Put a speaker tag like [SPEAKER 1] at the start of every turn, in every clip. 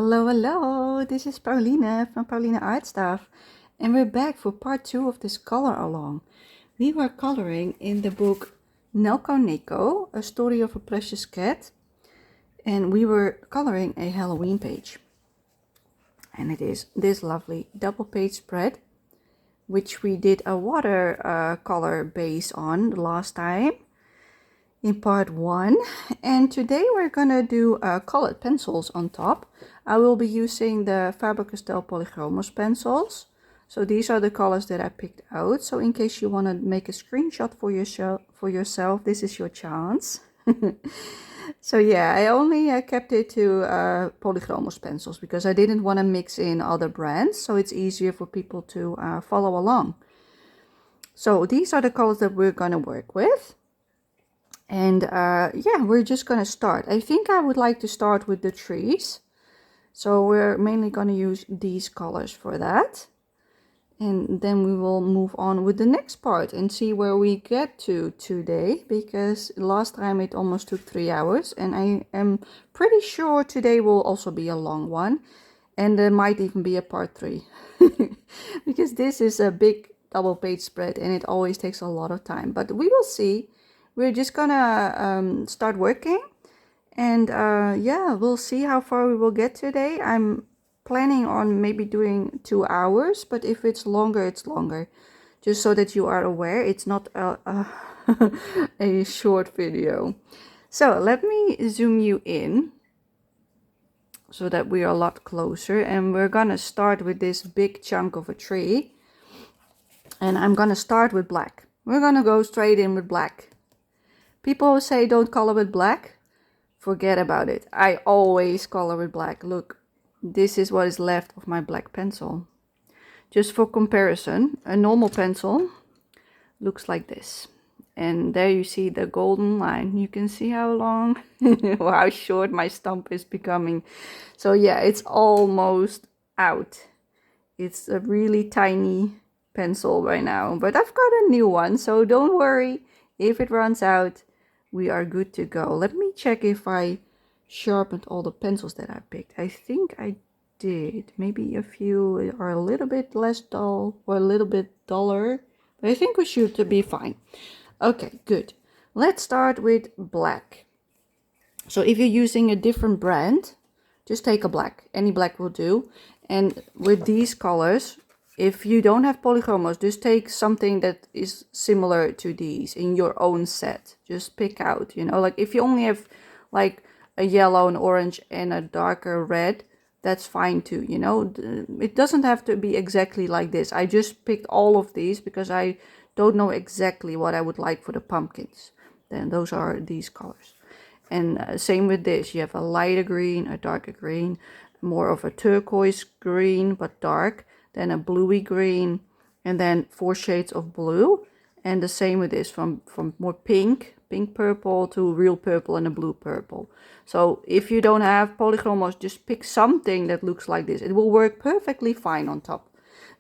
[SPEAKER 1] Hello, hello, this is Pauline from Pauline Art Stuff, and we're back for part 2 of this color along. We were coloring in the book Nelco Neco, A Story of a Precious Cat, and we were coloring a Halloween page. And it is this lovely double page spread, which we did a watercolor base on the last time in part 1, and today we're gonna do colored pencils on top. I will be using the Faber-Castell Polychromos pencils. So these are the colors that I picked out. So in case you want to make a screenshot for yourself, this is your chance. So yeah, I only kept it to Polychromos pencils because I didn't want to mix in other brands, so it's easier for people to follow along. So these are the colors that we're gonna work with. And yeah, we're just gonna start. I think I would like to start with the trees. So we're mainly gonna use these colors for that. And then we will move on with the next part and see where we get to today. Because last time it almost took 3 hours. And I am pretty sure today will also be a long one. And there might even be a part 3. Because this is a big double page spread and it always takes a lot of time. But we will see. We're just gonna start working, and yeah, we'll see how far we will get today. I'm planning on maybe doing 2 hours, but if it's longer, it's longer. Just so that you are aware, it's not a short video. So let me zoom you in so that we are a lot closer, and we're gonna start with this big chunk of a tree, and I'm gonna start with black. We're gonna go straight in with black. People say don't color with black. Forget about it. I always color with black. Look, this is what is left of my black pencil. Just for comparison, a normal pencil looks like this. And there you see the golden line. You can see how long or how short my stump is becoming. So yeah, it's almost out. It's a really tiny pencil right now. But I've got a new one, so don't worry. If it runs out, we are good to go. Let me check if I sharpened all the pencils that I picked. I think I did. Maybe a few are a little bit less dull or a little bit duller. But I think we should be fine. Okay, good. Let's start with black. So if you're using a different brand, just take a black. Any black will do. And with these colors, if you don't have Polychromos, just take something that is similar to these in your own set. Just pick out, you know, like if you only have like a yellow, an orange and a darker red, that's fine too, you know. It doesn't have to be exactly like this. I just picked all of these because I don't know exactly what I would like for the pumpkins. Then those are these colors. And same with this. You have a lighter green, a darker green, more of a turquoise green but dark, then a bluey green, and then 4 shades of blue. And the same with this, from more pink purple to real purple and a blue purple. So if you don't have Polychromos, just pick something that looks like this. It will work perfectly fine on top.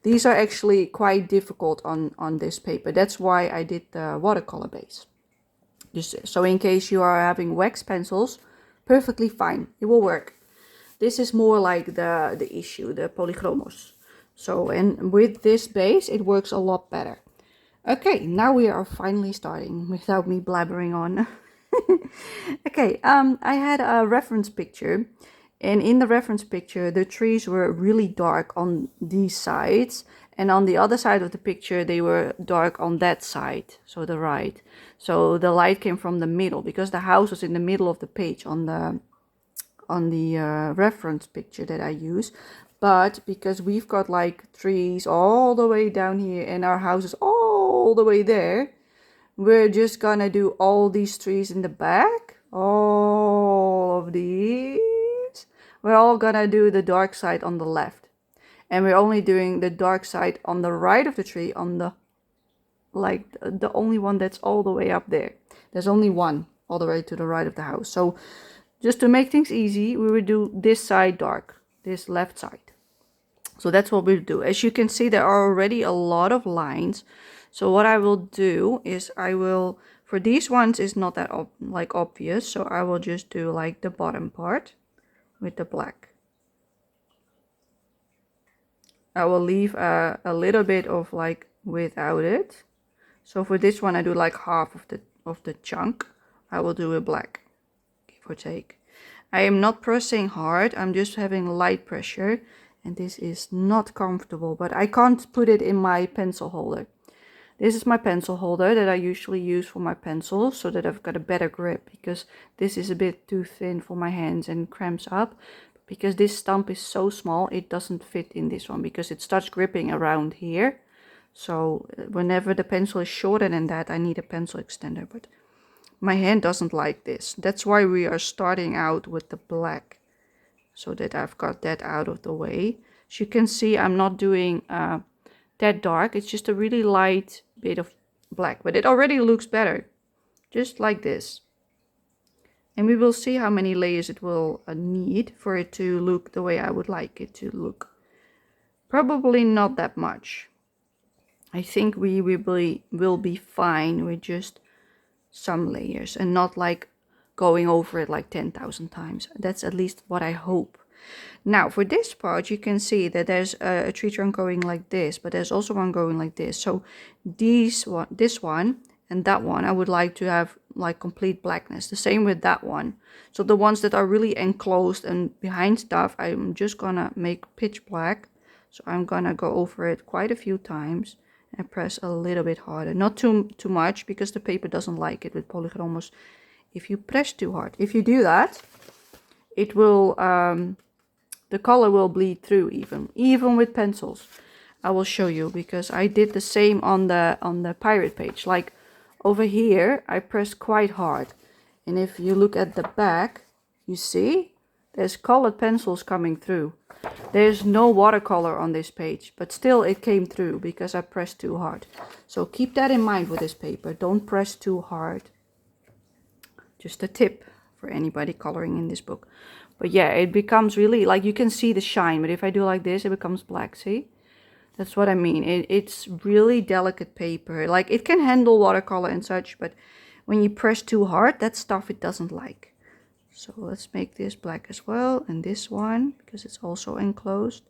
[SPEAKER 1] These are actually quite difficult on this paper. That's why I did the watercolor base. Just so in case you are having wax pencils, perfectly fine. It will work. This is more like the issue, the Polychromos. So, and with this base, it works a lot better. Okay, now we are finally starting without me blabbering on. Okay, I had a reference picture. And in the reference picture, the trees were really dark on these sides. And on the other side of the picture, they were dark on that side, so the right. So the light came from the middle because the house was in the middle of the page on the reference picture that I use. But because we've got like trees all the way down here and our house is all the way there, we're just gonna do all these trees in the back. All of these. We're all gonna do the dark side on the left. And we're only doing the dark side on the right of the tree, on the, like, the only one that's all the way up there. There's only one all the way to the right of the house. So just to make things easy, we will do this side dark, this left side. So that's what we'll do. As you can see, there are already a lot of lines. So what I will do is I will, for these ones, it's not that obvious. So I will just do like the bottom part with the black. I will leave a little bit of like without it. So for this one I do like half of the chunk. I will do a black, give or take. I am not pressing hard, I'm just having light pressure, and this is not comfortable, but I can't put it in my pencil holder. This is my pencil holder that I usually use for my pencils so that I've got a better grip, because this is a bit too thin for my hands and cramps up. Because this stump is so small, it doesn't fit in this one because it starts gripping around here. So whenever the pencil is shorter than that, I need a pencil extender, but my hand doesn't like this. That's why we are starting out with the black, so that I've got that out of the way. As you can see, I'm not doing that dark. It's just a really light bit of black, but it already looks better, just like this. And we will see how many layers it will need for it to look the way I would like it to look. Probably not that much. I think we will be fine with just some layers and not like going over it like 10,000 times. That's at least what I hope. Now for this part you can see that there's a tree trunk going like this, but there's also one going like this. So this one and that one I would like to have like complete blackness. The same with that one. So the ones that are really enclosed and behind stuff, I'm just gonna make pitch black. So I'm gonna go over it quite a few times and press a little bit harder. Not too much, because the paper doesn't like it with polychromos if you press too hard. If you do that, it will the color will bleed through even with pencils. I will show you, because I did the same on the pirate page. Like over here I pressed quite hard, and if you look at the back, you see there's colored pencils coming through. There's no watercolor on this page, but still it came through because I pressed too hard. So keep that in mind with this paper. Don't press too hard. Just a tip for anybody coloring in this book. But yeah, it becomes really, like, you can see the shine, but if I do like this, it becomes black, see? That's what I mean. It's really delicate paper. Like, it can handle watercolor and such, but when you press too hard, that stuff it doesn't like. So let's make this black as well, and this one, because it's also enclosed.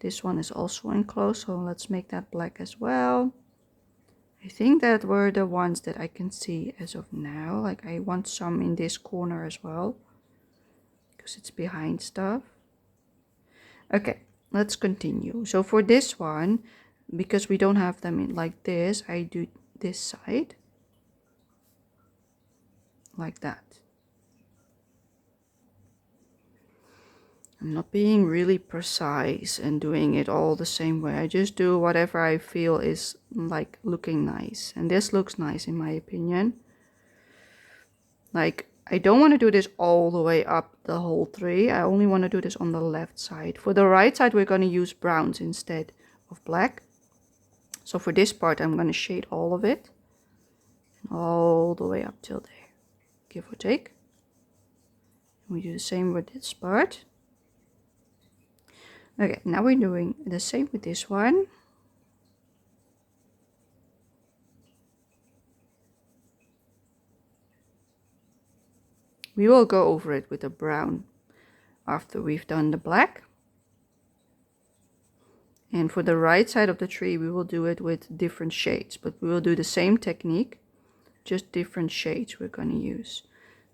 [SPEAKER 1] This one is also enclosed, so let's make that black as well. I think that were the ones that I can see as of now. Like, I want some in this corner as well, because it's behind stuff. Okay, let's continue. So for this one, because we don't have them in like this, I do this side like that. I'm not being really precise and doing it all the same way. I just do whatever I feel is like looking nice. And this looks nice in my opinion. Like, I don't want to do this all the way up the whole tree. I only want to do this on the left side. For the right side, we're going to use browns instead of black. So for this part, I'm going to shade all of it. All the way up till there, give or take. And we do the same with this part. Okay, now we're doing the same with this one. We will go over it with a brown after we've done the black. And for the right side of the tree, we will do it with different shades, but we will do the same technique, just different shades we're going to use.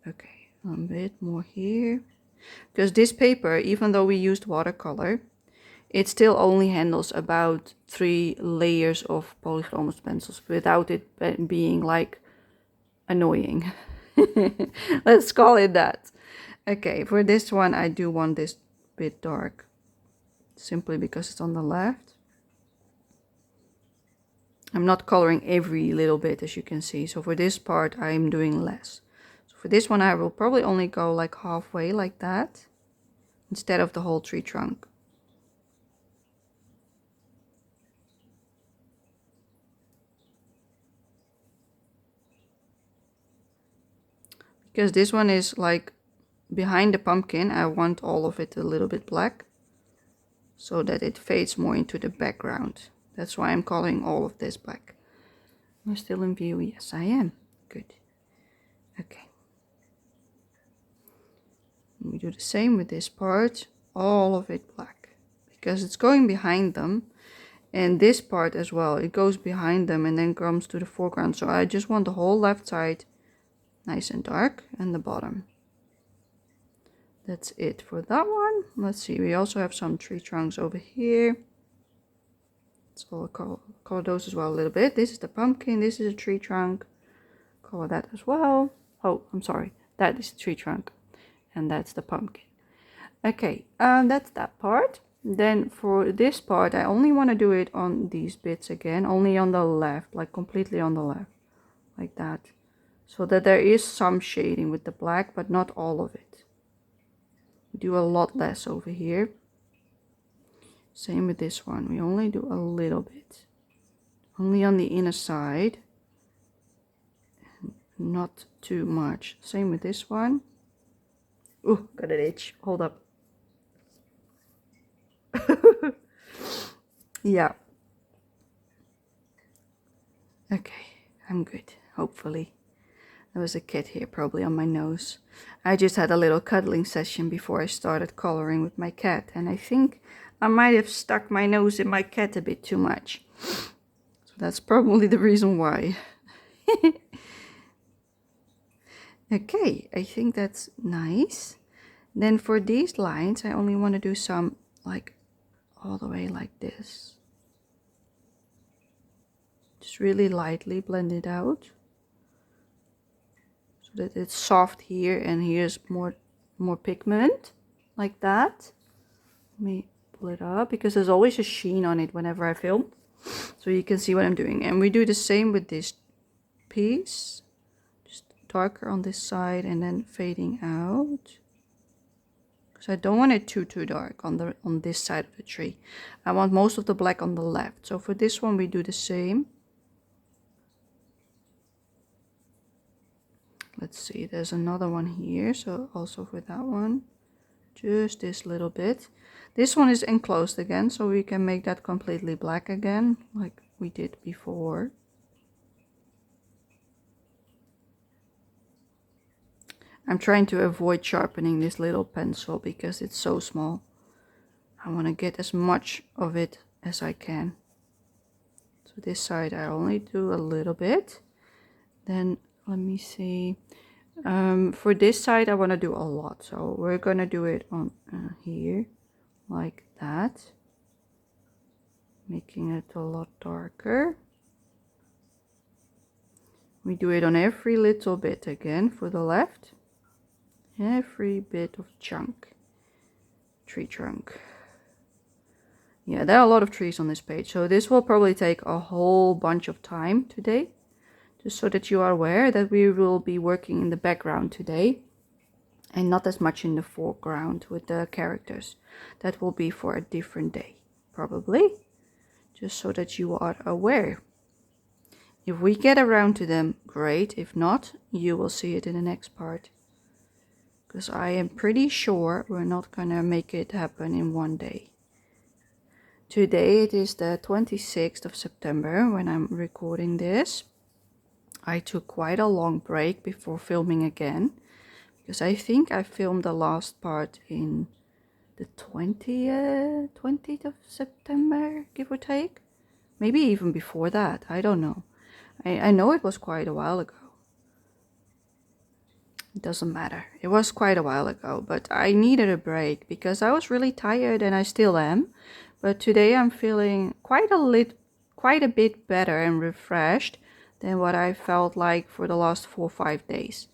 [SPEAKER 1] Okay, a bit more here. Because this paper, even though we used watercolor, it still only handles about 3 layers of polychromos pencils without it being like annoying. Let's call it that. Okay, for this one I do want this bit dark, simply because it's on the left. I'm not coloring every little bit, as you can see, so for this part I'm doing less. So for this one I will probably only go like halfway like that, instead of the whole tree trunk. Because this one is like behind the pumpkin, I want all of it a little bit black, so that it fades more into the background. That's why I'm coloring all of this black. Am I still in view? Yes, I am. Good. Okay. And we do the same with this part, all of it black, because it's going behind them. And this part as well, it goes behind them and then comes to the foreground. So I just want the whole left side nice and dark, and the bottom. That's it for that one. Let's see, we also have some tree trunks over here. So I'll color those as well a little bit. This is the pumpkin, this is a tree trunk. Color that as well. Oh, I'm sorry, that is the tree trunk. And that's the pumpkin. Okay, that's that part. Then for this part, I only want to do it on these bits again, only on the left, like completely on the left, like that. So that there is some shading with the black, but not all of it. Do a lot less over here. Same with this one, we only do a little bit. Only on the inner side, not too much. Same with this one. Ooh, got an itch, hold up. Yeah. Okay, I'm good, hopefully. There was a cat here probably on my nose. I just had a little cuddling session before I started coloring with my cat, and I think I might have stuck my nose in my cat a bit too much. So that's probably the reason why. Okay, I think that's nice. Then for these lines, I only want to do some like all the way like this. Just really lightly blend it out, so that it's soft here and here's more pigment, like that. Let me pull it up, because there's always a sheen on it whenever I film, so you can see what I'm doing. And we do the same with this piece, just darker on this side and then fading out, because I don't want it too dark on this side of the tree. I want most of the black on the left. So for this one we do the same. Let's see, there's another one here, so also for that one, just this little bit. This one is enclosed again, so we can make that completely black again, like we did before. I'm trying to avoid sharpening this little pencil because it's so small. I want to get as much of it as I can. So this side I only do a little bit. Then let me see. For this side I want to do a lot, so we're gonna do it on here like that, making it a lot darker. We do it on every little bit again for the left, every bit of tree trunk. Yeah, there are a lot of trees on this page, so this will probably take a whole bunch of time today. Just so that you are aware that we will be working in the background today and not as much in the foreground with the characters. That will be for a different day, probably. Just so that you are aware. If we get around to them, great. If not, you will see it in the next part. Because I am pretty sure we're not gonna make it happen in one day. Today it is the 26th of September when I'm recording this. I took quite a long break before filming again, because I think I filmed the last part in the 20th of September, give or take. Maybe even before that, I don't know. I know it was quite a while ago. It doesn't matter. It was quite a while ago, but I needed a break because I was really tired, and I still am. But today I'm feeling quite a bit better and refreshed than what I felt like for the last 4 or 5 days.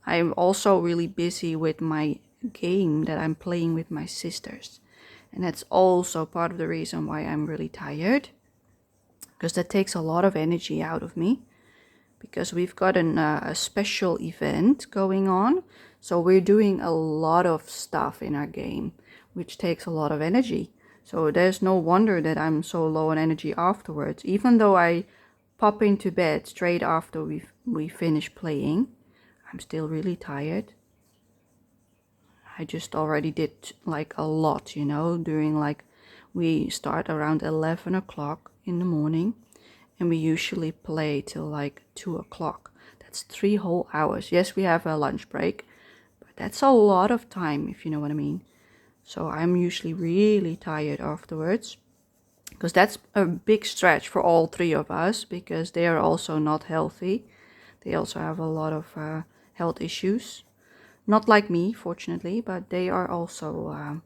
[SPEAKER 1] I'm also really busy with my game that I'm playing with my sisters. And that's also part of the reason why I'm really tired. Because that takes a lot of energy out of me. Because we've got a special event going on. So we're doing a lot of stuff in our game, which takes a lot of energy. So there's no wonder that I'm so low on energy afterwards. Even though I pop into bed straight after we finish playing, I'm still really tired. I just already did like a lot, you know, during like, we start around 11 o'clock in the morning and we usually play till like 2 o'clock. That's 3 whole hours. Yes, we have a lunch break, but that's a lot of time, if you know what I mean. So I'm usually really tired afterwards, because that's a big stretch for all three of us, because they are also not healthy. They also have a lot of health issues. Not like me, fortunately, but they are also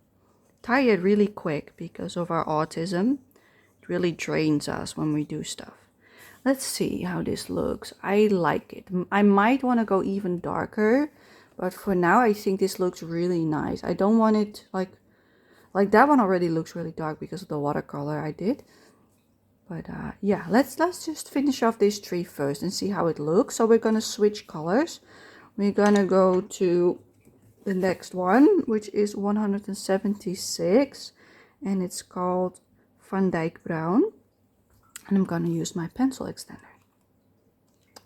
[SPEAKER 1] tired really quick because of our autism. It really drains us when we do stuff. Let's see how this looks. I like it. I might want to go even darker, but for now I think this looks really nice. I don't want it like that one already looks really dark because of the watercolor I did. But yeah, let's just finish off this tree first and see how it looks. So we're gonna switch colors. We're gonna go to the next one, which is 176, and it's called Van Dyke Brown. And I'm gonna use my pencil extender,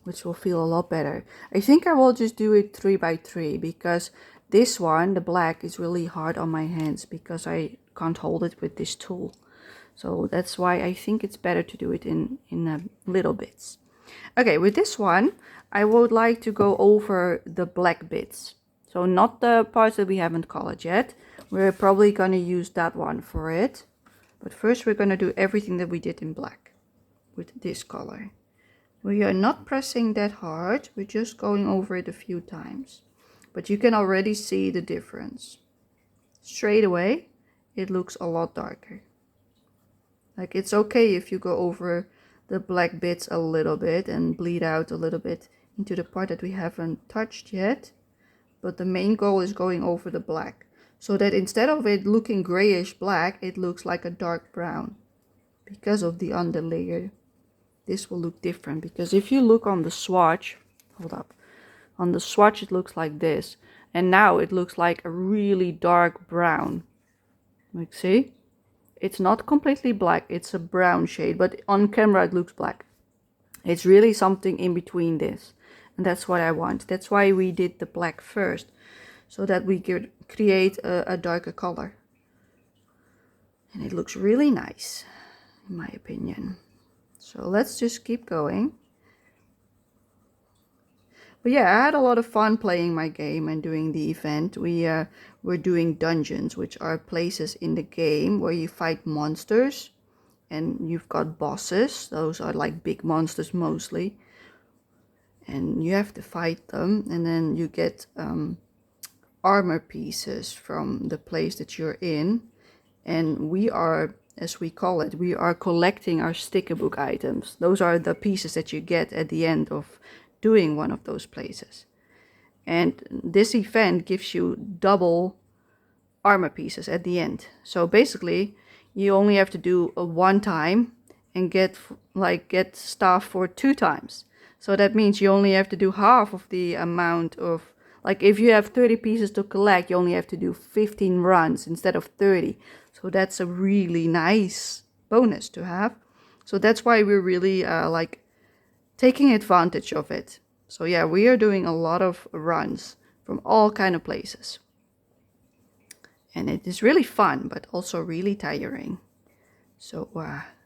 [SPEAKER 1] which will feel a lot better. I think I will just do it 3 by 3 because this one, the black, is really hard on my hands because I can't hold it with this tool. So that's why I think it's better to do it in little bits. Okay, with this one, I would like to go over the black bits. So not the parts that we haven't colored yet. We're probably going to use that one for it. But first we're going to do everything that we did in black with this color. We are not pressing that hard. We're just going over it a few times. But you can already see the difference. Straight away, it looks a lot darker. Like, it's okay if you go over the black bits a little bit and bleed out a little bit into the part that we haven't touched yet. But the main goal is going over the black, so that instead of it looking grayish black, it looks like a dark brown because of the underlayer. This will look different because if you look on the swatch, hold up, on the swatch it looks like this, and now it looks like a really dark brown. Like, see? It's not completely black, it's a brown shade, but on camera it looks black. It's really something in between this, and that's what I want. That's why we did the black first, so that we could create a darker color. And it looks really nice, in my opinion. So let's just keep going. But yeah, I had a lot of fun playing my game and doing the event. We were doing dungeons, which are places in the game where you fight monsters. And you've got bosses. Those are like big monsters mostly. And you have to fight them. And then you get armor pieces from the place that you're in. And we are, as we call it, we are collecting our sticker book items. Those are the pieces that you get at the end of doing one of those places. And this event gives you double armor pieces at the end. So basically you only have to do a one time and get stuff for 2 times. So that means you only have to do half of the amount of, like, if you have 30 pieces to collect, you only have to do 15 runs instead of 30. So that's a really nice bonus to have. So that's why we're really taking advantage of it. So yeah, we are doing a lot of runs from all kind of places. And it is really fun, but also really tiring. So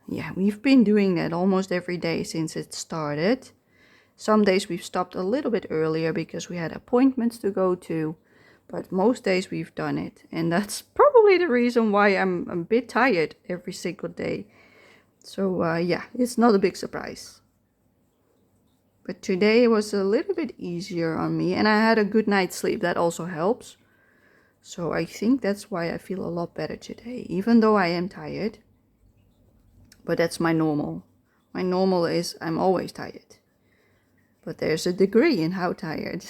[SPEAKER 1] yeah, we've been doing that almost every day since it started. Some days we've stopped a little bit earlier because we had appointments to go to. But most days we've done it. And that's probably the reason why I'm a bit tired every single day. So yeah, it's not a big surprise. But today was a little bit easier on me. And I had a good night's sleep. That also helps. So I think that's why I feel a lot better today. Even though I am tired. But that's my normal. My normal is I'm always tired. But there's a degree in how tired.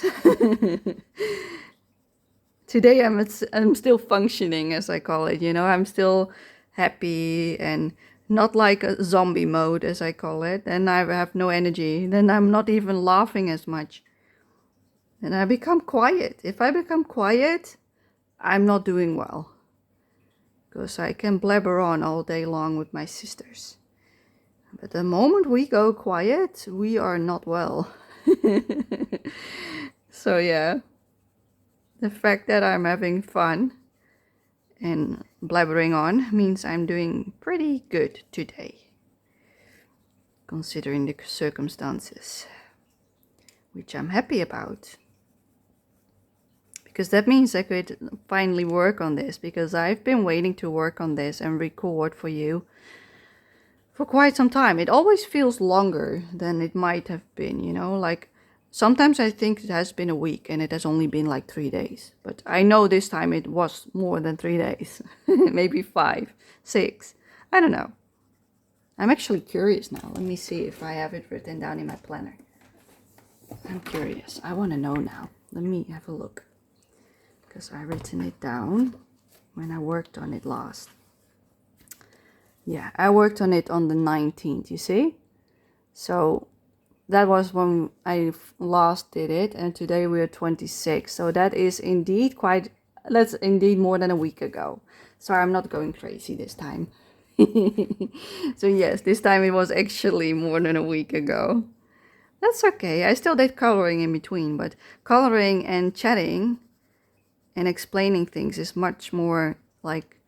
[SPEAKER 1] Today I'm still functioning, as I call it, you know. I'm still happy and not like a zombie mode, as I call it. Then I have no energy. Then I'm not even laughing as much. And I become quiet. If I become quiet, I'm not doing well. Because I can blabber on all day long with my sisters. But the moment we go quiet, we are not well. So yeah. The fact that I'm having fun and blabbering on means I'm doing pretty good today, considering the circumstances, which I'm happy about. because that means I could finally work on this, because I've been waiting to work on this and record for you for quite some time. It always feels longer than it might have been, you know, like sometimes I think it has been a week and it has only been like 3 days, but I know this time it was more than 3 days, maybe 5, 6, I don't know. I'm actually curious now. Let me see if I have it written down in my planner. I'm curious. I want to know now. Let me have a look, because I written it down when I worked on it last. Yeah, I worked on it on the 19th, you see? So that was when I last did it, and today we are 26. So that is indeed that's indeed more than a week ago. Sorry, I'm not going crazy this time. So yes, this time it was actually more than a week ago. That's okay. I still did coloring in between, but coloring and chatting and explaining things is much more like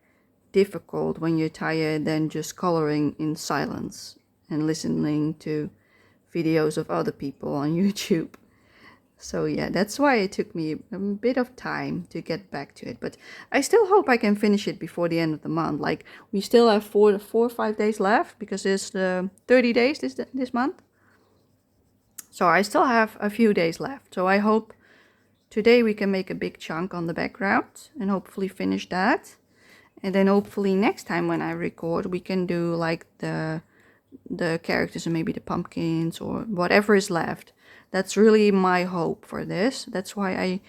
[SPEAKER 1] difficult when you're tired than just coloring in silence and listening to videos of other people on YouTube. So yeah, that's why it took me a bit of time to get back to it. But I still hope I can finish it before the end of the month. Like, we still have 4 or 5 days left, because there's 30 days this month. So I still have a few days left. So I hope today we can make a big chunk on the background and hopefully finish that. And then hopefully next time when I record, we can do like the characters and maybe the pumpkins or whatever is left. That's really my hope for this. That's why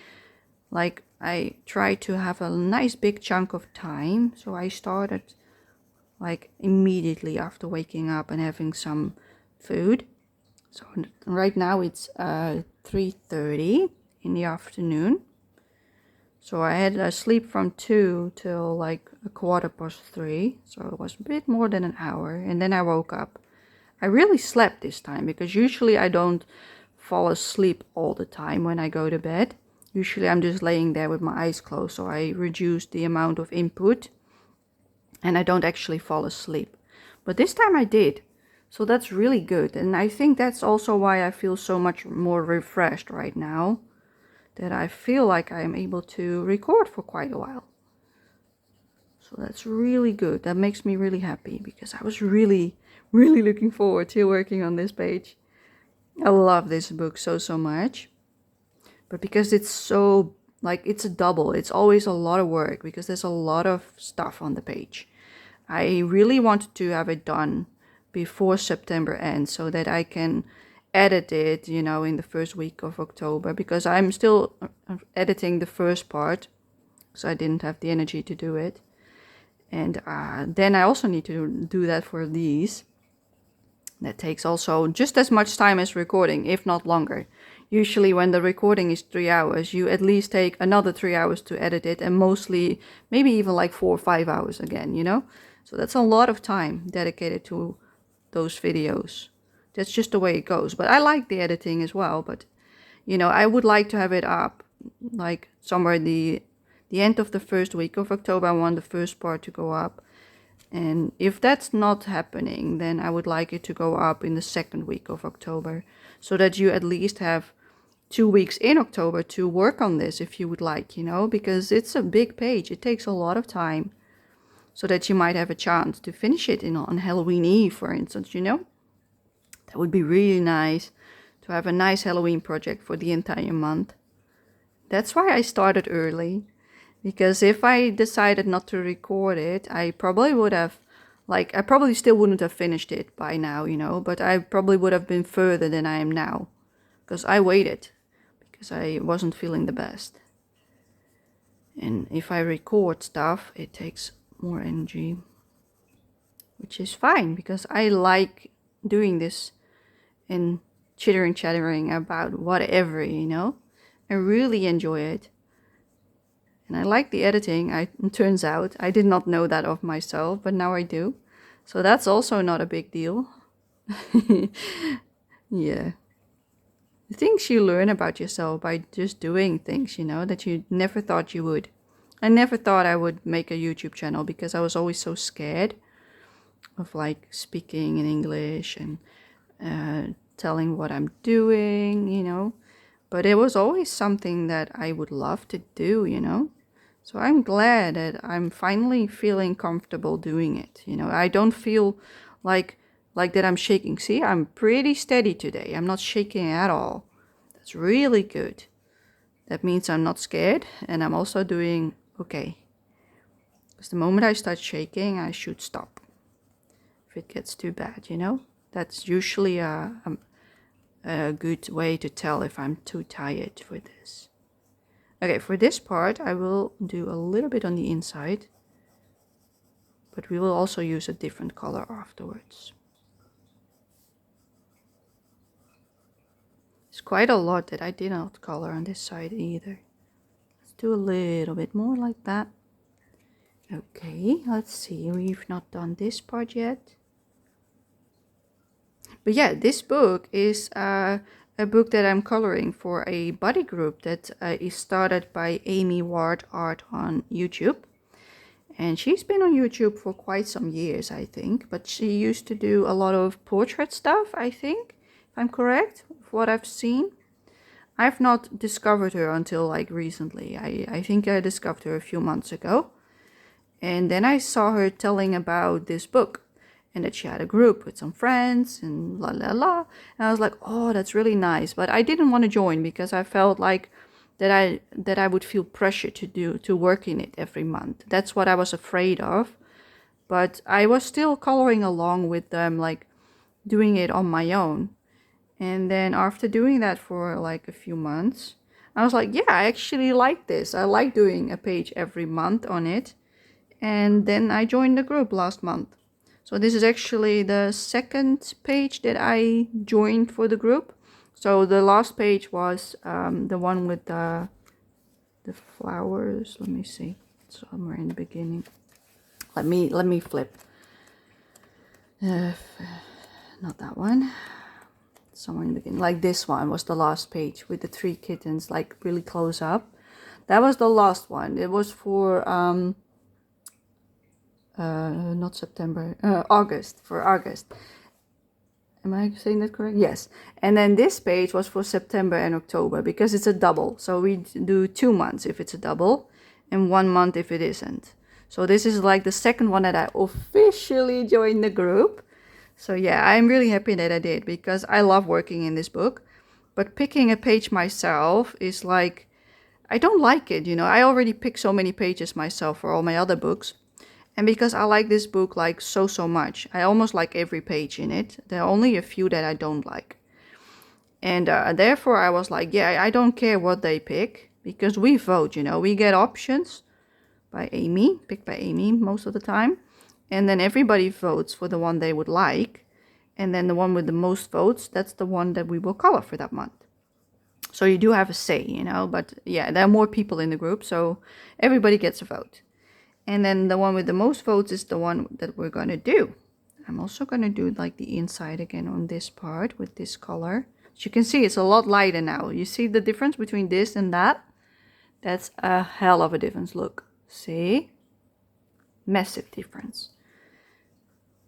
[SPEAKER 1] I try to have a nice big chunk of time. So I started like immediately after waking up and having some food. So right now it's 3:30 in the afternoon. So I had a sleep from 2 till like 3:15. So it was a bit more than an hour. And then I woke up. I really slept this time, because usually I don't fall asleep all the time when I go to bed. Usually I'm just laying there with my eyes closed, so I reduce the amount of input and I don't actually fall asleep. But this time I did. So that's really good. And I think that's also why I feel so much more refreshed right now, that I feel like I'm able to record for quite a while. So that's really good. That makes me really happy, because I was really looking forward to working on this page. I love this book so much. But because it's so, like, it's a double, it's always a lot of work, because there's a lot of stuff on the page. I really wanted to have it done before September ends, so that I can edit it, you know, in the first week of October, because I'm still editing the first part, so I didn't have the energy to do it. And then I also need to do that for these. That takes also just as much time as recording, if not longer. Usually when the recording is 3 hours, you at least take another 3 hours to edit it, and mostly maybe even like 4 or 5 hours again, you know? So that's a lot of time dedicated to those videos. That's just the way it goes. But I like the editing as well, but you know, I would like to have it up like somewhere the end of the first week of October. I want the first part to go up. And if that's not happening, then I would like it to go up in the second week of October, so that you at least have 2 weeks in October to work on this if you would like, you know, because it's a big page. It takes a lot of time, so that you might have a chance to finish it on Halloween Eve, for instance, you know. That would be really nice, to have a nice Halloween project for the entire month. That's why I started early. Because if I decided not to record it, I probably would have, like, I probably still wouldn't have finished it by now, you know, but I probably would have been further than I am now. Because I waited, because I wasn't feeling the best. And if I record stuff, it takes more energy, which is fine, because I like doing this and chattering about whatever, you know. I really enjoy it. And I like the editing. It turns out I did not know that of myself, but now I do. So that's also not a big deal. Yeah. The things you learn about yourself by just doing things, you know, that you never thought you would. I never thought I would make a YouTube channel, because I was always so scared of like speaking in English and telling what I'm doing, you know. but it was always something that I would love to do, you know. So I'm glad that I'm finally feeling comfortable doing it. You know, I don't feel like that I'm shaking. See, I'm pretty steady today. I'm not shaking at all. That's really good. That means I'm not scared, and I'm also doing okay. Because the moment I start shaking, I should stop. If it gets too bad, you know, that's usually a good way to tell if I'm too tired for this. Okay, for this part, I will do a little bit on the inside, but we will also use a different color afterwards. It's quite a lot that I did not color on this side either. Let's do a little bit more like that. Okay, let's see, we've not done this part yet. But yeah, this book is a book that I'm coloring for a buddy group that is started by Amy Ward Art on YouTube. And she's been on YouTube for quite some years, I think. But she used to do a lot of portrait stuff, I think, if I'm correct, of what I've seen. I've not discovered her until like recently. I think I discovered her a few months ago. And then I saw her telling about this book. And that she had a group with some friends and la la la. And I was like, oh, that's really nice. But I didn't want to join because I felt like that I would feel pressure to work in it every month. That's what I was afraid of. But I was still coloring along with them, like doing it on my own. And then after doing that for like a few months, I was like, yeah, I actually like this. I like doing a page every month on it. And then I joined the group last month. So this is actually the second page that I joined for the group. So the last page was the one with the flowers. Let me see, somewhere in the beginning. Let me flip. Not that one. Somewhere in the beginning, like this one was the last page with the 3 kittens, like really close up. That was the last one. It was for not September, August, for August. Am I saying that correct? Yes. And then this page was for September and October because it's a double. So we do 2 months if it's a double and 1 month if it isn't. So this is like the second one that I officially joined the group. So yeah, I'm really happy that I did because I love working in this book. But picking a page myself is like, I don't like it, you know. I already picked so many pages myself for all my other books. And because I like this book like so much, I almost like every page in it. There are only a few that I don't like. And therefore I was like, yeah, I don't care what they pick. Because we vote, you know. We get options by Amy, picked by Amy most of the time. And then everybody votes for the one they would like. And then the one with the most votes, that's the one that we will color for that month. So you do have a say, you know. But yeah, there are more people in the group, so everybody gets a vote. And then the one with the most votes is the one that we're going to do. I'm also going to do like the inside again on this part with this color. As you can see, it's a lot lighter now. You see the difference between this and that? That's a hell of a difference. Look, see? Massive difference.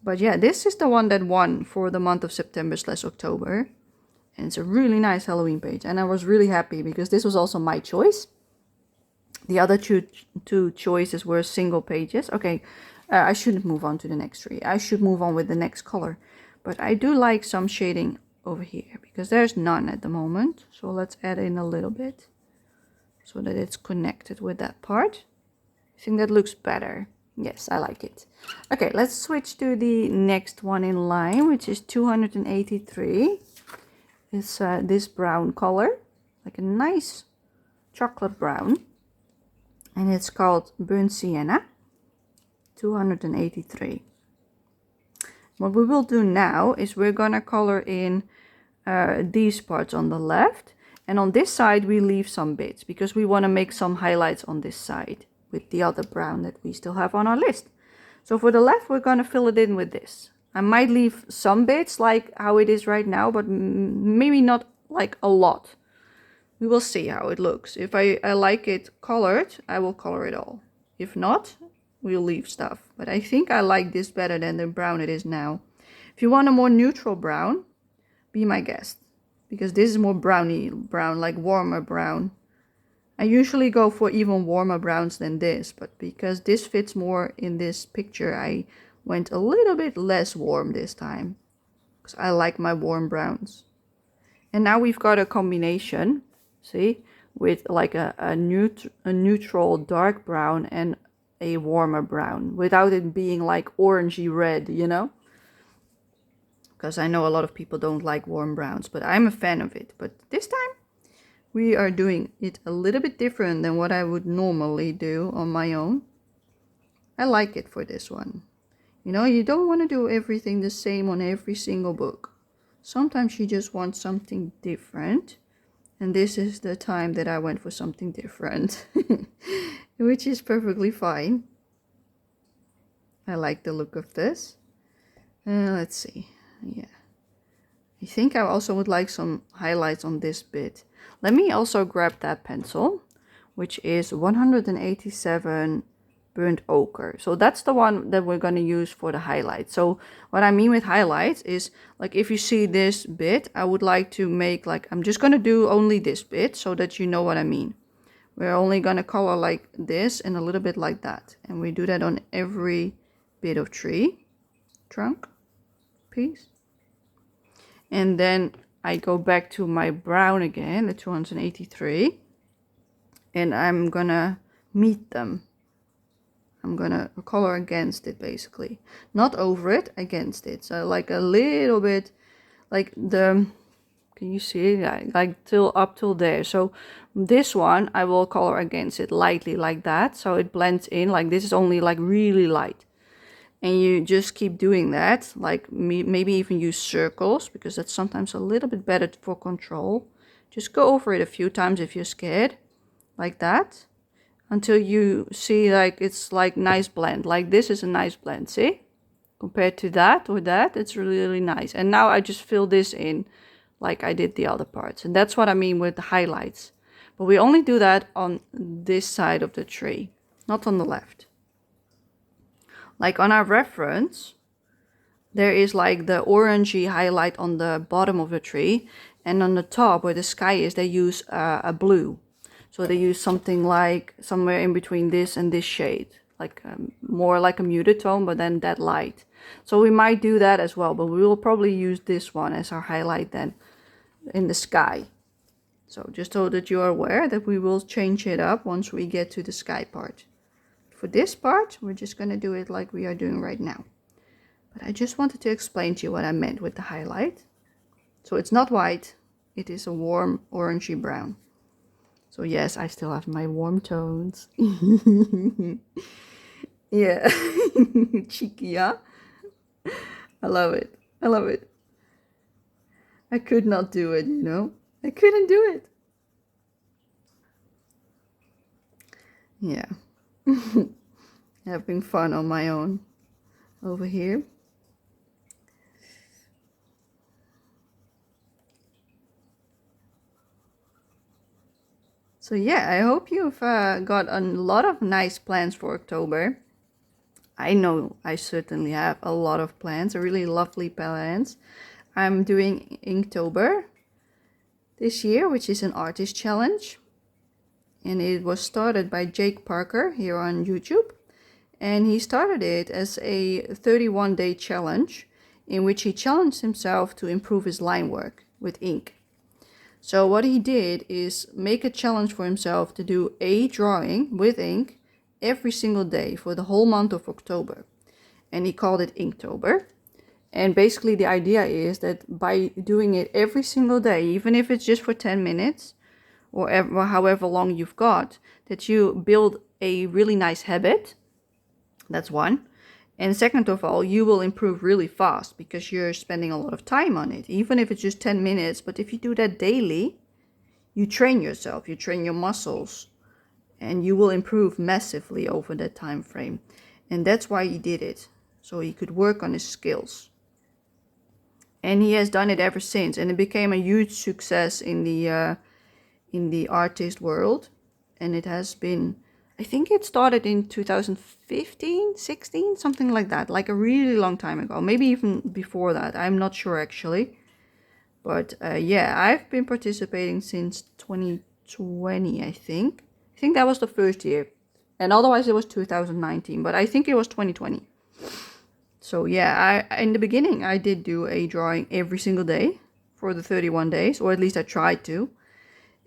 [SPEAKER 1] But yeah, this is the one that won for the month of September/October. And it's a really nice Halloween page. And I was really happy because this was also my choice. The other two choices were single pages. Okay, I shouldn't move on to the next tree. I should move on with the next color. But I do like some shading over here because there's none at the moment. So let's add in a little bit so that it's connected with that part. I think that looks better. Yes, I like it. Okay, let's switch to the next one in line, which is 283. It's this brown color, like a nice chocolate brown. And it's called Burnt Sienna, 283. What we will do now is we're gonna color in these parts on the left. And on this side, we leave some bits because we wanna make some highlights on this side with the other brown that we still have on our list. So for the left, we're gonna fill it in with this. I might leave some bits like how it is right now, but maybe not like a lot. We will see how it looks. If I like it colored, I will color it all. If not, we'll leave stuff. But I think I like this better than the brown it is now. If you want a more neutral brown, be my guest. because this is more browny brown, like warmer brown. I usually go for even warmer browns than this, but because this fits more in this picture, I went a little bit less warm this time, because I like my warm browns. And now we've got a combination, see, with like a neutral dark brown and a warmer brown, without it being like orangey red, you know? Because I know a lot of people don't like warm browns, but I'm a fan of it. But this time we are doing it a little bit different than what I would normally do on my own. I like it for this one. You know, you don't want to do everything the same on every single book. Sometimes you just want something different. And this is the time that I went for something different. Which is perfectly fine. I like the look of this. Let's see. Yeah. I think I also would like some highlights on this bit. Let me also grab that pencil, which is 187 burnt ochre. So that's the one that we're going to use for the highlights. So what I mean with highlights is, like, if you see this bit, I would like to make, like, I'm just going to do only this bit so that you know what I mean. We're only going to color like this and a little bit like that. And we do that on every bit of tree, trunk, piece. And then I go back to my brown again, the 283. And I'm going to meet them. I'm gonna color against it, basically. Not over it, against it. So like a little bit, like the, can you see it? Yeah, like up till there. So this one, I will color against it lightly like that. So it blends in, like this is only like really light. And you just keep doing that, like maybe even use circles, because that's sometimes a little bit better for control. Just go over it a few times if you're scared, like that. Until you see like it's like nice blend. Like this is a nice blend, see? Compared to that or that, it's really, really nice. And now I just fill this in like I did the other parts. And that's what I mean with the highlights. But we only do that on this side of the tree, not on the left. Like on our reference, there is like the orangey highlight on the bottom of the tree. And on the top where the sky is, they use a blue. So they use something like somewhere in between this and this shade, like more like a muted tone, but then that light. So we might do that as well, but we will probably use this one as our highlight then in the sky. So just so that you are aware that we will change it up once we get to the sky part. For this part, we're just going to do it like we are doing right now. But I just wanted to explain to you what I meant with the highlight. So it's not white, it is a warm orangey brown. So yes, I still have my warm tones. Yeah. Cheeky, yeah? I love it. I love it. I could not do it, you know? I couldn't do it. Yeah. Having fun on my own over here. So yeah, I hope you've got a lot of nice plans for October. I know I certainly have a lot of plans, really lovely plans. I'm doing Inktober this year, which is an artist challenge. And it was started by Jake Parker here on YouTube. And he started it as a 31-day challenge in which he challenged himself to improve his line work with ink. So what he did is make a challenge for himself to do a drawing with ink every single day for the whole month of October. And he called it Inktober. And basically the idea is that by doing it every single day, even if it's just for 10 minutes or however long you've got, that you build a really nice habit. That's one. And second of all, you will improve really fast because you're spending a lot of time on it, even if it's just 10 minutes. But if you do that daily, you train yourself, you train your muscles, and you will improve massively over that time frame. And that's why he did it, so he could work on his skills. And he has done it ever since, and it became a huge success in the artist world. And it has been, I think it started in 2015, 16, something like that, like a really long time ago, maybe even before that. I'm not sure actually. But yeah, I've been participating since 2020, I think. I think that was the first year. And otherwise it was 2019, but I think it was 2020. So yeah, in the beginning I did do a drawing every single day for the 31 days, or at least I tried to.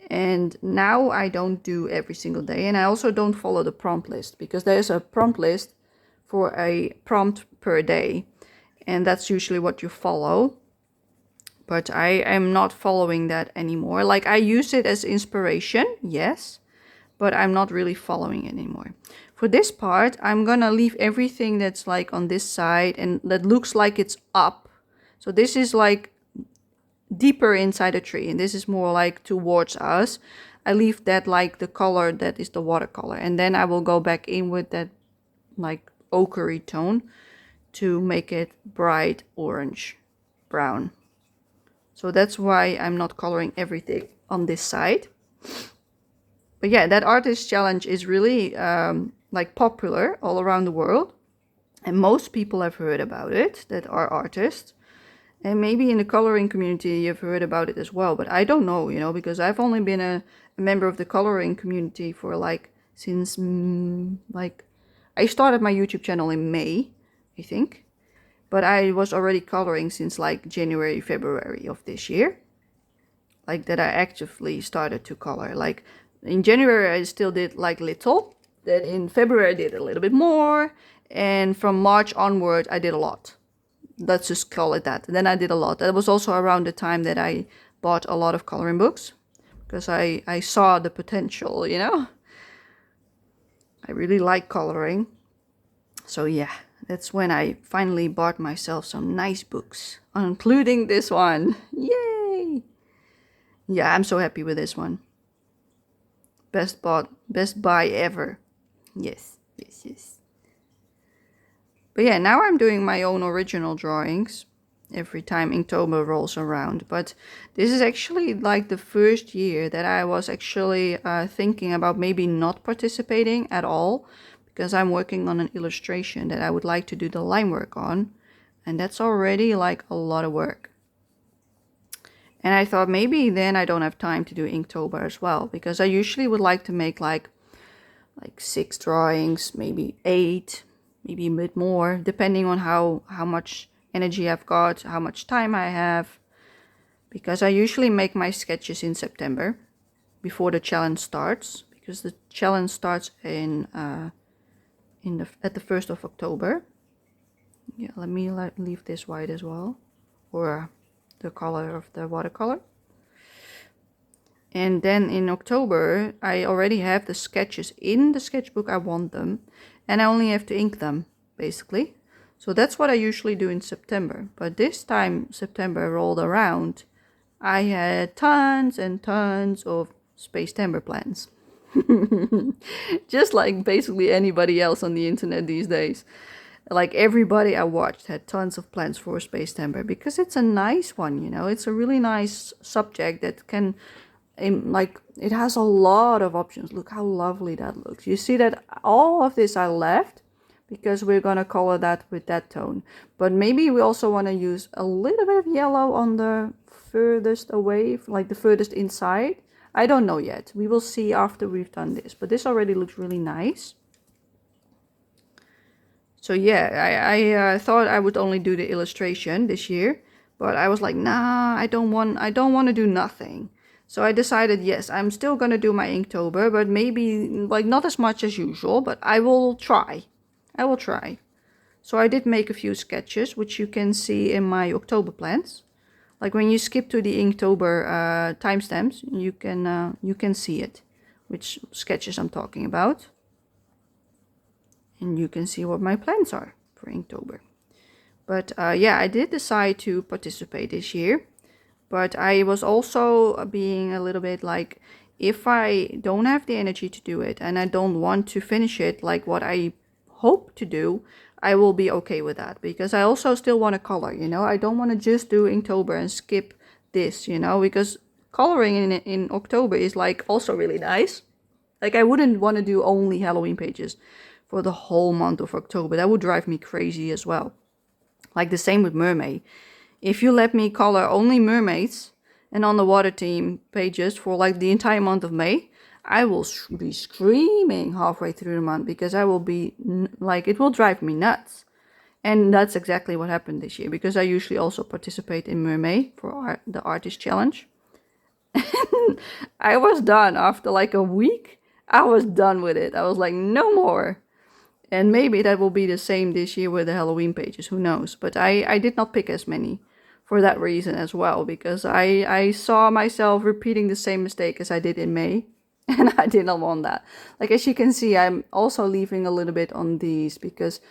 [SPEAKER 1] And now I don't do every single day, and I also don't follow the prompt list, because there's a prompt list for a prompt per day, and that's usually what you follow. But I am not following that anymore. Like, I use it as inspiration, yes, but I'm not really following it anymore. For this part, I'm gonna leave everything that's like on this side and that looks like it's up. So this is like deeper inside the tree, and this is more like towards us. I leave that like the color that is the watercolor, and then I will go back in with that like ochre tone to make it bright orange brown. So that's why I'm not coloring everything on this side. But yeah, that artist challenge is really like popular all around the world, and most people have heard about it that are artists. And maybe in the coloring community you've heard about it as well, but I don't know, you know, because I've only been a member of the coloring community for like since like I started my YouTube channel in May, I think, but I was already coloring since like January, February of this year. Like that I actively started to color. Like in January I still did like little, then in February I did a little bit more, and from March onward I did a lot. Let's just call it that. And then I did a lot. That was also around the time that I bought a lot of coloring books, because I saw the potential, you know. I really like coloring. So yeah, that's when I finally bought myself some nice books, including this one. Yay! Yeah, I'm so happy with this one. Best buy ever. Yes, yes, yes. But yeah, now I'm doing my own original drawings every time Inktober rolls around. But this is actually like the first year that I was actually thinking about maybe not participating at all, because I'm working on an illustration that I would like to do the line work on, and that's already like a lot of work. And I thought maybe then I don't have time to do Inktober as well, because I usually would like to make like 6 drawings, maybe 8, maybe a bit more, depending on how much energy I've got, how much time I have. Because I usually make my sketches in September, before the challenge starts, because the challenge starts at the 1st of October. Yeah, let me leave this white as well, or the color of the watercolor. And then in October, I already have the sketches in the sketchbook. I want them, and I only have to ink them, basically. So that's what I usually do in September. But this time September rolled around, I had tons and tons of Space Timber plans. Just like basically anybody else on the internet these days. Like everybody I watched had tons of plans for Space Timber, because it's a nice one, you know. It's a really nice subject that can... like it has a lot of options. Look how lovely that looks. You see that all of this I left because we're gonna color that with that tone, but maybe we also want to use a little bit of yellow on the furthest away, like the furthest inside. I don't know yet. We will see after we've done this, but this already looks really nice. So yeah, I thought I would only do the illustration this year, but I was like, nah, I don't want to do nothing. So I decided, yes, I'm still gonna do my Inktober, but maybe like not as much as usual, but I will try. I will try. So I did make a few sketches, which you can see in my October plans. Like when you skip to the Inktober timestamps, you can see it, which sketches I'm talking about. And you can see what my plans are for Inktober. But yeah, I did decide to participate this year. But I was also being a little bit like, if I don't have the energy to do it and I don't want to finish it like what I hope to do, I will be okay with that. Because I also still want to color, you know. I don't want to just do Inktober and skip this, you know. Because coloring in October is like also really nice. Like I wouldn't want to do only Halloween pages for the whole month of October. That would drive me crazy as well. Like the same with Mermaid. If you let me color only mermaids and on the water theme pages for like the entire month of May, I will be screaming halfway through the month because I will be like, it will drive me nuts. And that's exactly what happened this year, because I usually also participate in Mermaid for the artist challenge. I was done after like a week. I was done with it. I was like, no more. And maybe that will be the same this year with the Halloween pages, who knows. But I did not pick as many for that reason as well, because I saw myself repeating the same mistake as I did in May. And I did not want that. Like, as you can see, I'm also leaving a little bit on these because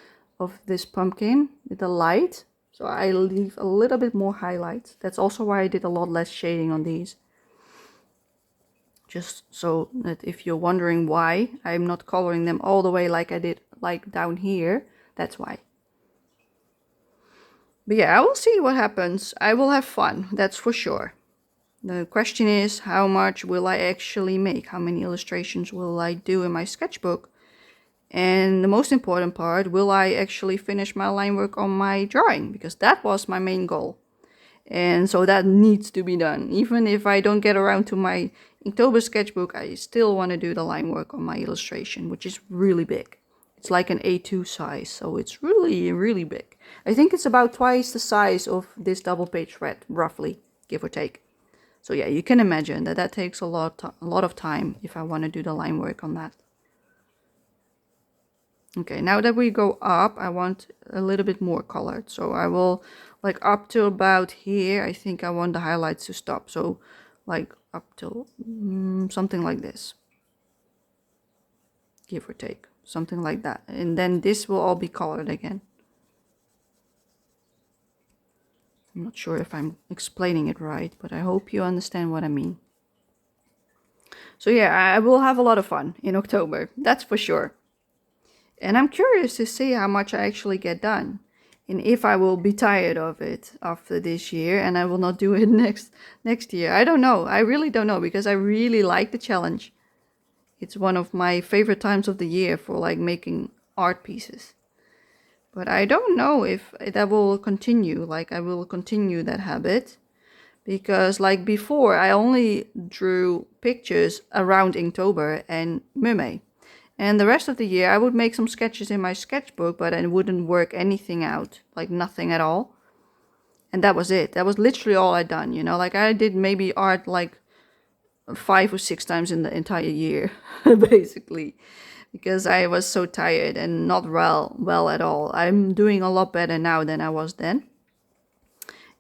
[SPEAKER 1] of this pumpkin with the light. So I leave a little bit more highlights. That's also why I did a lot less shading on these. Just so that if you're wondering why I'm not coloring them all the way like I did like down here, that's why. But yeah, I will see what happens. I will have fun, that's for sure. The question is, how much will I actually make? How many illustrations will I do in my sketchbook? And the most important part, will I actually finish my line work on my drawing? Because that was my main goal. And so that needs to be done. Even if I don't get around to my Inktober sketchbook, I still want to do the line work on my illustration, which is really big. It's like an A2 size, so it's really, really big. I think it's about twice the size of this double page spread, roughly, give or take. So yeah, you can imagine that that takes a lot of time if I want to do the line work on that. Okay, now that we go up, I want a little bit more colored. So I will, like up to about here, I think I want the highlights to stop. So like up till something like this. Give or take, something like that. And then this will all be colored again. I'm not sure if I'm explaining it right, but I hope you understand what I mean. So yeah, I will have a lot of fun in October, that's for sure. And I'm curious to see how much I actually get done. And if I will be tired of it after this year and I will not do it next year. I don't know. I really don't know, because I really like the challenge. It's one of my favorite times of the year for like making art pieces. But I don't know if that will continue. Like, I will continue that habit. Because like before, I only drew pictures around Inktober and Mermaid. And the rest of the year, I would make some sketches in my sketchbook, but I wouldn't work anything out, like nothing at all. And that was it. That was literally all I'd done, you know. Like, I did maybe art like 5 or 6 times in the entire year, basically, because I was so tired and not well at all. I'm doing a lot better now than I was then.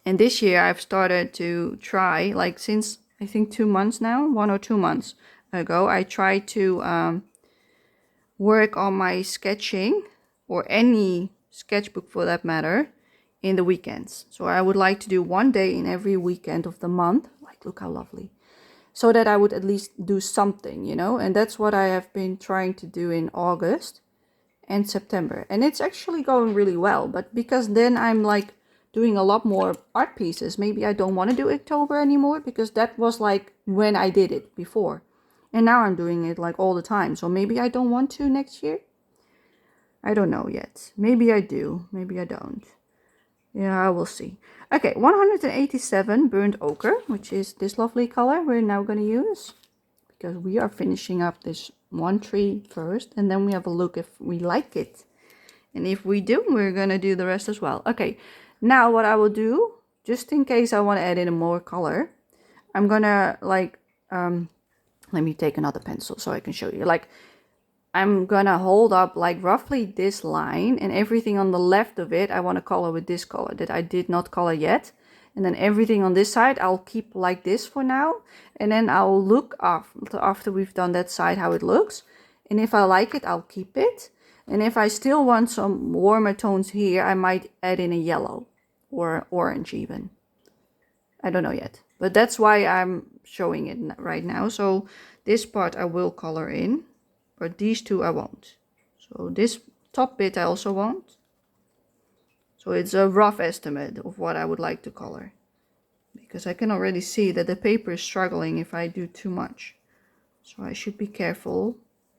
[SPEAKER 1] And this year, I've started to try, like since I think 2 months now, 1 or 2 months ago, I tried to work on my sketching, or any sketchbook for that matter, in the weekends. So I would like to do 1 day in every weekend of the month. Like, look how lovely. So that I would at least do something, you know. And that's what I have been trying to do in August and September. And it's actually going really well. But because then I'm like doing a lot more art pieces, maybe I don't want to do October anymore, because that was like when I did it before. And now I'm doing it like all the time. So maybe I don't want to next year. I don't know yet. Maybe I do. Maybe I don't. Yeah, I will see. Okay, 187 burnt ochre, which is this lovely color we're now going to use. Because we are finishing up this one tree first. And then we have a look if we like it. And if we do, we're going to do the rest as well. Okay, now what I will do, just in case I want to add in more color, I'm going to like... let me take another pencil so I can show you. Like, I'm gonna hold up like roughly this line, and everything on the left of it I want to color with this color that I did not color yet. And then everything on this side I'll keep like this for now. And then I'll look after we've done that side how it looks. And if I like it, I'll keep it. And if I still want some warmer tones here, I might add in a yellow or orange even. I don't know yet. But that's why I'm showing it right now. So this part I will color in, but these two I won't. So this top bit I also won't. So it's a rough estimate of what I would like to color, because I can already see that the paper is struggling if I do too much. So I should be careful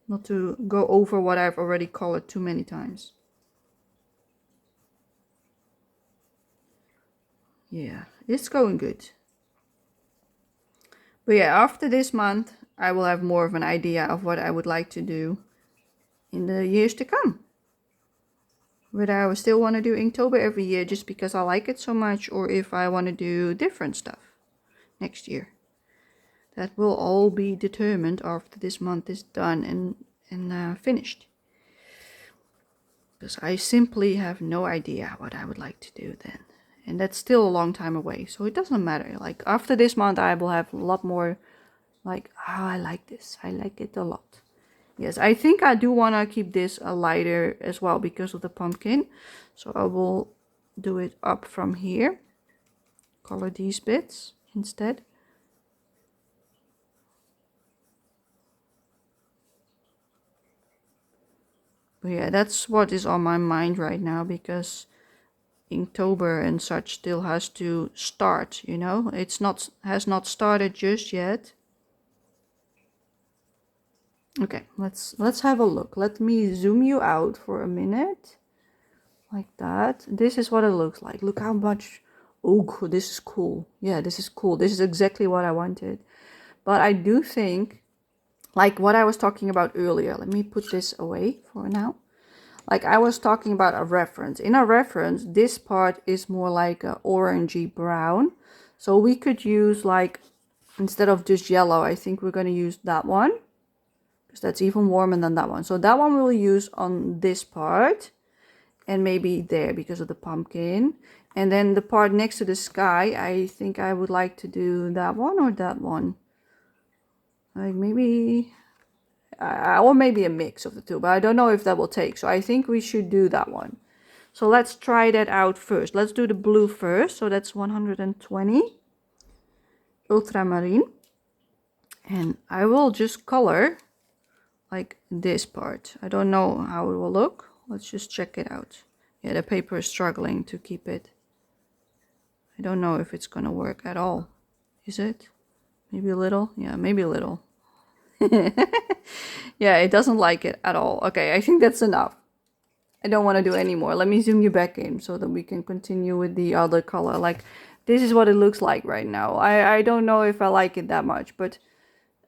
[SPEAKER 1] not to go over what I've already colored too many times. Yeah, it's going good. But yeah, after this month, I will have more of an idea of what I would like to do in the years to come. Whether I still want to do Inktober every year just because I like it so much, or if I want to do different stuff next year. That will all be determined after this month is done and finished. Because I simply have no idea what I would like to do then. And that's still a long time away, so it doesn't matter. Like after this month I will have a lot more like, oh, I like this. I like it a lot. Yes, I think I do want to keep this a lighter as well because of the pumpkin. So I will do it up from here. Color these bits instead. But yeah, that's what is on my mind right now because Inktober and such still has to start, you know. Has not started just yet. Okay, let's have a look. Let me zoom you out for a minute. Like that. This is what it looks like. Look how much. Oh, this is cool. Yeah, this is cool. This is exactly what I wanted. But I do think, like what I was talking about earlier, let me put this away for now. Like I was talking about a reference. In a reference, this part is more like a orangey brown. So we could use like, instead of just yellow, I think we're going to use that one. Because that's even warmer than that one. So that one we'll use on this part. And maybe there because of the pumpkin. And then the part next to the sky, I think I would like to do that one or that one. Like maybe, or maybe a mix of the two, but I don't know if that will take. So I think we should do that one. So let's try that out first. Let's do the blue first. So that's 120 ultramarine. And I will just color like this part. I don't know how it will look. Let's just check it out. Yeah, the paper is struggling to keep it. I don't know if it's gonna work at all. Is it? Maybe a little? Yeah, maybe a little. Yeah, it doesn't like it at all. Okay, I think that's enough. I don't want to do any more. Let me zoom you back in so that we can continue with the other color. Like, this is what it looks like right now. I don't know if I like it that much, but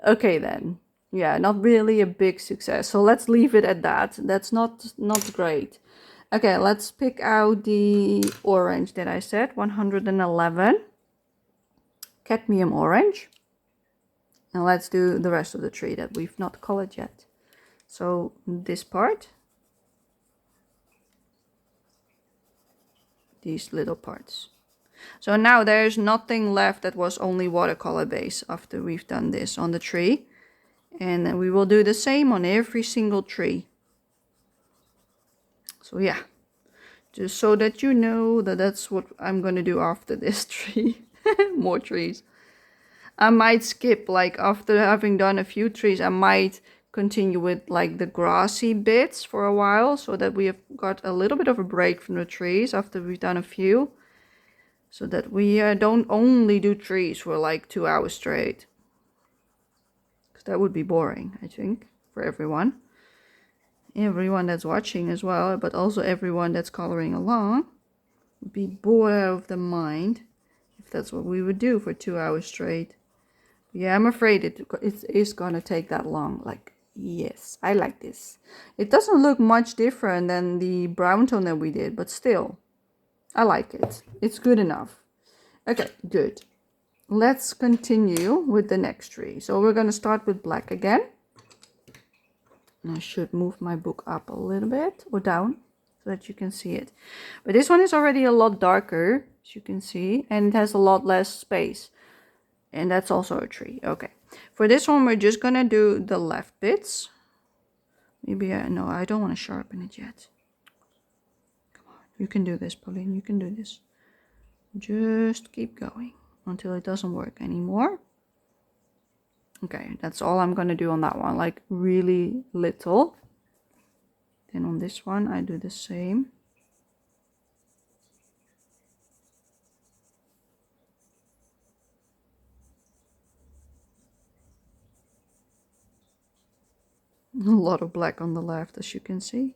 [SPEAKER 1] okay then. Yeah, not really a big success. So let's leave it at that. That's not great. Okay, let's pick out the orange that I said, 111. Cadmium orange. And let's do the rest of the tree that we've not colored yet. So this part. These little parts. So now there's nothing left that was only watercolor base after we've done this on the tree. And then we will do the same on every single tree. So yeah, just so that you know that that's what I'm going to do after this tree. More trees. I might skip, like after having done a few trees, I might continue with like the grassy bits for a while so that we have got a little bit of a break from the trees after we've done a few. So that we don't only do trees for like 2 hours straight. Because that would be boring, I think, for everyone. Everyone that's watching as well, but also everyone that's coloring along would be bored out of the mind if that's what we would do for 2 hours straight. Yeah, I'm afraid it is gonna take that long. Like, yes, I like this. It doesn't look much different than the brown tone that we did, but still, I like it. It's good enough. Okay, good. Let's continue with the next tree. So we're gonna start with black again. And I should move my book up a little bit or down so that you can see it. But this one is already a lot darker, as you can see, and it has a lot less space. And that's also a tree. Okay. For this one, we're just gonna do the left bits. Maybe no, I don't want to sharpen it yet. Come on, you can do this, Pauline. You can do this. Just keep going until it doesn't work anymore. Okay, that's all I'm gonna do on that one. Like really little. Then on this one, I do the same. A lot of black on the left, as you can see.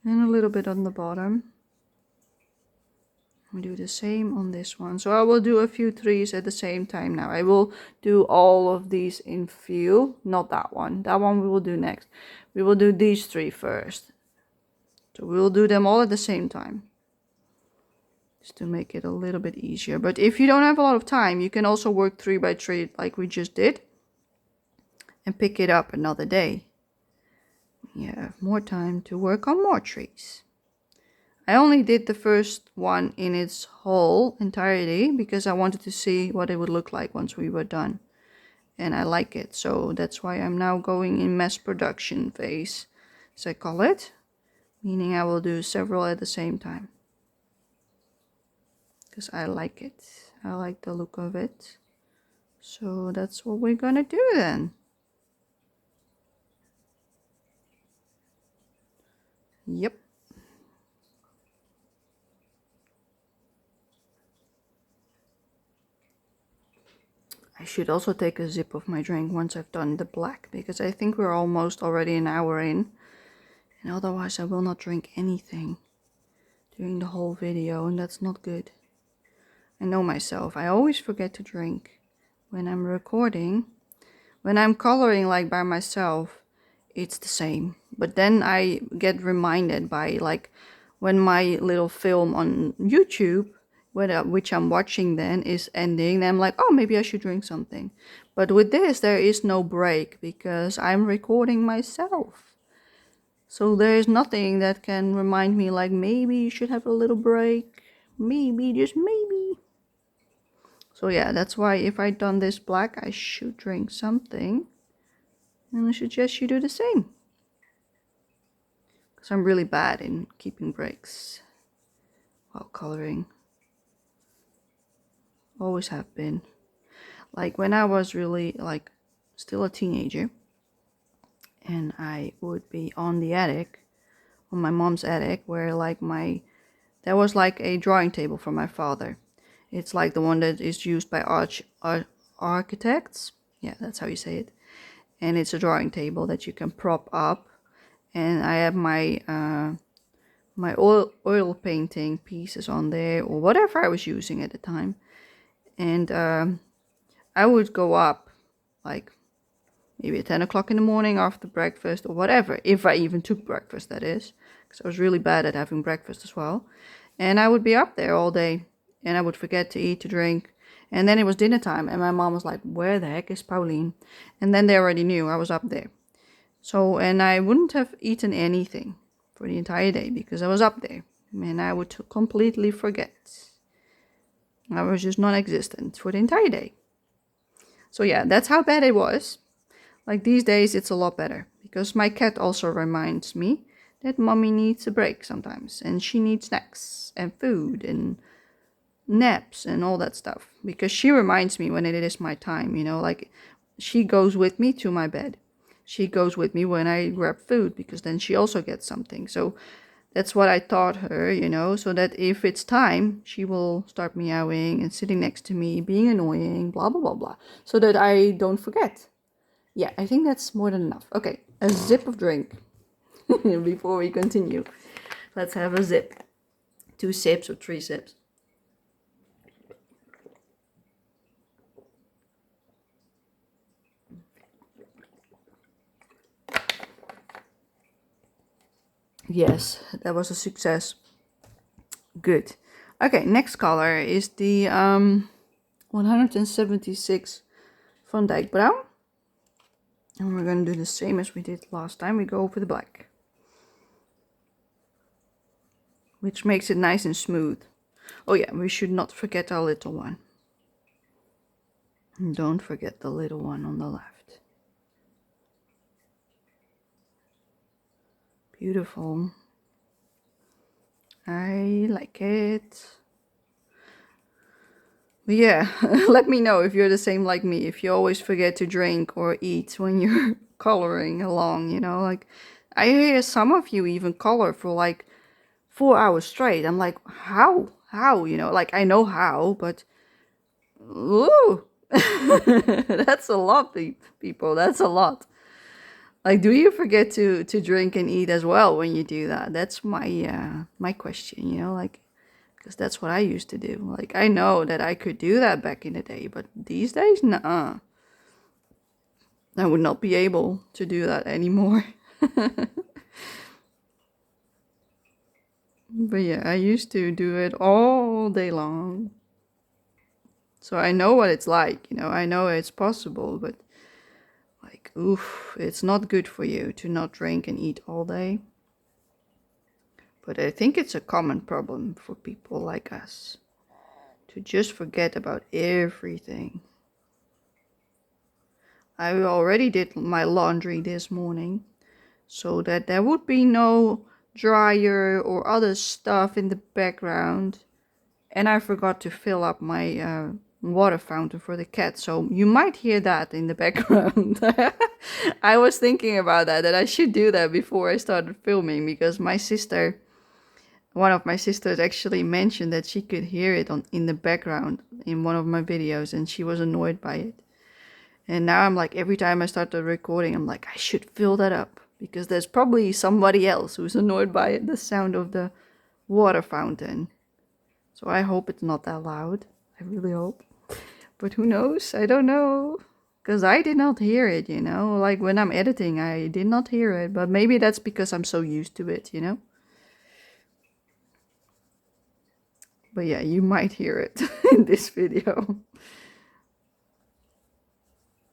[SPEAKER 1] And a little bit on the bottom. We do the same on this one. So I will do a few trees at the same time now. I will do all of these in few, not that one. That one we will do next. We will do these three first. So we will do them all at the same time, just to make it a little bit easier. But if you don't have a lot of time, you can also work 3 by 3 like we just did and pick it up another day. You have more time to work on more trees. I only did the first one in its whole entirety because I wanted to see what it would look like once we were done. And I like it, so that's why I'm now going in mass production phase, as I call it. Meaning I will do several at the same time. Because I like it. I like the look of it. So that's what we're gonna do then. Yep. I should also take a sip of my drink once I've done the black, because I think we're almost already an hour in. And otherwise I will not drink anything during the whole video, and that's not good. I know myself. I always forget to drink when I'm recording. When I'm coloring like by myself, it's the same. But then I get reminded by like when my little film on YouTube, which I'm watching then, is ending, then I'm like, oh, maybe I should drink something. But with this, there is no break because I'm recording myself. So there is nothing that can remind me like, maybe you should have a little break. Maybe, just maybe. So yeah, that's why if I'd done this black, I should drink something. And I suggest you do the same. Because I'm really bad in keeping breaks while coloring. Always have been. Like when I was really like still a teenager, and I would be on the attic, on my mom's attic, where like there was like a drawing table for my father. It's like the one that is used by architects. Yeah, that's how you say it. And it's a drawing table that you can prop up. And I have my my oil painting pieces on there, or whatever I was using at the time. And I would go up like maybe at 10 o'clock in the morning after breakfast or whatever, if I even took breakfast, that is, because I was really bad at having breakfast as well. And I would be up there all day, and I would forget to eat, to drink. And then it was dinner time, and my mom was like, where the heck is Pauline? And then they already knew I was up there. So, and I wouldn't have eaten anything for the entire day because I was up there, and I would completely forget. I was just non-existent for the entire day. So yeah, that's how bad it was. Like these days it's a lot better, because my cat also reminds me that mommy needs a break sometimes, and she needs snacks and food and naps and all that stuff, because she reminds me when it is my time, you know, like she goes with me to my bed. She goes with me when I grab food, because then she also gets something. So that's what I taught her, you know, so that if it's time, she will start meowing and sitting next to me, being annoying, blah, blah, blah, blah, so that I don't forget. Yeah, I think that's more than enough. Okay, a sip of drink before we continue. Let's have a sip. 2 sips or 3 sips. Yes, that was a success. Good. Okay, next color is the 176 Van Dyck Brown. And we're going to do the same as we did last time. We go over the black, which makes it nice and smooth. Oh yeah, we should not forget our little one. And don't forget the little one on the left. Beautiful. I like it. But yeah, let me know if you're the same like me, if you always forget to drink or eat when you're coloring along, you know, like I hear some of you even color for like 4 hours straight. I'm like, how, you know, like I know how, but ooh, that's a lot, people, that's a lot. Like, do you forget to drink and eat as well when you do that? That's my my question, you know, like, Because that's what I used to do. Like, I know that I could do that back in the day, but these days, nuh-uh. I would not be able to do that anymore. But yeah, I used to do it all day long. So I know what it's like, I know it's possible, but like, oof, it's not good for you to not drink and eat all day. But I think it's a common problem for people like us to just forget about everything. I already did my laundry this morning so that there would be no dryer or other stuff in the background. And I forgot to fill up my water fountain for the cat, so you might hear that in the background. I was thinking about that I should do that before I started filming, because one of my sisters actually mentioned that she could hear it in the background in one of my videos, and she was annoyed by it. And now I'm like, every time I start the recording, I'm like, I should fill that up, because there's probably somebody else who's annoyed by it, the sound of the water fountain. So I hope it's not that loud. I really hope. But who knows? I don't know. Because I did not hear it, Like when I'm editing, I did not hear it. But maybe that's because I'm so used to it, But yeah, you might hear it in this video.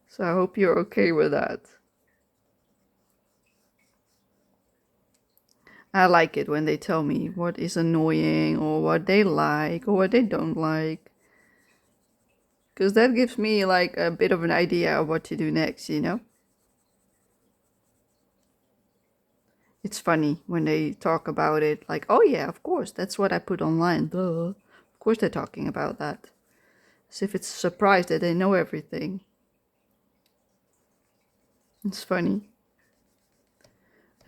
[SPEAKER 1] So I hope you're okay with that. I like it when they tell me what is annoying or what they like or what they don't like. Because that gives me like a bit of an idea of what to do next, It's funny when they talk about it, like, oh yeah, of course, that's what I put online, duh. Of course they're talking about that. As if it's a surprise that they know everything. It's funny.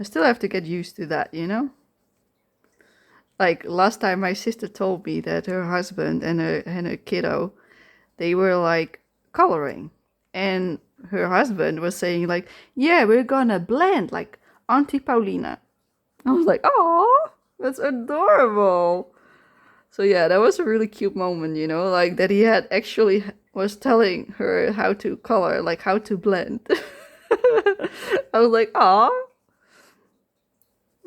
[SPEAKER 1] I still have to get used to that, Like last time my sister told me that her husband and her kiddo, they were like coloring. And her husband was saying like, yeah, we're gonna blend like Auntie Paulina. I was like, oh, that's adorable. So yeah, that was a really cute moment, like that he had actually was telling her how to color, like how to blend. I was like, oh.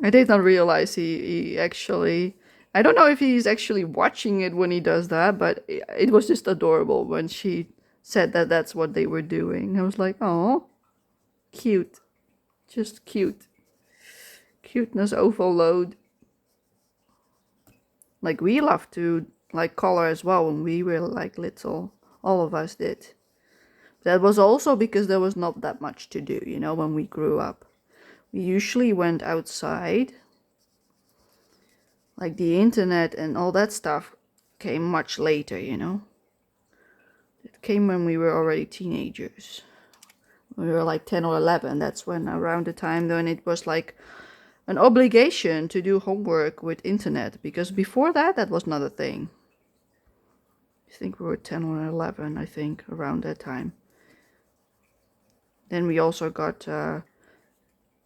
[SPEAKER 1] I did not realize he actually, I don't know if he's actually watching it when he does that, but it was just adorable when she said that that's what they were doing. I was like, oh, cute. Just cute. Cuteness overload. Like we loved to like color as well when we were like little. All of us did. That was also because there was not that much to do, when we grew up. We usually went outside. Like the internet and all that stuff came much later, It came when we were already teenagers. We were like 10 or 11. That's when around the time when it was like an obligation to do homework with internet. Because before that, that was not a thing. I think we were 10 or 11, I think, around that time. Then we also got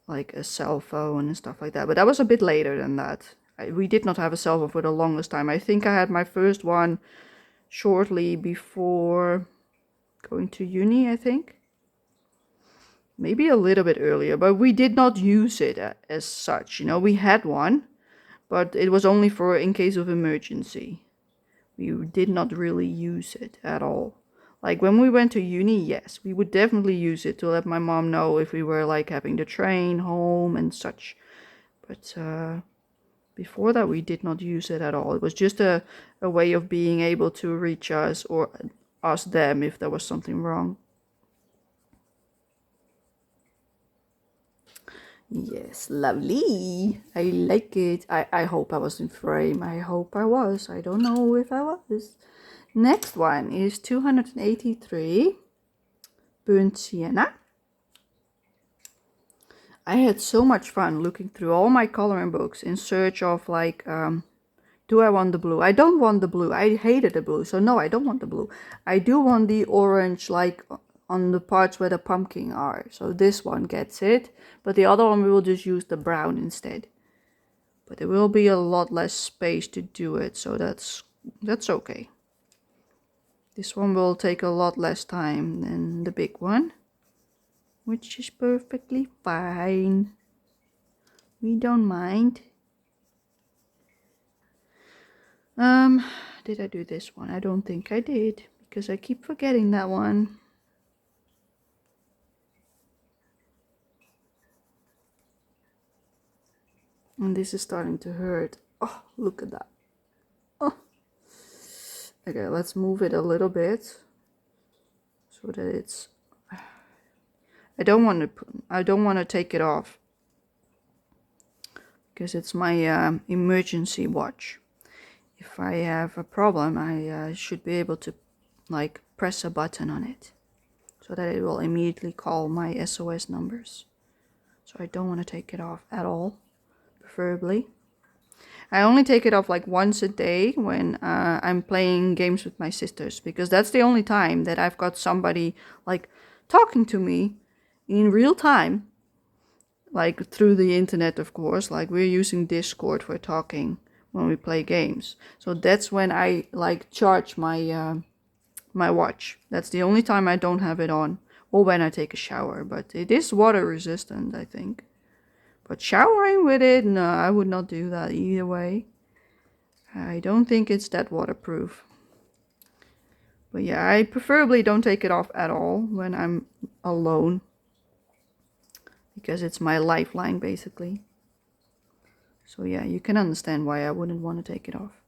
[SPEAKER 1] like a cell phone and stuff like that. But that was a bit later than that. We did not have a cell phone for the longest time. I think I had my first one shortly before going to uni, I think. Maybe a little bit earlier, but we did not use it as such. We had one, but it was only for in case of emergency. We did not really use it at all. Like when we went to uni, yes, we would definitely use it to let my mom know if we were like having the train home and such. But before that, we did not use it at all. It was just a way of being able to reach us or ask them if there was something wrong. Yes, lovely. I like it. I hope I was in frame. I hope I was. I don't know if I was. Next one is 283. Burnt sienna. I had so much fun looking through all my coloring books in search of like, do I want the blue? I don't want the blue. I hated the blue. So no, I don't want the blue. I do want the orange, like on the parts where the pumpkin are. So this one gets it. But the other one we will just use the brown instead. But there will be a lot less space to do it, so that's okay. This one will take a lot less time than the big one, which is perfectly fine. We don't mind. Did I do this one? I don't think I did, because I keep forgetting that one. And this is starting to hurt. Oh, look at that. Oh. Okay, let's move it a little bit so that it's... I don't want to take it off because it's my emergency watch. If I have a problem, I should be able to like press a button on it so that it will immediately call my SOS numbers. So I don't want to take it off at all, preferably. I only take it off like once a day when I'm playing games with my sisters, because that's the only time that I've got somebody like talking to me in real time, like through the internet, of course. Like we're using Discord for talking when we play games. So that's when I like charge my my watch. That's the only time I don't have it on, or when I take a shower. But it is water resistant, I think. But showering with it, no, I would not do that either way. I don't think it's that waterproof. But yeah, I preferably don't take it off at all when I'm alone, because it's my lifeline basically. So yeah, you can understand why I wouldn't want to take it off.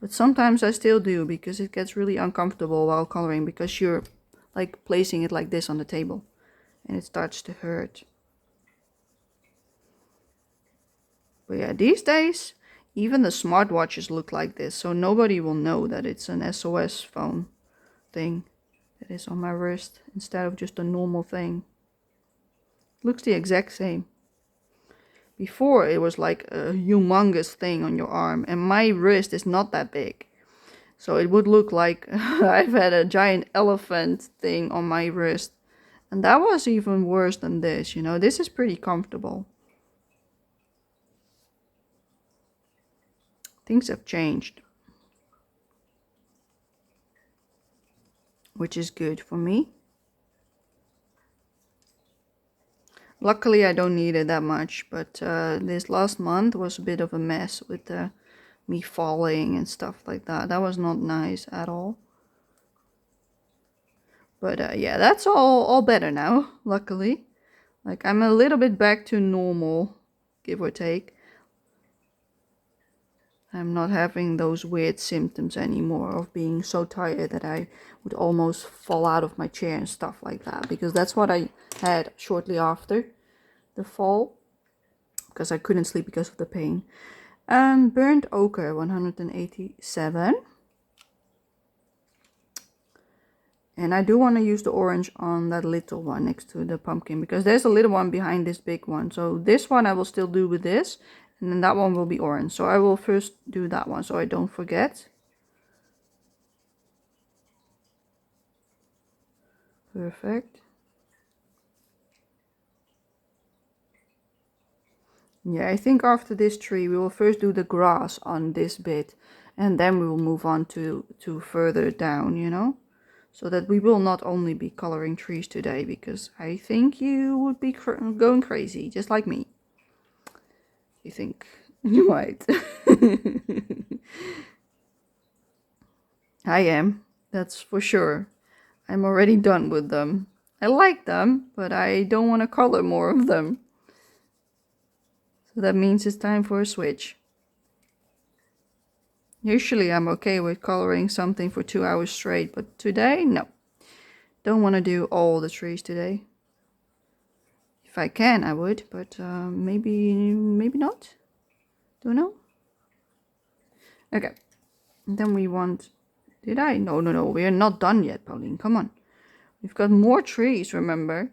[SPEAKER 1] But sometimes I still do, because it gets really uncomfortable while coloring, because you're like placing it like this on the table and it starts to hurt. But yeah, these days, even the smartwatches look like this, so nobody will know that it's an SOS phone thing that is on my wrist instead of just a normal thing. Looks the exact same. Before it was like a humongous thing on your arm, and my wrist is not that big. So it would look like I've had a giant elephant thing on my wrist. And that was even worse than this, you know. This is pretty comfortable. Things have changed, which is good for me. Luckily, I don't need it that much, but this last month was a bit of a mess with me falling and stuff like that. That was not nice at all. But yeah, that's all better now, luckily. Like, I'm a little bit back to normal, give or take. I'm not having those weird symptoms anymore of being so tired that I would almost fall out of my chair and stuff like that. Because that's what I had shortly after the fall, because I couldn't sleep because of the pain. Burnt ochre, 187. And I do want to use the orange on that little one next to the pumpkin, because there's a little one behind this big one. So this one I will still do with this, and then that one will be orange. So I will first do that one so I don't forget. Perfect. Yeah, I think after this tree we will first do the grass on this bit, and then we will move on to further down, you know, so that we will not only be coloring trees today, because I think you would be going crazy just like me. You think you might. I am, that's for sure. I'm already done with them. I like them, but I don't want to color more of them. So that means it's time for a switch. Usually I'm okay with coloring something for 2 hours straight, but today, no. Don't want to do all the trees today. If I can, I would, but maybe not. Don't know. Okay. And then we want... Did I? No. We are not done yet, Pauline. Come on. We've got more trees, remember?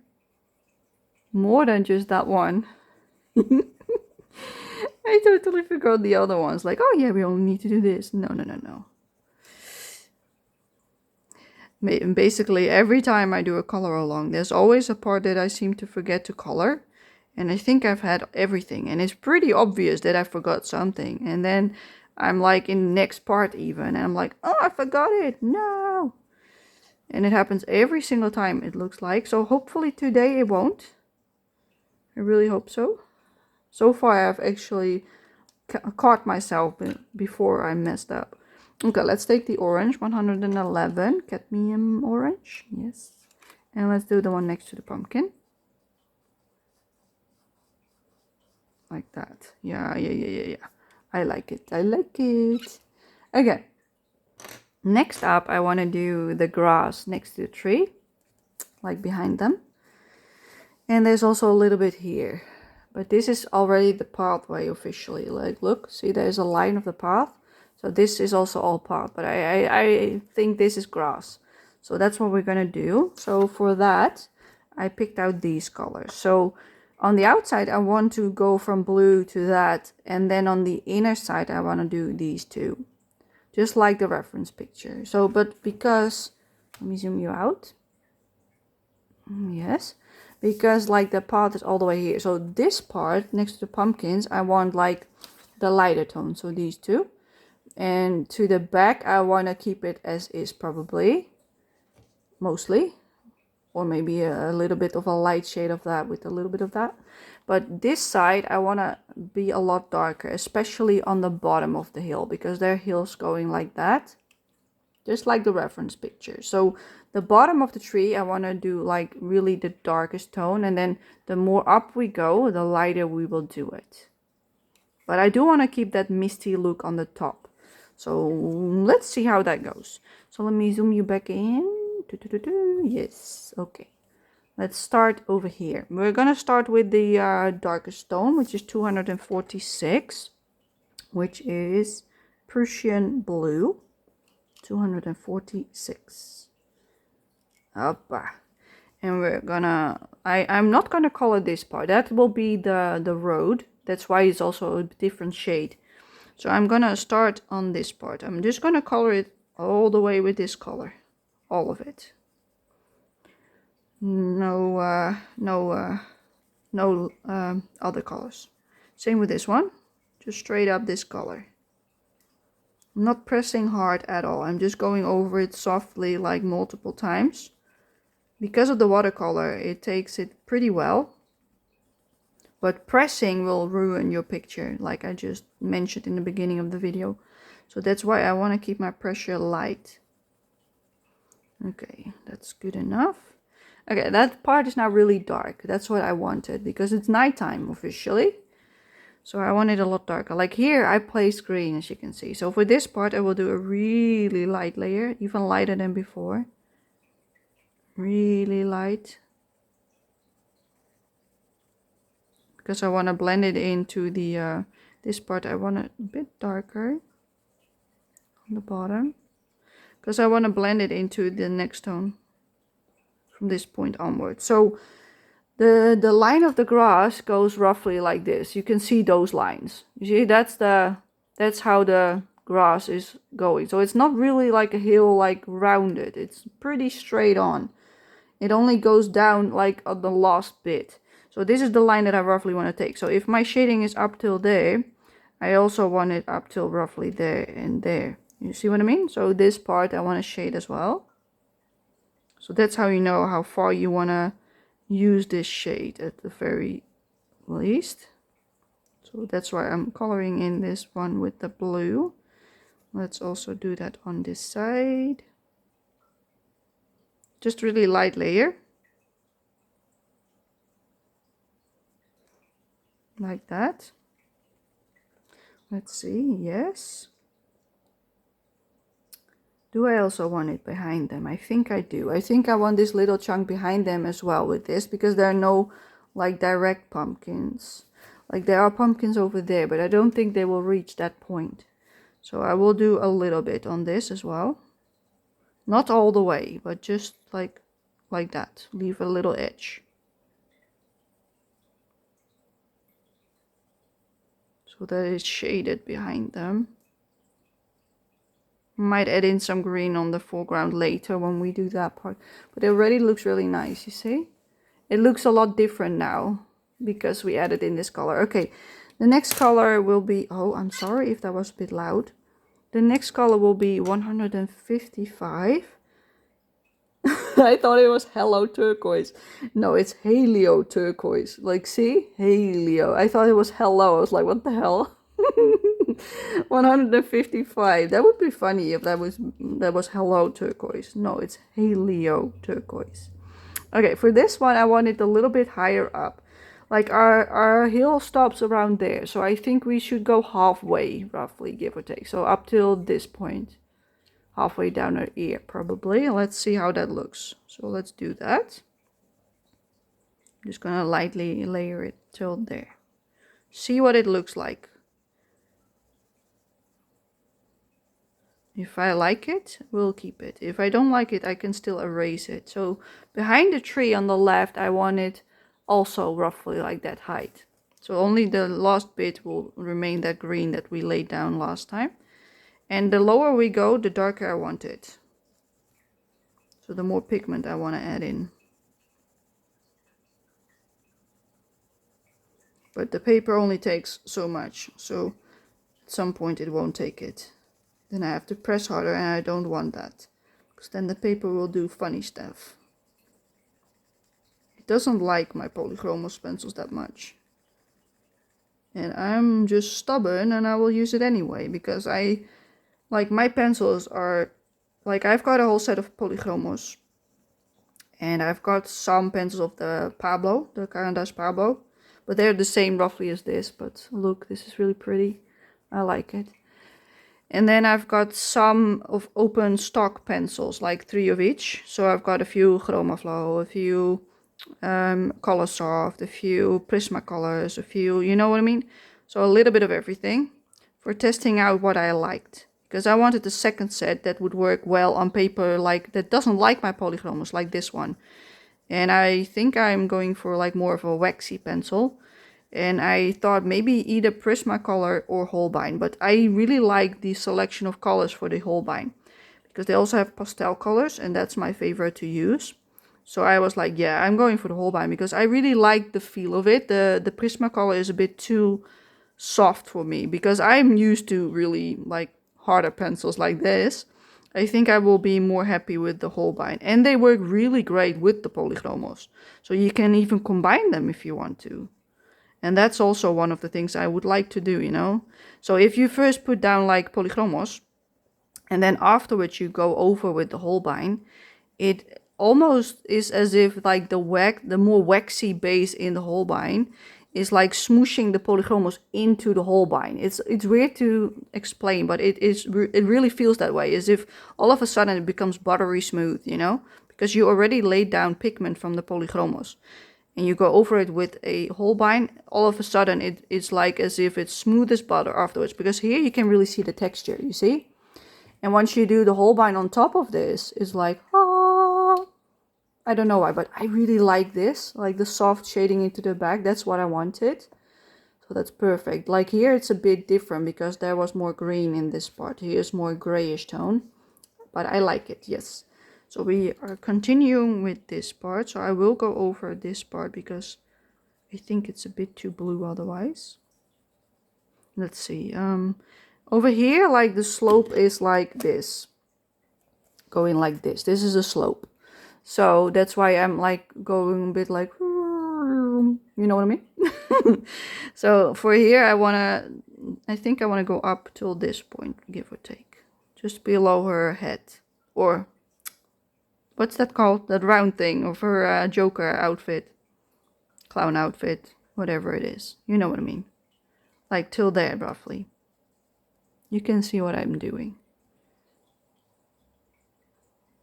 [SPEAKER 1] More than just that one. I totally forgot the other ones. Like, oh yeah, we only need to do this. No. Basically, every time I do a color along, there's always a part that I seem to forget to color. And I think I've had everything, and it's pretty obvious that I forgot something. And then I'm like in the next part even, and I'm like, oh, I forgot it, no. And it happens every single time, it looks like. So hopefully today it won't. I really hope so. So far I've actually caught myself before I messed up. Okay, let's take the orange, 111, cadmium orange, yes. And let's do the one next to the pumpkin. Like that. Yeah. I like it. I like it. Okay. Next up, I want to do the grass next to the tree, like behind them. And there's also a little bit here. But this is already the pathway officially. Like, look, see, there's a line of the path. So this is also all path. But I think this is grass. So that's what we're going to do. So for that, I picked out these colors. So on the outside, I want to go from blue to that. And then on the inner side, I want to do these two. Just like the reference picture. So, but because, let me zoom you out. Yes. Because like the path is all the way here. So this part next to the pumpkins, I want like the lighter tone. So these two. And to the back, I want to keep it as is probably. Mostly. Or maybe a little bit of a light shade of that with a little bit of that. But this side, I want to be a lot darker. Especially on the bottom of the hill. Because there are hills going like that. Just like the reference picture. So the bottom of the tree, I want to do like really the darkest tone. And then the more up we go, the lighter we will do it. But I do want to keep that misty look on the top. So let's see how that goes. So let me zoom you back in. Yes, okay. Let's start over here. We're going to start with the darkest tone, which is 246. Which is Prussian blue. 246. Hoppa. And we're gonna, I'm not gonna color this part. That will be the road. That's why it's also a different shade. So I'm gonna start on this part. I'm just gonna color it all the way with this color. All of it. No other colors. Same with this one. Just straight up this color. I'm not pressing hard at all. I'm just going over it softly like multiple times. Because of the watercolor, it takes it pretty well. But pressing will ruin your picture, like I just mentioned in the beginning of the video. So that's why I want to keep my pressure light. Okay, that's good enough. Okay, that part is now really dark. That's what I wanted, because it's nighttime officially. So I want it a lot darker. Like here, I placed green, as you can see. So for this part, I will do a really light layer, even lighter than before. Really light. Because I want to blend it into the, this part, I want it a bit darker. On the bottom. Because I want to blend it into the next tone. From this point onward. So the line of the grass goes roughly like this. You can see those lines. You see, that's how the grass is going. So it's not really like a hill, like rounded. It's pretty straight on. It only goes down like on the last bit. So this is the line that I roughly want to take. So if my shading is up till there, I also want it up till roughly there and there. You see what I mean? So this part I want to shade as well. So that's how you know how far you want to use this shade at the very least. So that's why I'm coloring in this one with the blue. Let's also do that on this side. Just really light layer. Like that. Let's see, yes. Do I also want it behind them? I think I do. I think I want this little chunk behind them as well with this, because there are no like direct pumpkins. Like there are pumpkins over there, but I don't think they will reach that point. So I will do a little bit on this as well. Not all the way, but just like that. Leave a little edge. So that is shaded behind them. Might add in some green on the foreground later when we do that part. But it already looks really nice, you see? It looks a lot different now. because we added in this color. Okay, the next color will be, oh, I'm sorry if that was a bit loud. The next color will be 155. I thought it was Hello Turquoise. No, it's Helio Turquoise. Like, see? Helio. I thought it was Hello. I was like, what the hell? 155. That would be funny if that was Hello Turquoise. No, it's Helio Turquoise. Okay, for this one, I want it a little bit higher up. Like our heel stops around there. So I think we should go halfway, roughly, give or take. So up till this point. Halfway down her ear, probably. Let's see how that looks. So let's do that. I'm just gonna lightly layer it till there. See what it looks like. If I like it, we'll keep it. If I don't like it, I can still erase it. So behind the tree on the left, I want it also roughly like that height. So only the last bit will remain that green that we laid down last time. And the lower we go, the darker I want it. So the more pigment I want to add in. But the paper only takes so much. So at some point it won't take it. Then I have to press harder, and I don't want that. Because then the paper will do funny stuff. It doesn't like my Polychromos pencils that much. And I'm just stubborn, and I will use it anyway. Because like my pencils are, like I've got a whole set of Polychromos. And I've got some pencils of the Pablo, the Carandas Pablo. But they're the same roughly as this. But look, this is really pretty. I like it. And then I've got some of open stock pencils, like 3 of each. So I've got a few Chromaflow, a few Colorsoft, a few Prismacolors, a few, you know what I mean? So a little bit of everything for testing out what I liked. Because I wanted the second set that would work well on paper, like that doesn't like my Polychromos, like this one. And I think I'm going for like more of a waxy pencil. And I thought maybe either Prismacolor or Holbein. But I really like the selection of colors for the Holbein. Because they also have pastel colors, and that's my favorite to use. So I was like, yeah, I'm going for the Holbein. Because I really like the feel of it. The Prismacolor is a bit too soft for me. Because I'm used to really like harder pencils like this. I think I will be more happy with the Holbein. And they work really great with the Polychromos. So you can even combine them if you want to. And that's also one of the things I would like to do, you know. So if you first put down like Polychromos, and then afterwards you go over with the Holbein, it almost is as if like the more waxy base in the Holbein is like smooshing the Polychromos into the Holbein. It's weird to explain, but it really feels that way, as if all of a sudden it becomes buttery smooth, you know, because you already laid down pigment from the Polychromos. And you go over it with a Holbein, all of a sudden it's like as if it's smooth as butter afterwards. Because here you can really see the texture, you see? And once you do the Holbein on top of this, it's like, ah. I don't know why, but I really like this. Like the soft shading into the back, that's what I wanted. So that's perfect. Like here it's a bit different because there was more green in this part. Here's more grayish tone. But I like it, yes. So we are continuing with this part. So I will go over this part because I think it's a bit too blue otherwise. Let's see. Over here, like the slope is like this. Going like this. This is a slope. So that's why I'm like going a bit like, you know what I mean? So for here, I think I want to go up till this point, give or take. Just below her head. Or what's that called? That round thing of her Joker outfit. Clown outfit. Whatever it is. You know what I mean. Like till there, roughly. You can see what I'm doing.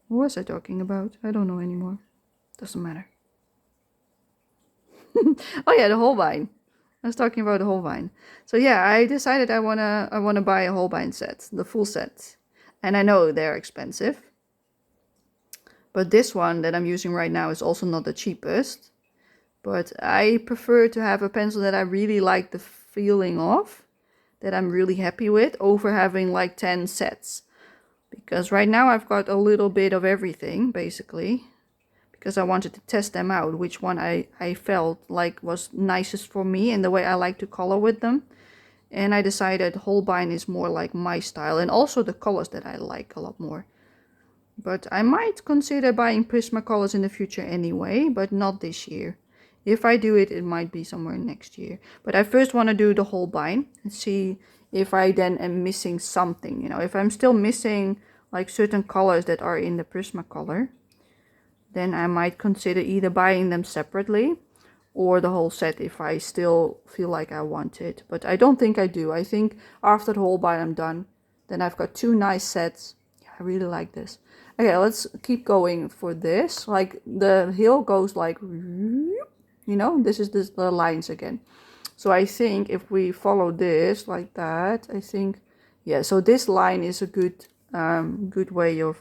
[SPEAKER 1] What was I talking about? I don't know anymore. Doesn't matter. Oh yeah, the Holbein. I was talking about the Holbein. So yeah, I decided I wanna buy a Holbein set, the full set. And I know they're expensive. But this one that I'm using right now is also not the cheapest. But I prefer to have a pencil that I really like the feeling of, that I'm really happy with, over having like 10 sets. Because right now I've got a little bit of everything, basically. because I wanted to test them out, which one I felt like was nicest for me and the way I like to color with them. And I decided Holbein is more like my style, and also the colors that I like a lot more. But I might consider buying Prismacolors in the future anyway, but not this year. If I do it, it might be somewhere next year. But I first want to do the Holbein and see if I then am missing something. You know, if I'm still missing like certain colors that are in the Prismacolor, then I might consider either buying them separately or the whole set if I still feel like I want it. But I don't think I do. I think after the Holbein I'm done. Then I've got 2 nice sets. Yeah, I really like this. Okay, let's keep going for this. Like the hill goes like, you know, this is the lines again. So I think if we follow this like that, I think, yeah, so this line is a good way of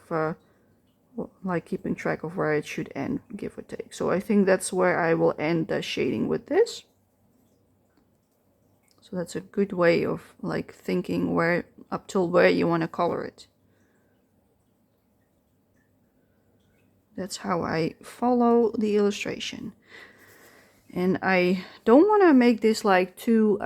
[SPEAKER 1] like keeping track of where it should end, give or take. So I think that's where I will end the shading with this. So that's a good way of like thinking where up till where you want to color it. That's how I follow the illustration. And I don't want to make this like too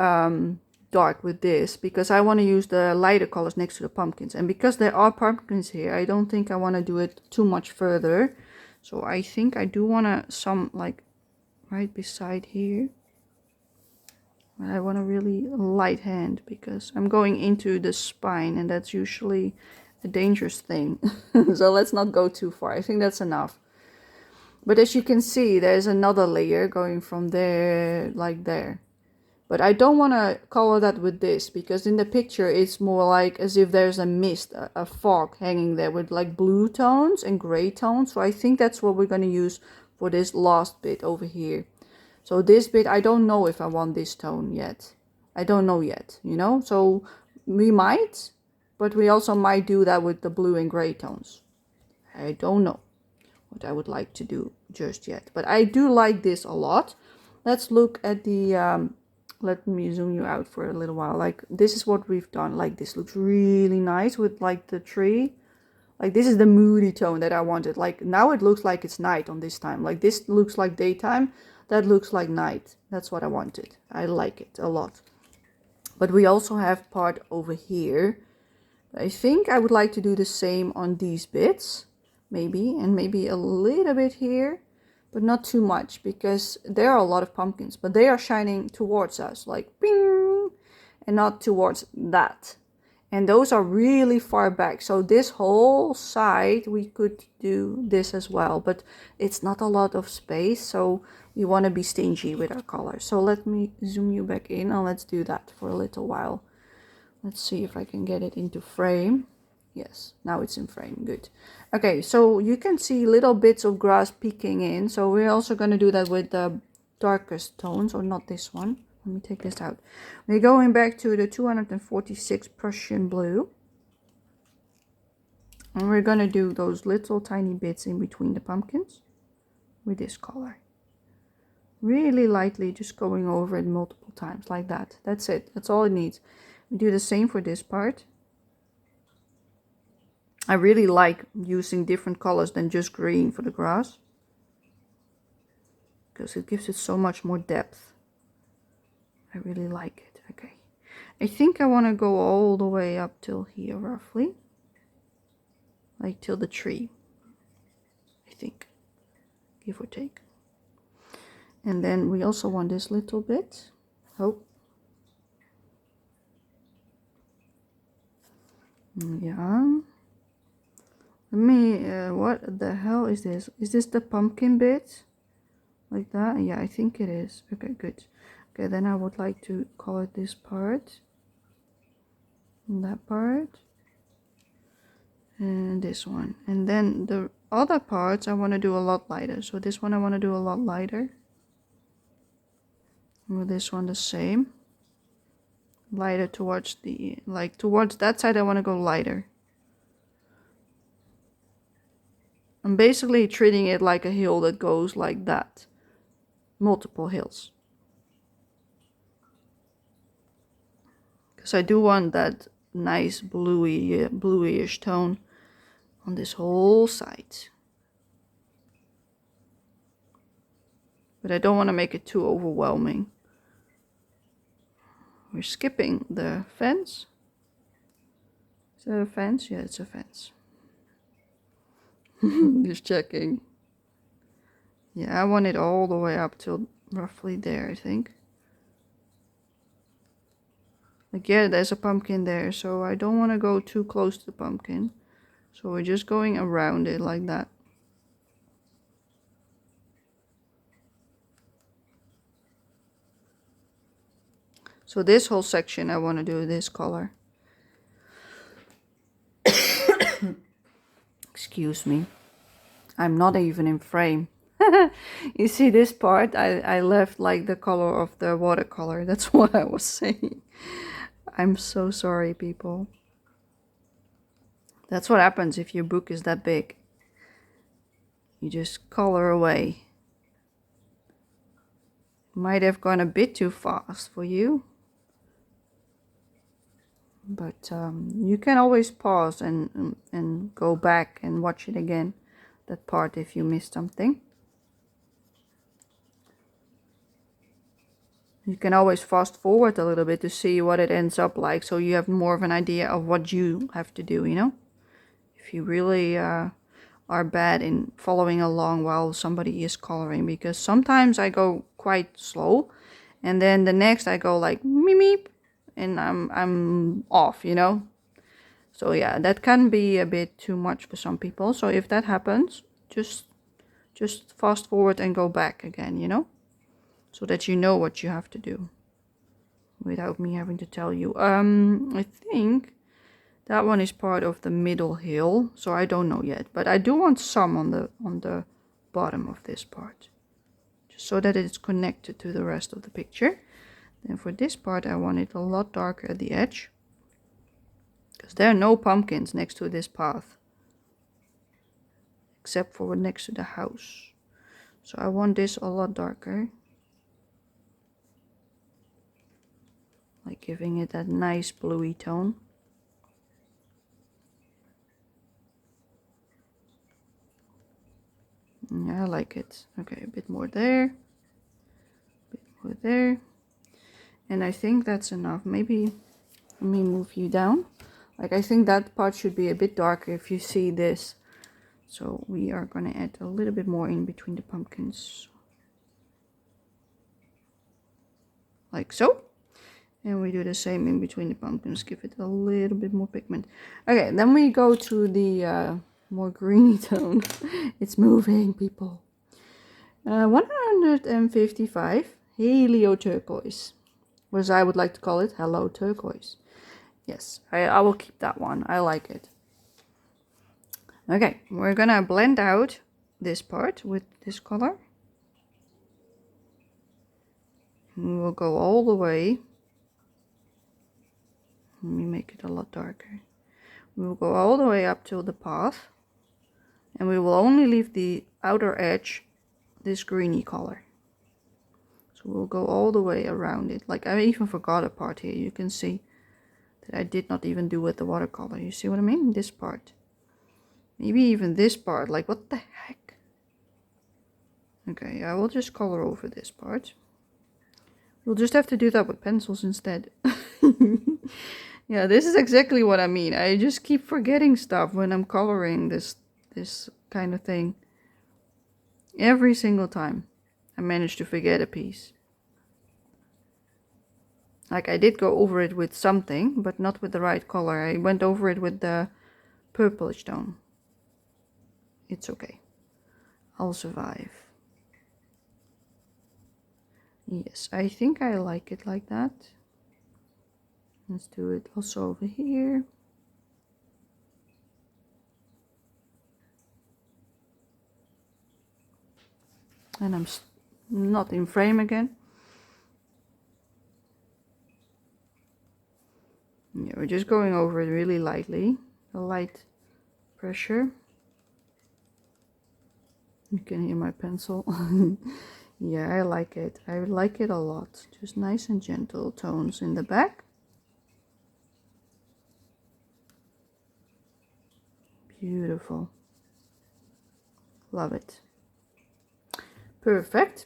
[SPEAKER 1] dark with this, because I want to use the lighter colors next to the pumpkins. And because there are pumpkins here, I don't think I want to do it too much further. So I think I do want to some like right beside here. But I want a really light hand because I'm going into the spine, and that's usually a dangerous thing. So let's not go too far. I think that's enough. But as you can see, there's another layer going from there, like there. But I don't want to color that with this, because in the picture it's more like as if there's a mist, a fog hanging there with like blue tones and gray tones. So I think that's what we're going to use for this last bit over here. So this bit, I don't know if I want this tone yet. I don't know yet, you know. So we might, but we also might do that with the blue and gray tones. I don't know what I would like to do just yet, but I do like this a lot. Let's look at the let me zoom you out for a little while. Like this is what we've done. Like this looks really nice with like the tree. Like this is the moody tone that I wanted. Like now it looks like it's night on this time. Like this looks like daytime, that looks like night. That's what I wanted. I like it a lot. But we also have part over here. I think I would like to do the same on these bits. Maybe, and maybe a little bit here, but not too much, because there are a lot of pumpkins, but they are shining towards us, like bing, and not towards that. And those are really far back. So this whole side, we could do this as well, but it's not a lot of space, so we want to be stingy with our colors. So let me zoom you back in, and let's do that for a little while. Let's see if I can get it into frame. Yes, now it's in frame. Good. Okay, so you can see little bits of grass peeking in. So we're also going to do that with the darkest tones, or not this one. Let me take this out. We're going back to the 246 Prussian blue. And we're going to do those little tiny bits in between the pumpkins with this color. Really lightly, just going over it multiple times like that. That's it. That's all it needs. We do the same for this part. I really like using different colors than just green for the grass, because it gives it so much more depth. I really like it. Okay, I think I want to go all the way up till here roughly, like till the tree, I think, give or take. And then we also want this little bit. Oh, yeah. Let me, what the hell is this? Is this the pumpkin bit? Like that? Yeah, I think it is. Okay, good. Okay, then I would like to color this part. And that part. And this one. And then the other parts I want to do a lot lighter. So this one I want to do a lot lighter. And with this one the same. Lighter towards the, like towards that side I want to go lighter. I'm basically treating it like a hill that goes like that. Multiple hills. Because I do want that nice bluish tone on this whole side. but I don't want to make it too overwhelming. We're skipping the fence. Is that a fence? Yeah, it's a fence. Just checking. Yeah, I want it all the way up till roughly there, I think. Like, yeah, there's a pumpkin there, so I don't want to go too close to the pumpkin. So we're just going around it like that. So this whole section I want to do this color. Excuse me. I'm not even in frame. You see this part? I left like the color of the watercolor. That's what I was saying. I'm so sorry, people. That's what happens if your book is that big. You just color away. Might have gone a bit too fast for you. But you can always pause and go back and watch it again, that part, if you missed something. You can always fast forward a little bit to see what it ends up like, so you have more of an idea of what you have to do, you know? If you really are bad in following along while somebody is coloring, because sometimes I go quite slow, and then the next I go like meep meep, and I'm off, you know? So yeah, that can be a bit too much for some people. So if that happens, just fast forward and go back again, you know? So that you know what you have to do without me having to tell you. I think that one is part of the middle hill, so I don't know yet, but I do want some on the bottom of this part, just so that it's connected to the rest of the picture. Then for this part I want it a lot darker at the edge, because there are no pumpkins next to this path except for next to the house. So I want this a lot darker, like giving it that nice bluey tone. Yeah, I like it. Okay, a bit more there, a bit more there, and I think that's enough. Maybe let me move you down. Like, I think that part should be a bit darker if you see this. So we are gonna add a little bit more in between the pumpkins, like so. And we do the same in between the pumpkins, give it a little bit more pigment. Okay, then we go to the more greeny tone. It's moving, people. 155 Helio Turquoise, or as I would like to call it, Hello Turquoise. Yes, I will keep that one. I like it. Okay, we're gonna blend out this part with this color. We will go all the way. Let me make it a lot darker. We will go all the way up to the path, and we will only leave the outer edge this greeny color. So we'll go all the way around it. Like, I even forgot a part here. You can see that I did not even do with the watercolor. You see what I mean? This part. Maybe even this part. Like, what the heck? Okay, I will just color over this part. We'll just have to do that with pencils instead. Yeah, this is exactly what I mean. I just keep forgetting stuff when I'm coloring this kind of thing. Every single time I manage to forget a piece. Like, I did go over it with something, but not with the right color. I went over it with the purplish tone. It's okay. I'll survive. Yes, I think I like it like that. Let's do it also over here. And I'm not in frame again. Yeah, we're just going over it really lightly. A light pressure. You can hear my pencil. Yeah, I like it. I like it a lot. Just nice and gentle tones in the back. Beautiful. Love it. Perfect.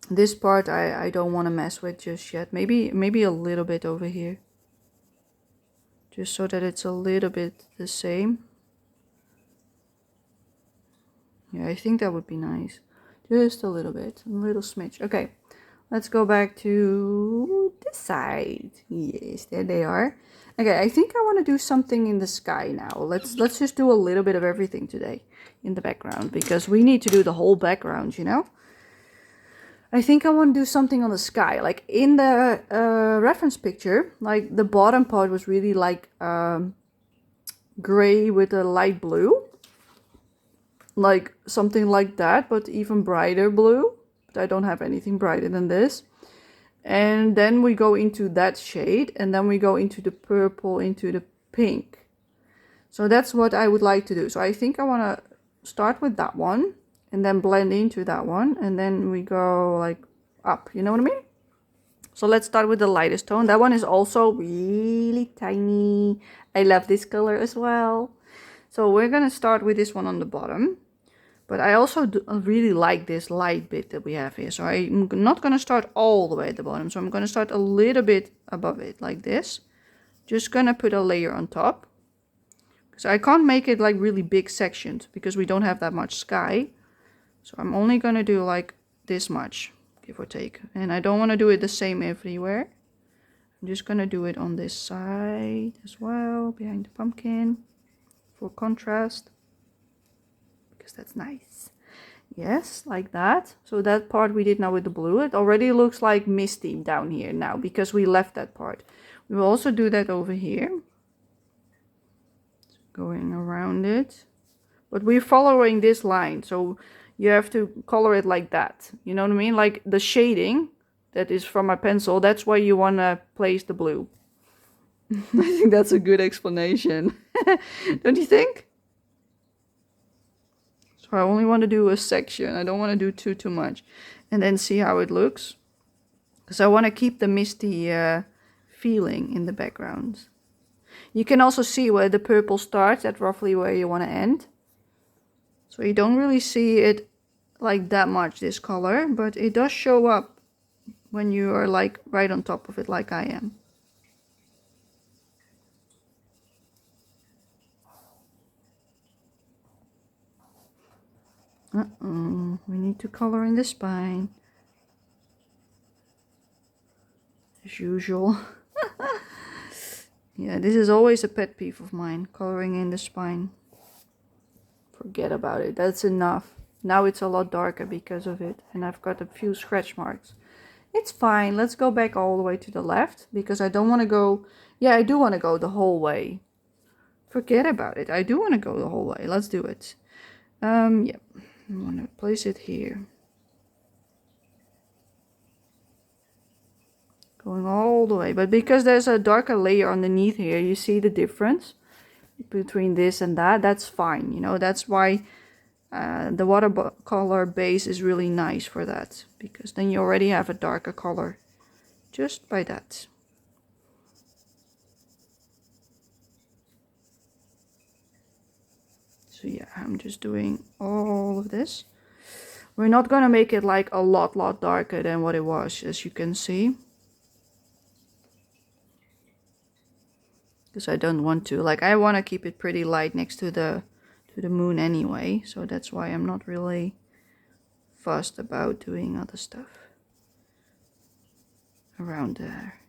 [SPEAKER 1] This part I don't want to mess with just yet. Maybe a little bit over here. Just so that it's a little bit the same. Yeah, I think that would be nice. Just a little bit, a little smidge. Okay, let's go back to this side. Yes, there they are. Okay, I think I want to do something in the sky now. Let's just do a little bit of everything today in the background, because we need to do the whole background, you know? I think I want to do something on the sky. Like in the reference picture, like the bottom part was really like gray with a light blue. Like something like that, but even brighter blue. But I don't have anything brighter than this. And then we go into that shade, and then we go into the purple, into the pink. So that's what I would like to do. So I think I want to start with that one and then blend into that one, and then we go like up, you know what I mean? So let's start with the lightest tone. That one is also really tiny. I love this color as well. So we're gonna start with this one on the bottom, but I also really like this light bit that we have here. So I'm not gonna start all the way at the bottom. So I'm gonna start a little bit above it like this. Just gonna put a layer on top. So I can't make it like really big sections because we don't have that much sky. So I'm only gonna do like this much, give or take. And I don't want to do it the same everywhere. I'm just gonna do it on this side as well, behind the pumpkin, for contrast, because that's nice. Yes, like that. So that part we did now with the blue. It already looks like misty down here now because we left that part. We will also do that over here. Going around it. But we're following this line, so you have to color it like that. You know what I mean? Like the shading that is from my pencil, that's where you want to place the blue. I think that's a good explanation. Don't you think? So I only want to do a section. I don't want to do too much. And then see how it looks. Because I want to keep the misty feeling in the background. You can also see where the purple starts, at roughly where you want to end. So you don't really see it like that much, this color, but it does show up when you are like right on top of it, like I am. We need to color in the spine. As usual. Yeah, this is always a pet peeve of mine, coloring in the spine. Forget about it, that's enough. Now it's a lot darker because of it, and I've got a few scratch marks. It's fine, let's go back all the way to the left, because I don't want to go, yeah, I do want to go the whole way. Forget about it, I do want to go the whole way, let's do it. Yep, I'm going to place it here. Going all the way, but because there's a darker layer underneath here, you see the difference between this and that. That's fine, you know, that's why the watercolor base is really nice for that, because then you already have a darker color just by that. So yeah, I'm just doing all of this. We're not gonna make it like a lot darker than what it was, as you can see, because I don't want to, like, I want to keep it pretty light next to the moon anyway, so that's why I'm not really fussed about doing other stuff around there.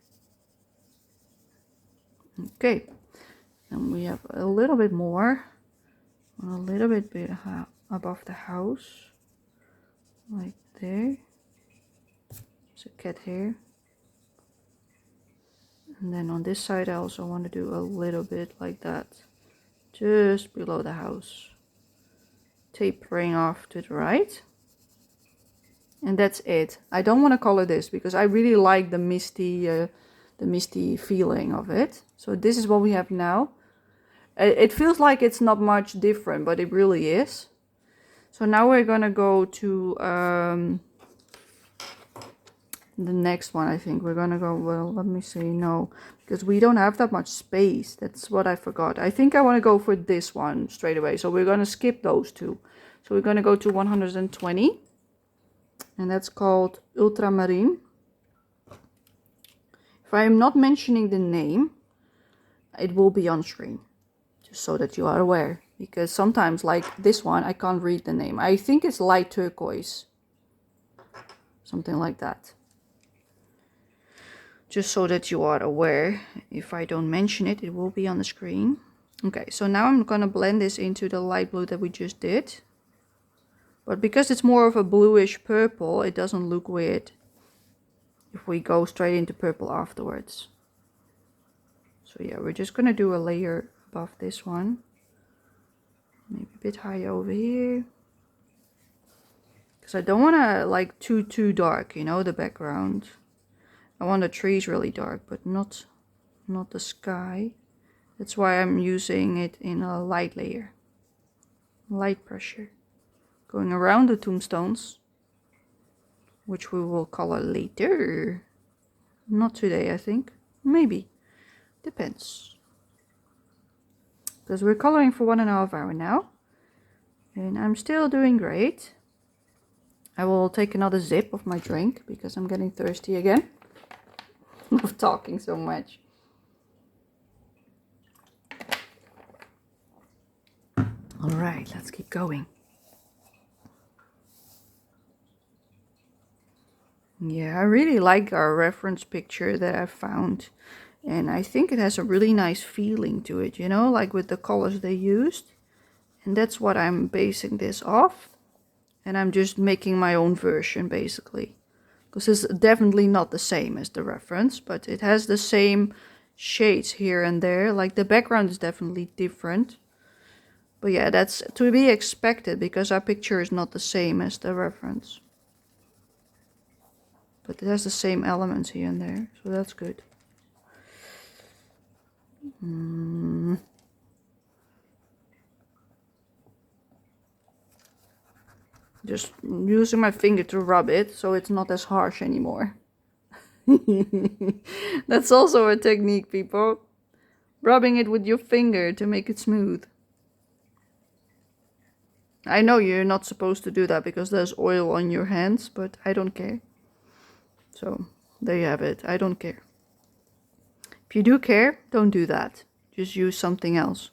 [SPEAKER 1] Okay, and we have a little bit more, a little bit above the house, like there. There's a cat here. And then on this side I also want to do a little bit like that, just below the house, tapering off to the right. And that's it. I don't want to color this because I really like the misty feeling of it. So this is what we have now. It feels like it's not much different, but it really is. So now we're gonna go to the next one. I think we're gonna go, well, let me see, no, because we don't have that much space. That's what I forgot. I think I want to go for this one straight away, so we're gonna skip those two. So we're gonna go to 120, and that's called Ultramarine. If I am not mentioning the name, it will be on screen, just so that you are aware, because sometimes, like this one, I can't read the name. I think it's light turquoise, something like that. Just so that you are aware, if I don't mention it, it will be on the screen. Okay, so now I'm gonna blend this into the light blue that we just did. But because it's more of a bluish purple, it doesn't look weird if we go straight into purple afterwards. So yeah, we're just gonna do a layer above this one. Maybe a bit higher over here. Because I don't want to like too dark, you know, the background. I want the trees really dark, but not the sky. That's why I'm using it in a light layer. Light pressure. Going around the tombstones, which we will color later. Not today, I think. Maybe. Depends. Because we're coloring for 1.5 hours now. And I'm still doing great. I will take another sip of my drink because I'm getting thirsty again. Of talking so much. Alright, let's keep going. Yeah, I really like our reference picture that I found. And I think it has a really nice feeling to it, you know, like with the colors they used. And that's what I'm basing this off. And I'm just making my own version, basically. Because it's definitely not the same as the reference, but it has the same shades here and there. Like the background is definitely different. But yeah, that's to be expected because our picture is not the same as the reference. But it has the same elements here and there, so that's good. Just using my finger to rub it so it's not as harsh anymore. That's also a technique, people. Rubbing it with your finger to make it smooth. I know you're not supposed to do that because there's oil on your hands, but I don't care. So, there you have it. I don't care. If you do care, don't do that. Just use something else.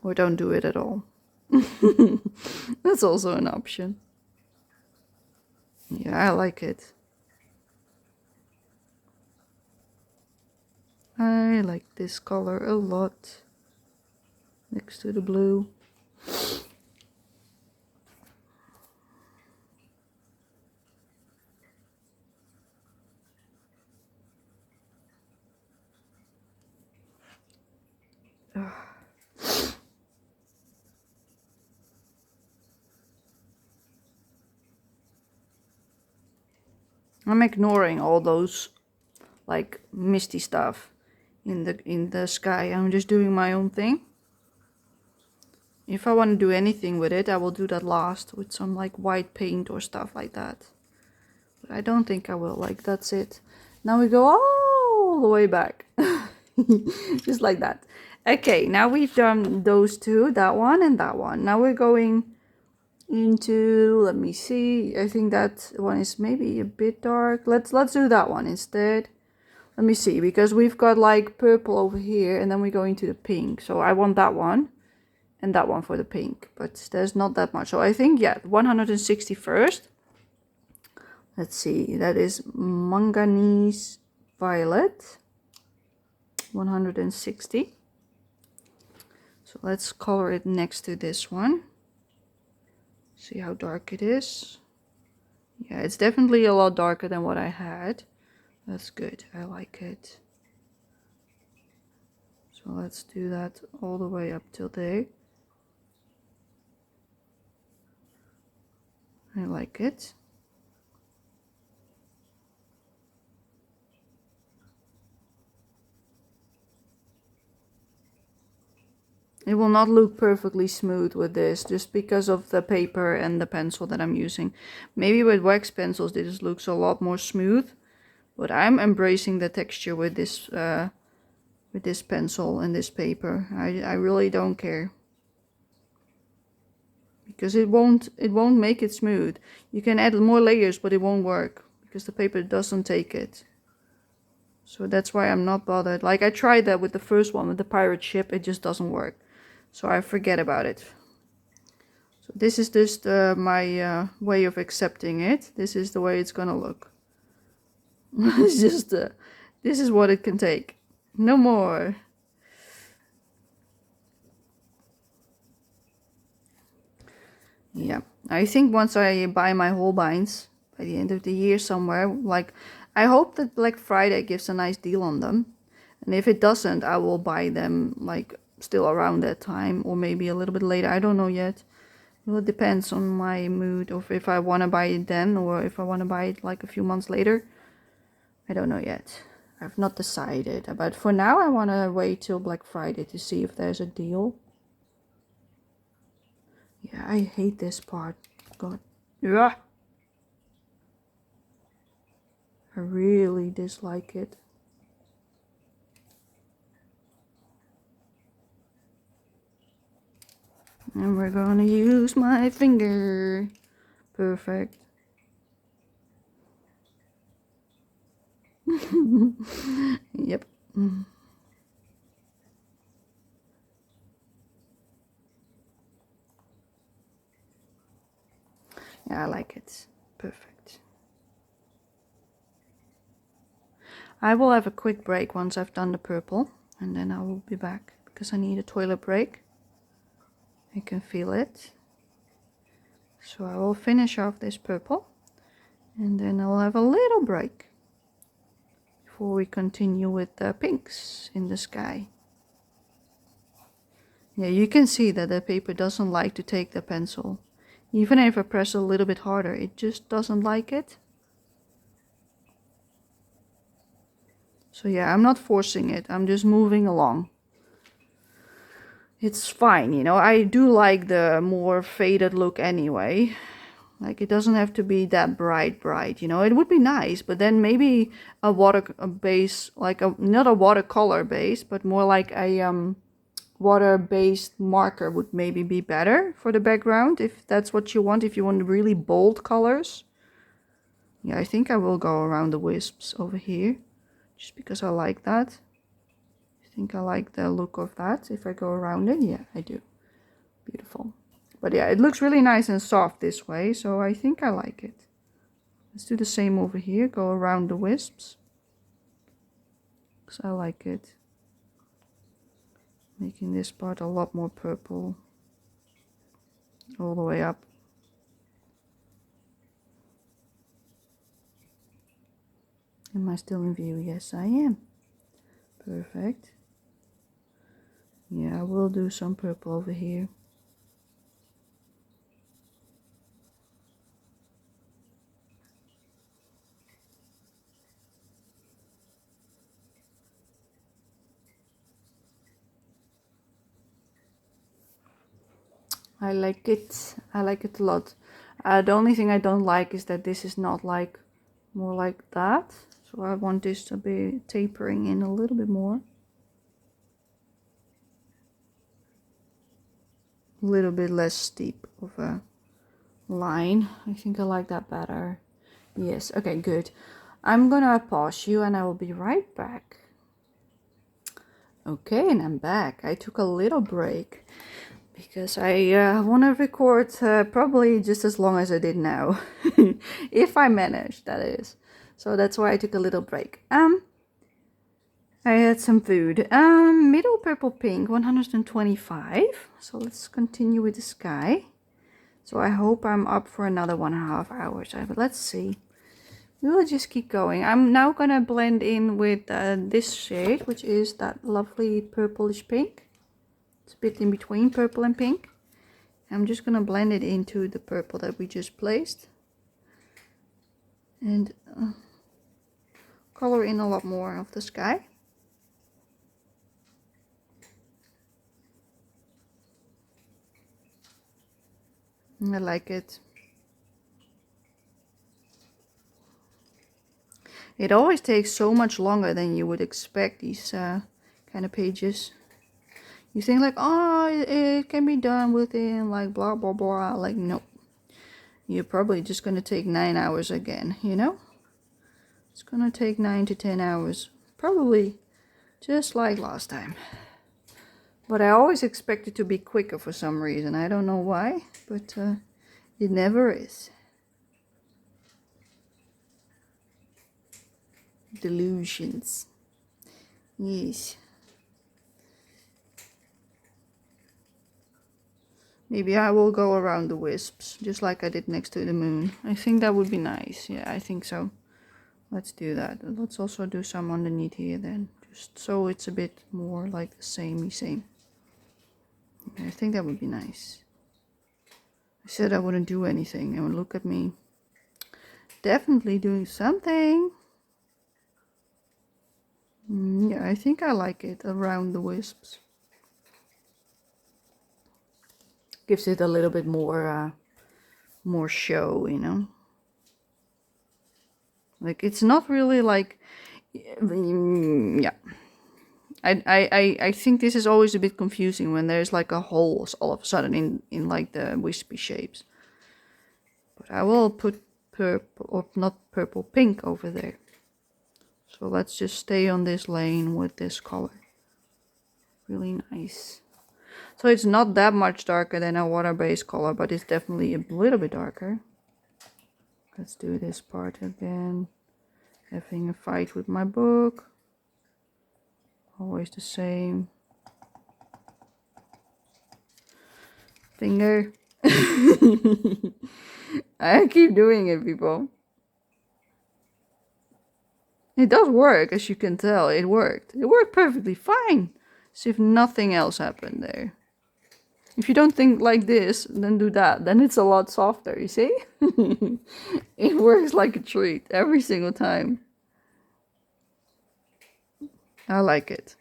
[SPEAKER 1] Or don't do it at all. That's also an option. Yeah, I like it. I like this color a lot. Next to the blue. I'm ignoring all those like misty stuff in the sky. I'm just doing my own thing. If I want to do anything with it, I will do that last with some like white paint or stuff like that. But I don't think I will. Like, that's it. Now we go all the way back. Just like that. Okay, now we've done those two, that one and that one. Now we're going into, let me see, I think that one is maybe a bit dark. Let's do that one instead. Let me see, because we've got like purple over here and then we go into the pink. So I want that one and that one for the pink, but there's not that much. So I think, yeah, 161st. Let's see, that is manganese violet. 160. So let's color it next to this one. See how dark it is. Yeah, it's definitely a lot darker than what I had. That's good. I like it. So let's do that all the way up till there. I like it. It will not look perfectly smooth with this, just because of the paper and the pencil that I'm using. Maybe with wax pencils this looks a lot more smooth, but I'm embracing the texture with this pencil and this paper. I really don't care. because it won't make it smooth. You can add more layers, but it won't work because the paper doesn't take it. So that's why I'm not bothered. Like I tried that with the first one, with the pirate ship, it just doesn't work. So I forget about it. So this is just my way of accepting it. This is the way it's gonna look. It's just, this is what it can take. No more. Yeah, I think once I buy my Holbeins by the end of the year somewhere, like I hope that Black Friday gives a nice deal on them. And if it doesn't, I will buy them like still around that time or maybe a little bit later. I don't know yet. Well, it depends on my mood of if I want to buy it then or if I want to buy it like a few months later. I don't know yet. I've not decided. But for now, I want to wait till Black Friday to see if there's a deal. Yeah, I hate this part. God. Yeah. I really dislike it. And we're gonna use my finger. Perfect. Yep. Yeah, I like it. Perfect. I will have a quick break once I've done the purple, and then I will be back because I need a toilet break. I can feel it. So I will finish off this purple, and then I'll have a little break before we continue with the pinks in the sky. Yeah, you can see that the paper doesn't like to take the pencil. Even if I press a little bit harder, it just doesn't like it. So yeah, I'm not forcing it, I'm just moving along. It's fine, you know, I do like the more faded look anyway. Like it doesn't have to be that bright, you know. It would be nice, but then maybe a base, like not a watercolor base, but more like a water-based marker would maybe be better for the background, if that's what you want, if you want really bold colors. Yeah, I think I will go around the wisps over here, just because I like that. I think I like the look of that if I go around it. Yeah, I do. Beautiful. But yeah, it looks really nice and soft this way, so I think I like it. Let's do the same over here, go around the wisps, because I like it. Making this part a lot more purple, all the way up. Am I still in view? Yes, I am. Perfect. Yeah, I will do some purple over here. I like it. I like it a lot. The only thing I don't like is that this is not like more like that. So I want this to be tapering in a little bit more. A little bit less steep of a line. I think I like that better. Yes, okay, good. I'm gonna pause you and I will be right back. Okay, and I'm back. I took a little break because I want to record probably just as long as I did now. If I manage, that is. So that's why I took a little break. I had some food. Middle purple pink, 125. So let's continue with the sky. So I hope I'm up for another 1.5 hours. But let's see. We will just keep going. I'm now gonna blend in with this shade, which is that lovely purplish pink. It's a bit in between purple and pink. I'm just gonna blend it into the purple that we just placed. And color in a lot more of the sky. I like it. It always takes so much longer than you would expect, these kind of pages. You think like, oh, it can be done within like blah blah blah. Like, no, you're probably just gonna take 9 hours again, you know? It's gonna take 9 to 10 hours, probably just like last time. But I always expect it to be quicker for some reason. I don't know why, but it never is. Delusions. Yes. Maybe I will go around the wisps, just like I did next to the moon. I think that would be nice. Yeah, I think so. Let's do that. Let's also do some underneath here then. Just so it's a bit more like the same. I think that would be nice. I said I wouldn't do anything, and look at me. Definitely doing something. Yeah, I think I like it around the wisps. Gives it a little bit more show, you know. Like, it's not really like, yeah. I think this is always a bit confusing when there's like a hole all of a sudden in like the wispy shapes. But I will put purple, or not purple, pink over there. So let's just stay on this lane with this color. Really nice. So it's not that much darker than a water-based color, but it's definitely a little bit darker. Let's do this part again. Having a fight with my book. Always the same. Finger. I keep doing it, people. It does work, as you can tell. It worked. It worked perfectly fine. As if nothing else happened there. If you don't think like this, then do that. Then it's a lot softer, you see? It works like a treat every single time. I like it.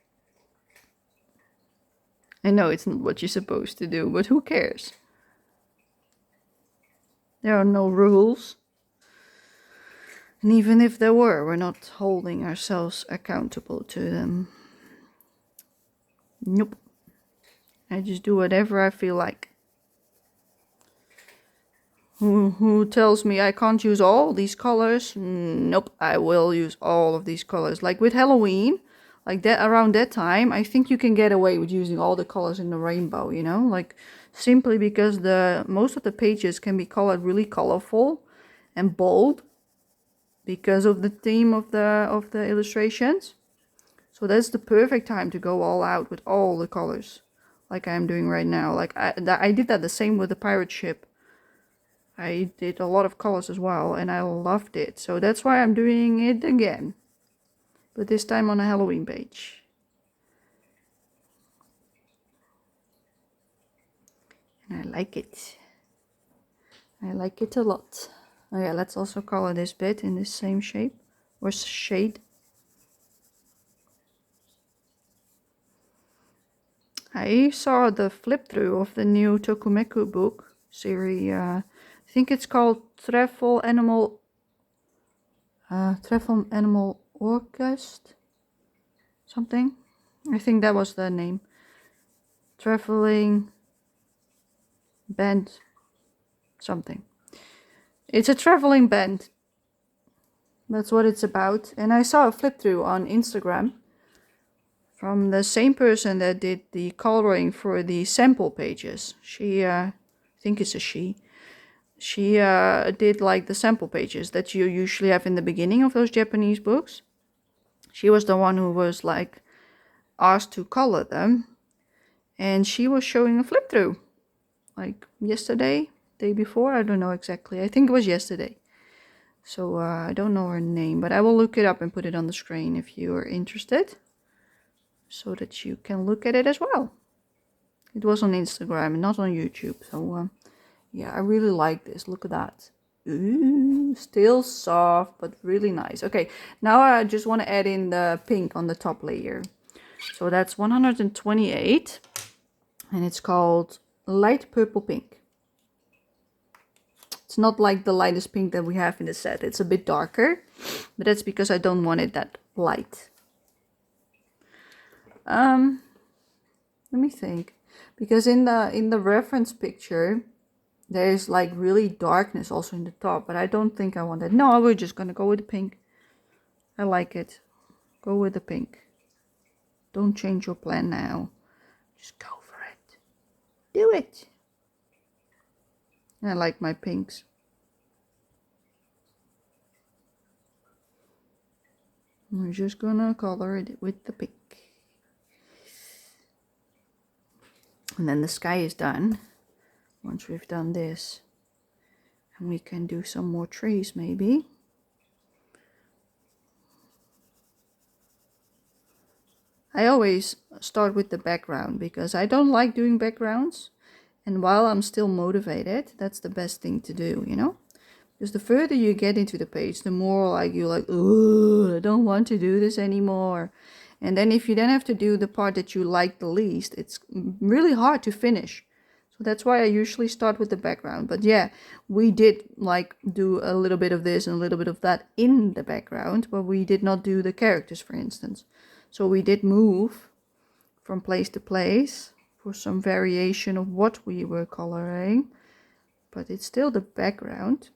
[SPEAKER 1] I know it's not what you're supposed to do, but who cares? There are no rules. And even if there were, we're not holding ourselves accountable to them. Nope. I just do whatever I feel like. Who tells me I can't use all these colors? Nope, I will use all of these colors. Like with Halloween, like that, around that time, I think you can get away with using all the colors in the rainbow, you know? Like, simply because most of the pages can be colored really colorful and bold because of the theme of the illustrations. So that's the perfect time to go all out with all the colors, like I'm doing right now. Like I did that the same with the pirate ship. I did a lot of colors as well, and I loved it. So that's why I'm doing it again, but this time on a Halloween page. And I like it. I like it a lot. Oh yeah, let's also color this bit in the same shape or shade. I saw the flip through of the new Tokumeku book series. I think it's called Travel Animal Orchestra, something. I think that was the name. Traveling band, something. It's a traveling band. That's what it's about. And I saw a flip through on Instagram from the same person that did the coloring for the sample pages. She, I think it's a she. She did like the sample pages that you usually have in the beginning of those Japanese books. She was the one who was like asked to color them. And she was showing a flip through. Like yesterday, day before, I don't know exactly. I think it was yesterday. So I don't know her name, but I will look it up and put it on the screen if you are interested, so that you can look at it as well. It was on Instagram, not on YouTube. So yeah, I really like this. Look at that. Ooh, still soft, but really nice. Okay, now I just want to add in the pink on the top layer. So that's 128, and it's called Light Purple Pink. It's not like the lightest pink that we have in the set. It's a bit darker, but that's because I don't want it that light. Let me think. Because in the reference picture, there's like really darkness also in the top, but I don't think I want that. No, we're just gonna go with the pink. I like it. Go with the pink. Don't change your plan now. Just go for it. Do it. I like my pinks. We're just gonna color it with the pink. And then the sky is done. Once we've done this. And we can do some more trees maybe. I always start with the background because I don't like doing backgrounds. And while I'm still motivated, that's the best thing to do, you know? Because the further you get into the page, the more like you're like, oh, I don't want to do this anymore. And then if you then have to do the part that you like the least, it's really hard to finish. So that's why I usually start with the background. But yeah, we did like do a little bit of this and a little bit of that in the background, but we did not do the characters, for instance. So we did move from place to place for some variation of what we were coloring, but it's still the background.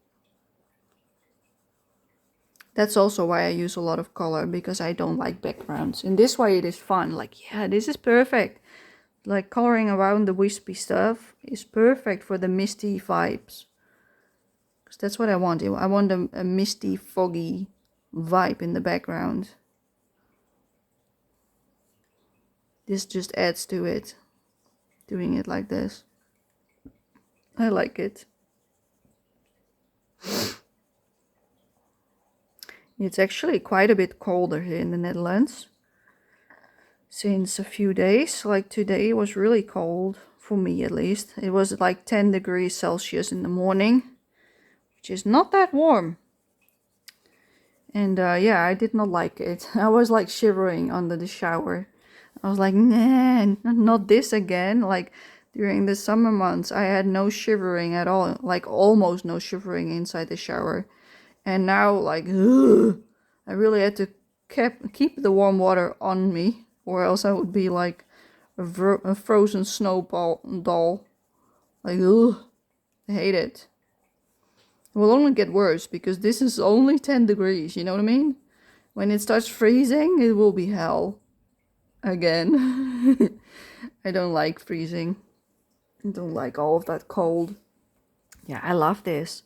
[SPEAKER 1] That's also why I use a lot of color, because I don't like backgrounds. In this way it is fun, like, yeah, this is perfect. Like coloring around the wispy stuff is perfect for the misty vibes. Because that's what I want. I want a misty, foggy vibe in the background. This just adds to it, doing it like this. I like it. It's actually quite a bit colder here in the Netherlands. Since a few days, like today was really cold, for me at least. It was like 10 degrees Celsius in the morning, which is not that warm. And yeah, I did not like it. I was like shivering under the shower. I was like, nah, not this again. Like during the summer months, I had no shivering at all, like almost no shivering inside the shower. And now, like, ugh, I really had to keep the warm water on me, or else I would be like a frozen snowball doll. Like, ugh, I hate it. It will only get worse because this is only 10 degrees, you know what I mean? When it starts freezing, it will be hell again. I don't like freezing. I don't like all of that cold. Yeah, I love this.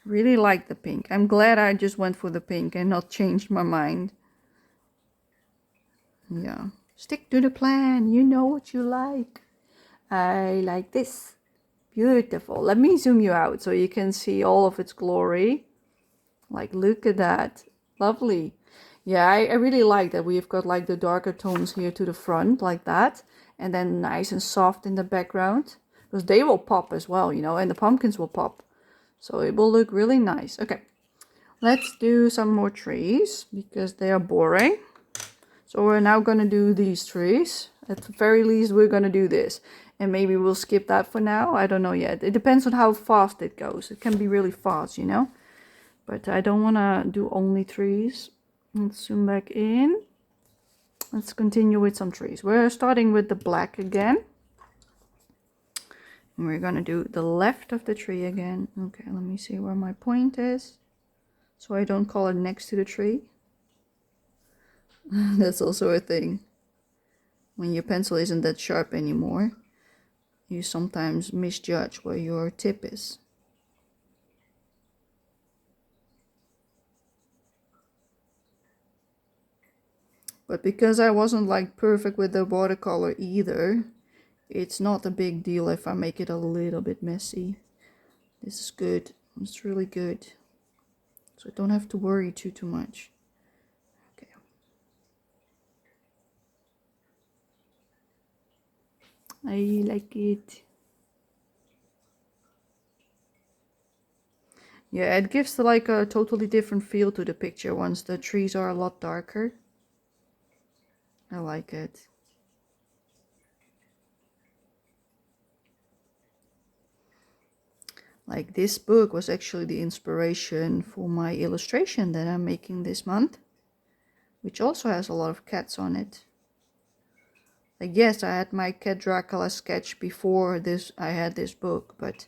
[SPEAKER 1] Really like the pink. I'm glad I just went for the pink and not changed my mind. Yeah. Stick to the plan. You know what you like. I like this. Beautiful. Let me zoom you out so you can see all of its glory. Like, look at that. Lovely. Yeah, I really like that we've got like the darker tones here to the front like that. And then nice and soft in the background. Because they will pop as well, you know, and the pumpkins will pop. So it will look really nice. Okay, let's do some more trees because they are boring. So we're now going to do these trees. At the very least, we're going to do this. And maybe we'll skip that for now. I don't know yet. It depends on how fast it goes. It can be really fast, you know. But I don't want to do only trees. Let's zoom back in. Let's continue with some trees. We're starting with the black again. And we're going to do the left of the tree again. Okay, let me see where my point is. So I don't color next to the tree. That's also a thing. When your pencil isn't that sharp anymore, you sometimes misjudge where your tip is. But because I wasn't like perfect with the watercolor either, it's not a big deal if I make it a little bit messy. This is good. It's really good. So I don't have to worry too much. Okay. I like it. Yeah, it gives like a totally different feel to the picture once the trees are a lot darker. I like it. Like this book was actually the inspiration for my illustration that I'm making this month, which also has a lot of cats on it. Like, yes, I had my Cat Dracula sketch before this. I had this book, but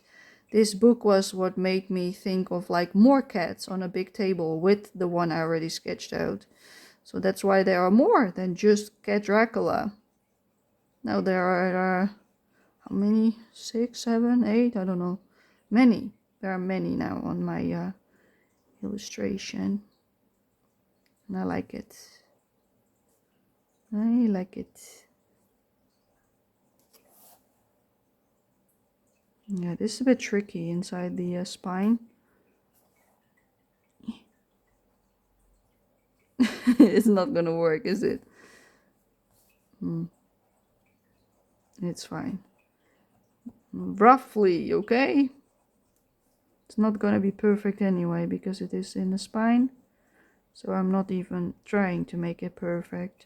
[SPEAKER 1] this book was what made me think of like more cats on a big table with the one I already sketched out. So that's why there are more than just Cat Dracula. Now there are, how many? 6, 7, 8? I don't know. Many. There are many now on my illustration. And I like it. I like it. Yeah, this is a bit tricky inside the spine. It's not gonna work, is it? It's fine. Roughly, okay? It's not gonna be perfect anyway because it is in the spine. So I'm not even trying to make it perfect.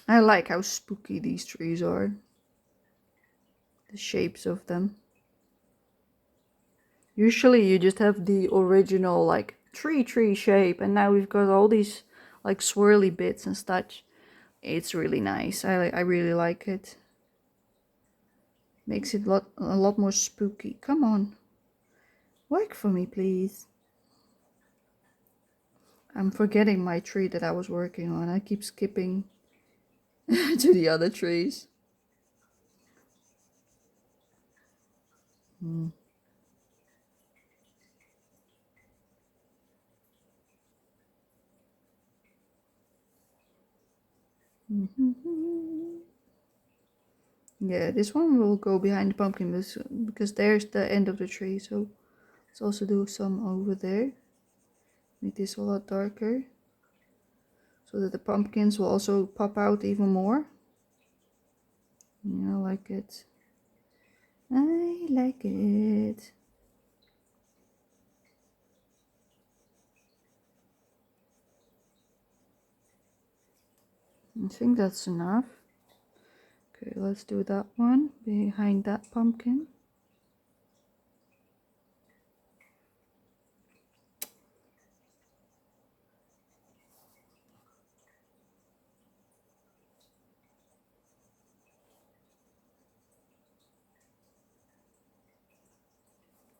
[SPEAKER 1] I like how spooky these trees are. The shapes of them. Usually you just have the original like tree shape, and now we've got all these like swirly bits and such. It's really nice. I really like it. Makes it a lot more spooky. Come on. Work for me, please. I'm forgetting my tree that I was working on. I keep skipping to the other trees. Yeah, this one will go behind the pumpkin because there's the end of the tree. So let's also do some over there. Make this a lot darker so that the pumpkins will also pop out even more. Yeah, I like it. I like it. I think that's enough. Okay, let's do that one behind that pumpkin.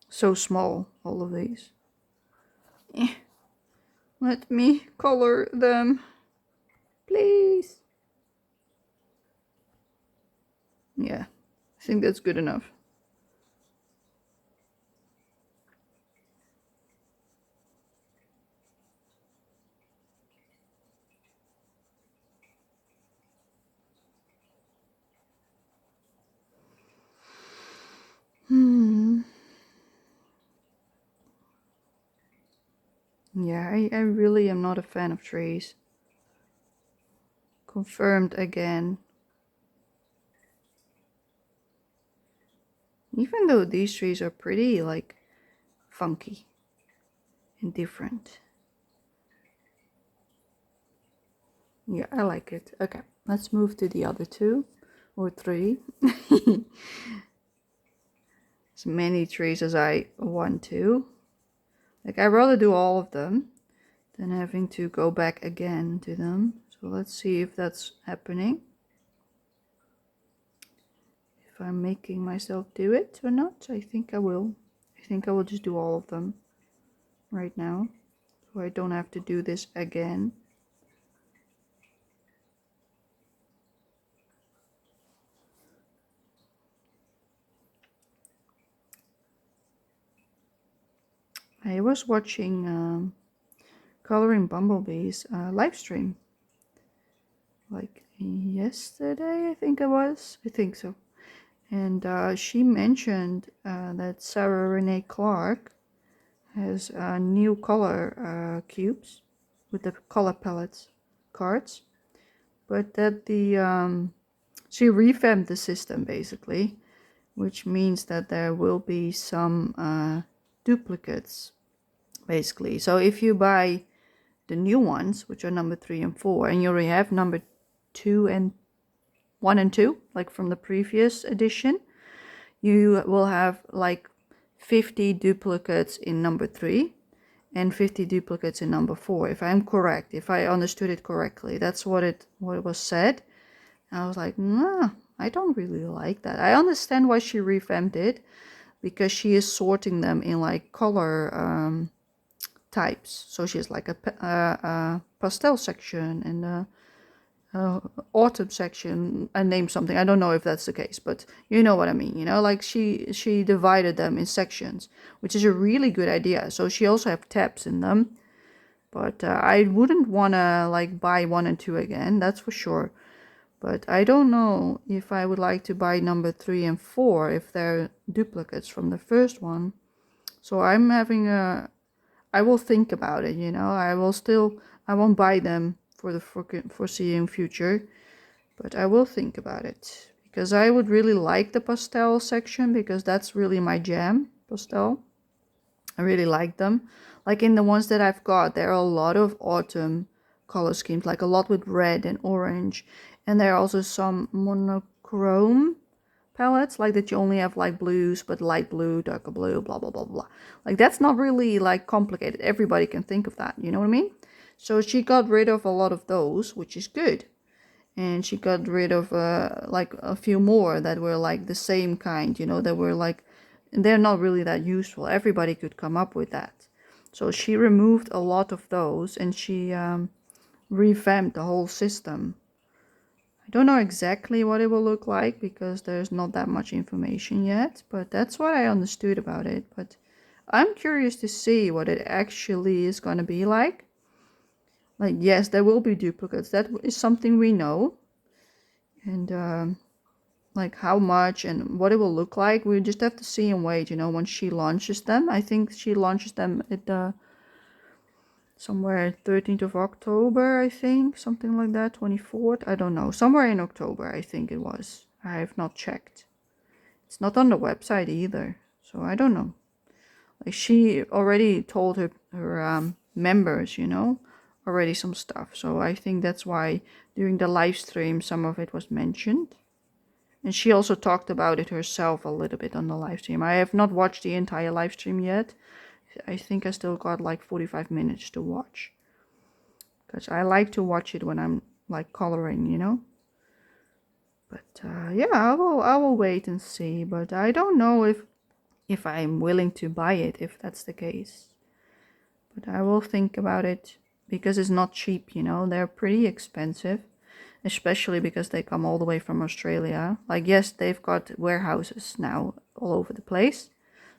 [SPEAKER 1] So small, all of these. Let me color them, please. Yeah, I think that's good enough. Yeah, I really am not a fan of trees. Confirmed again. Even though these trees are pretty, like, funky and different. Yeah, I like it. Okay, let's move to the other 2 or 3. As many trees as I want to. Like, I'd rather do all of them than having to go back again to them. So let's see if that's happening. If I'm making myself do it or not. I think I will. I think I will just do all of them right now, so I don't have to do this again. I was watching Coloring Bumblebees live stream like yesterday, I think it was. I think so. And she mentioned that Sarah Renee Clark has new color cubes with the color palettes cards, but that the she revamped the system basically, which means that there will be some duplicates basically. So if you buy the new ones, which are number 3 and 4, and you already have number 2 and 1 and 2, like from the previous edition, you will have like 50 duplicates in number 3 and 50 duplicates in number 4, if I'm correct, if I understood it correctly. That's what it was said. And I was like, nah, I don't really like that. I understand why she revamped it, because she is sorting them in like color types. So she has like a pastel section and a autumn section. I named something. I don't know if that's the case, but you know what I mean. You know, like she divided them in sections, which is a really good idea. So she also have tabs in them. But I wouldn't want to like buy 1 and 2 again, that's for sure. But I don't know if I would like to buy number 3 and 4 if they're duplicates from the first one. So I'm having I will think about it, you know. I won't buy them for the foreseeing future, but I will think about it. Because I would really like the pastel section, because that's really my jam, pastel. I really like them. Like in the ones that I've got, there are a lot of autumn color schemes, like a lot with red and orange. And there are also some monochrome palettes, like that you only have like blues, but light blue, darker blue, blah, blah, blah, blah. Like that's not really like complicated. Everybody can think of that, you know what I mean? So she got rid of a lot of those, which is good. And she got rid of like a few more that were like the same kind, you know, that were like, they're not really that useful. Everybody could come up with that. So she removed a lot of those, and she revamped the whole system. I don't know exactly what it will look like, because there's not that much information yet, but that's what I understood about it. But I'm curious to see what it actually is going to be like. Like, yes, there will be duplicates. That is something we know. And like how much and what it will look like, we just have to see and wait, you know, when she launches them. I think she launches them at somewhere 13th of October, I think, something like that, 24th, I don't know, somewhere in October, I think it was. I have not checked. It's not on the website either, so I don't know. Like she already told her members, you know, already some stuff. So I think that's why during the live stream some of it was mentioned. And she also talked about it herself a little bit on the live stream. I have not watched the entire live stream yet. I think I still got like 45 minutes to watch. Because I like to watch it when I'm like coloring, you know. But yeah, I will wait and see. But I don't know if I'm willing to buy it, if that's the case. But I will think about it, because it's not cheap, you know. They're pretty expensive. Especially because they come all the way from Australia. Like, yes, they've got warehouses now all over the place.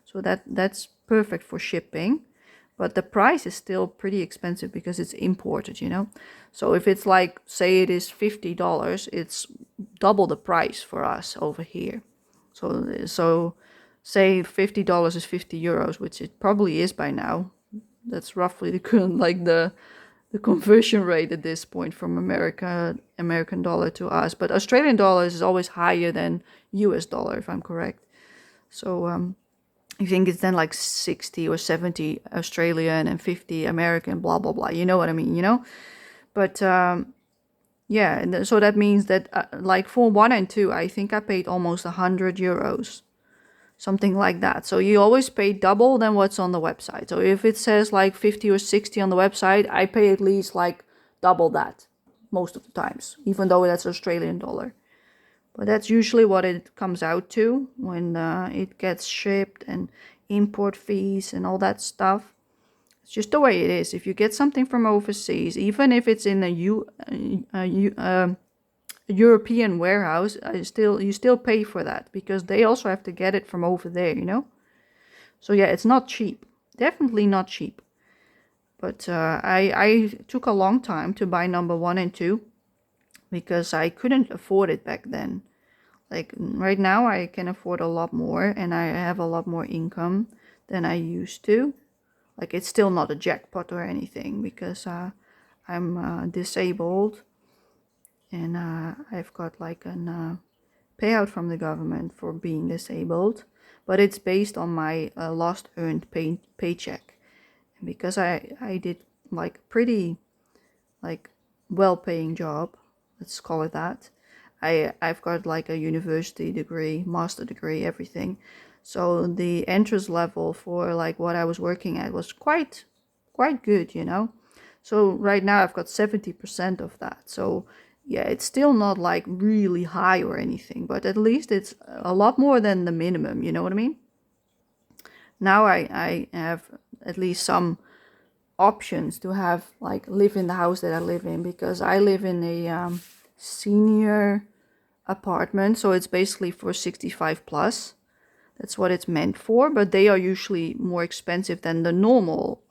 [SPEAKER 1] So that's perfect for shipping. But the price is still pretty expensive because it's imported, you know. So if it's like, say it is $50, it's double the price for us over here. So say $50 is 50 euros, which it probably is by now. That's roughly the conversion rate at this point from American dollar to us. But Australian dollars is always higher than US dollar, if I'm correct. So I think it's then like 60 or 70 Australian and 50 American, blah, blah, blah. You know what I mean, you know? But yeah, and so that means that like for 1 and 2, I think I paid almost 100 euros. Something like that. So you always pay double than what's on the website. So if it says like 50 or 60 on the website, I pay at least like double that most of the times, even though that's Australian dollar. But that's usually what it comes out to when it gets shipped, and import fees and all that stuff. It's just the way it is. If you get something from overseas, even if it's in a European warehouse, you still pay for that, because they also have to get it from over there, you know. So yeah, it's not cheap, definitely not cheap. But I took a long time to buy number 1 and 2, because I couldn't afford it back then. Like right now I can afford a lot more, and I have a lot more income than I used to. Like it's still not a jackpot or anything, because I'm disabled. And I've got like a payout from the government for being disabled, but it's based on my last earned paycheck. And because I did like pretty like well-paying job, let's call it that, I've got like a university degree, master degree, everything. So the entrance level for like what I was working at was quite good, you know. So right now I've got 70% of that. So yeah, it's still not like really high or anything, but at least it's a lot more than the minimum, you know what I mean? Now I have at least some options to have like live in the house that I live in, because I live in a senior apartment, so it's basically for 65 plus. That's what it's meant for, but they are usually more expensive than the normal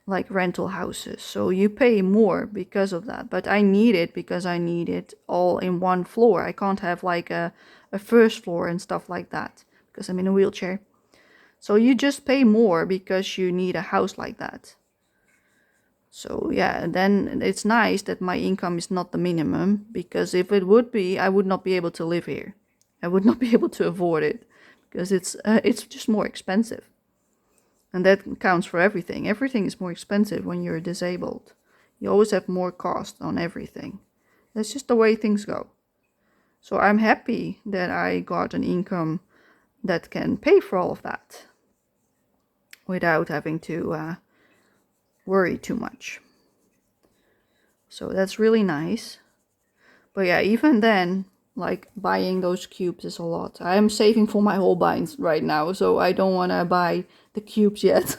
[SPEAKER 1] like rental houses. So you pay more because of that. But I need it because I need it all in one floor. I can't have like a first floor and stuff like that because I'm in a wheelchair. So you just pay more because you need a house like that. So yeah, then it's nice that my income is not the minimum, because if it would be, I would not be able to live here. I would not be able to afford it because it's just more expensive. And that counts for everything. Everything is more expensive when you're disabled. You always have more cost on everything. That's just the way things go. So I'm happy that I got an income that can pay for all of that without having to worry too much. So that's really nice. But yeah, even then, like buying those cubes is a lot. I am saving for my Holbeins right now, so I don't want to buy the cubes yet.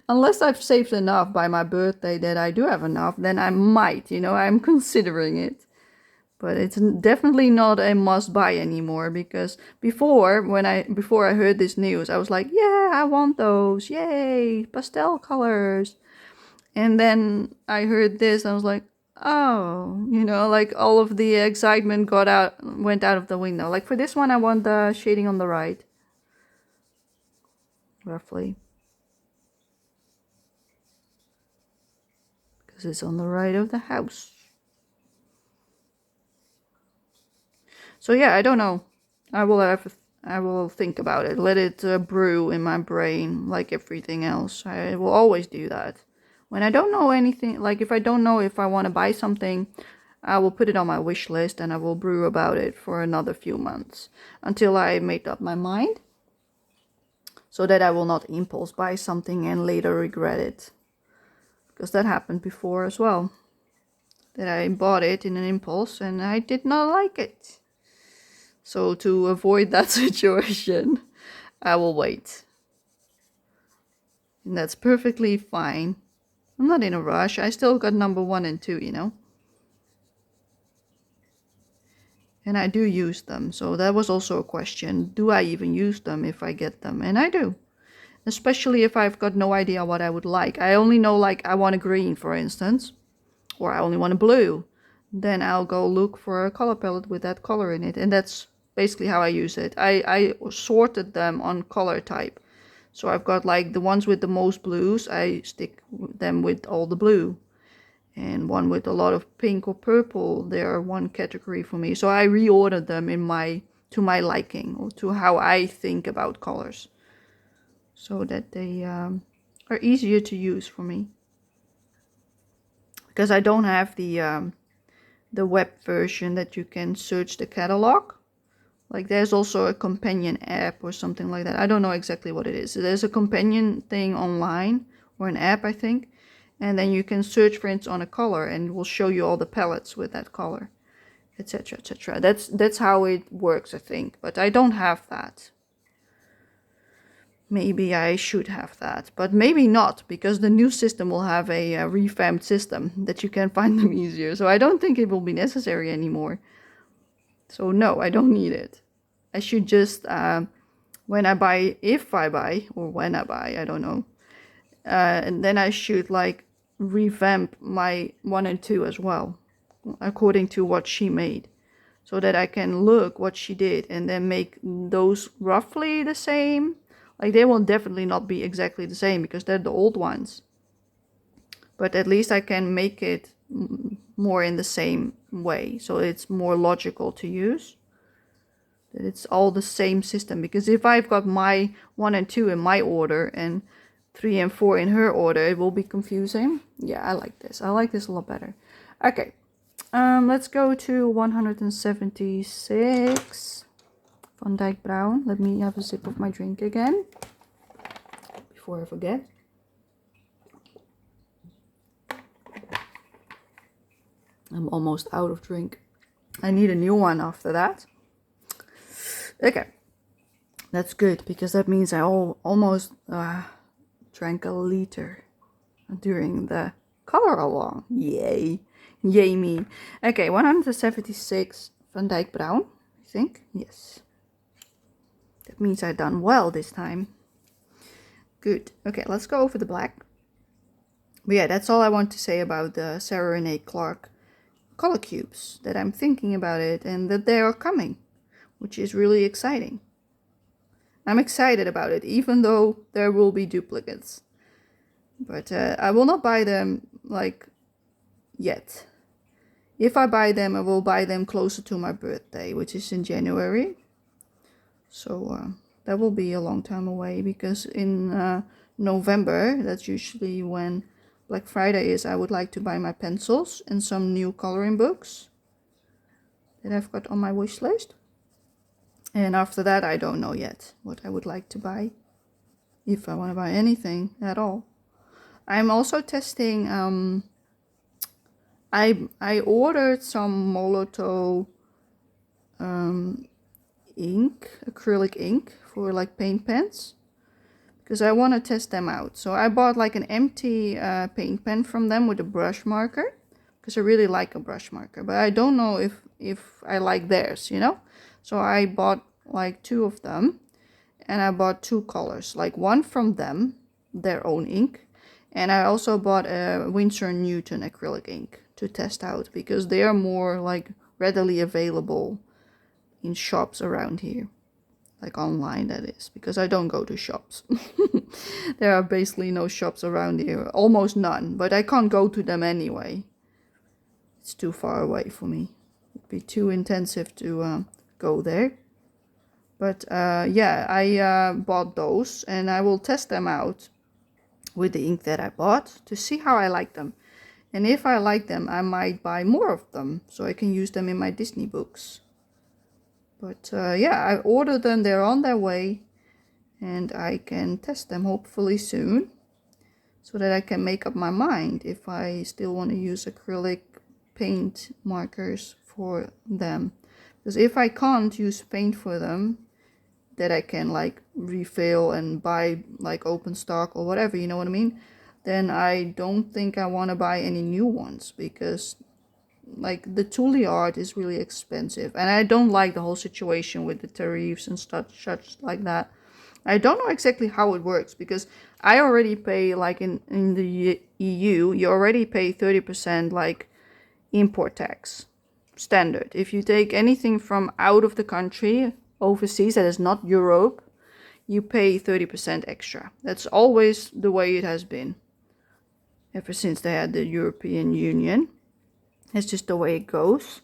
[SPEAKER 1] Unless I've saved enough by my birthday that I do have enough, then I might, you know, I'm considering it. But it's definitely not a must buy anymore, because before I heard this news, I was like, yeah, I want those. Yay, pastel colors. And then I heard this, and I was like, oh, you know, like all of the excitement went out of the window. Like for this one, I want the shading on the right, roughly, because it's on the right of the house. So yeah, I don't know. I will think about it. Let it brew in my brain like everything else. I will always do that. When I don't know anything, like if I don't know if I want to buy something, I will put it on my wish list and I will brew about it for another few months until I make up my mind, so that I will not impulse buy something and later regret it. Because that happened before as well. That I bought it in an impulse and I did not like it. So to avoid that situation, I will wait. And that's perfectly fine. I'm not in a rush. I still got number 1 and 2, you know. And I do use them. So that was also a question. Do I even use them if I get them? And I do. Especially if I've got no idea what I would like. I only know, like, I want a green, for instance. Or I only want a blue. Then I'll go look for a color palette with that color in it. And that's basically how I use it. I sorted them on color type. So I've got like the ones with the most blues, I stick them with all the blue. And one with a lot of pink or purple, they are one category for me. So I reordered them to my liking, or to how I think about colors, so that they are easier to use for me. Because I don't have the web version that you can search the catalog. Like there's also a companion app or something like that. I don't know exactly what it is. There's a companion thing online, or an app, I think. And then you can search, for instance, on a color, and it will show you all the palettes with that color, etc., etc. That's how it works, I think. But I don't have that. Maybe I should have that, but maybe not, because the new system will have a revamped system that you can find them easier. So I don't think it will be necessary anymore. So no, I don't need it. I should just, when I buy, if I buy, or when I buy, I don't know. And then I should like revamp my 1 and 2 as well, according to what she made. So that I can look what she did and then make those roughly the same. Like they will definitely not be exactly the same because they're the old ones. But at least I can make it more in the same way. So it's more logical to use. That it's all the same system. Because if I've got my 1 and 2 in my order and 3 and 4 in her order, it will be confusing. Yeah, I like this. I like this a lot better. Okay. Let's go to 176. If Van Dyke Brown. Let me have a sip of my drink again before I forget. I'm almost out of drink. I need a new one after that. Okay, that's good because that means I almost drank a liter during the color along. Yay, yay me. Okay, 176 Van Dyke Brown, I think. Yes, that means I've done well this time. Good. Okay, let's go over the black. But yeah, that's all I want to say about the Sarah Renee Clark color cubes, that I'm thinking about it and that they are coming, which is really exciting. I'm excited about it, even though there will be duplicates. But I will not buy them like yet. If I buy them, I will buy them closer to my birthday, which is in January. So that will be a long time away, because in November, that's usually when Black Friday is, I would like to buy my pencils and some new coloring books that I've got on my wish list. And after that, I don't know yet what I would like to buy, if I want to buy anything at all. I'm also testing, I ordered some Molotov ink, acrylic ink for like paint pens, because I want to test them out. So I bought like an empty paint pen from them with a brush marker, because I really like a brush marker, but I don't know if I like theirs, you know. So I bought like 2 of them, and I bought 2 colors, like one from them, their own ink, and I also bought a Winsor & Newton acrylic ink to test out, because they are more like readily available in shops around here, like online, that is, because I don't go to shops. There are basically no shops around here, almost none, but I can't go to them anyway. It's too far away for me. It'd be too intensive to go there. But yeah, I bought those, and I will test them out with the ink that I bought to see how I like them. And if I like them, I might buy more of them so I can use them in my Disney books. But yeah, I ordered them, they're on their way, and I can test them hopefully soon, so that I can make up my mind if I still want to use acrylic paint markers for them. Because if I can't use paint for them, that I can like refill and buy like open stock or whatever, you know what I mean, then I don't think I want to buy any new ones, because like the Thule art is really expensive, and I don't like the whole situation with the tariffs and such like that. I don't know exactly how it works, because I already pay, like in the EU, you already pay 30% like import tax, standard. If you take anything from out of the country, overseas, that is not Europe, you pay 30% extra. That's always the way it has been, ever since they had the European Union. It's just the way it goes.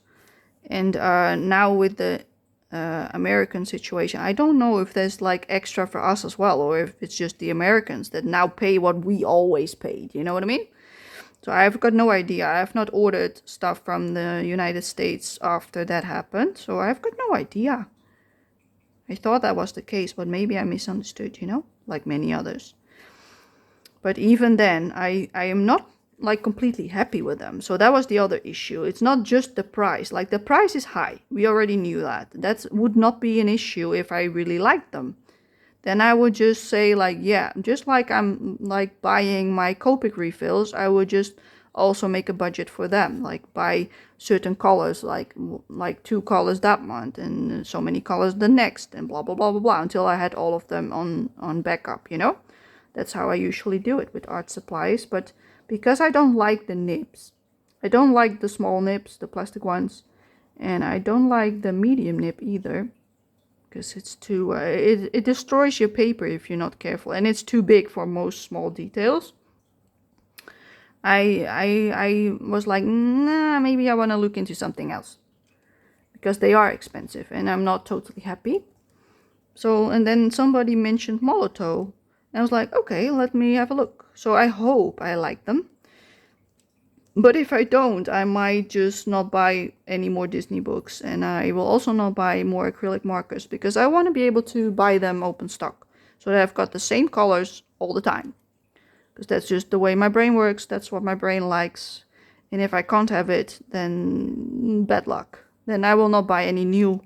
[SPEAKER 1] And now with the American situation, I don't know if there's like extra for us as well, or if it's just the Americans that now pay what we always paid, you know what I mean? So I've got no idea. I have not ordered stuff from the United States after that happened, so I've got no idea. I thought that was the case, but maybe I misunderstood, you know, like many others. But even then, I am not like completely happy with them. So that was the other issue. It's not just the price. Like the price is high. We already knew that. That would not be an issue if I really liked them. Then I would just say like, yeah, just like I'm like buying my Copic refills, I would just also make a budget for them, like buy certain colors, like 2 colors that month and so many colors the next, and blah blah blah blah blah, until I had all of them on backup, you know. That's how I usually do it with art supplies. But because I don't like the nibs, I don't like the small nibs, the plastic ones, and I don't like the medium nib either, because it's too it destroys your paper if you're not careful, and it's too big for most small details. I was like, nah, maybe I want to look into something else, because they are expensive and I'm not totally happy. So, and then somebody mentioned Molotov, and I was like, okay, let me have a look. So I hope I like them. But if I don't, I might just not buy any more Disney books, and I will also not buy more acrylic markers because I want to be able to buy them open stock so that I've got the same colors all the time. Because that's just the way my brain works, that's what my brain likes. And if I can't have it, then bad luck. Then I will not buy any new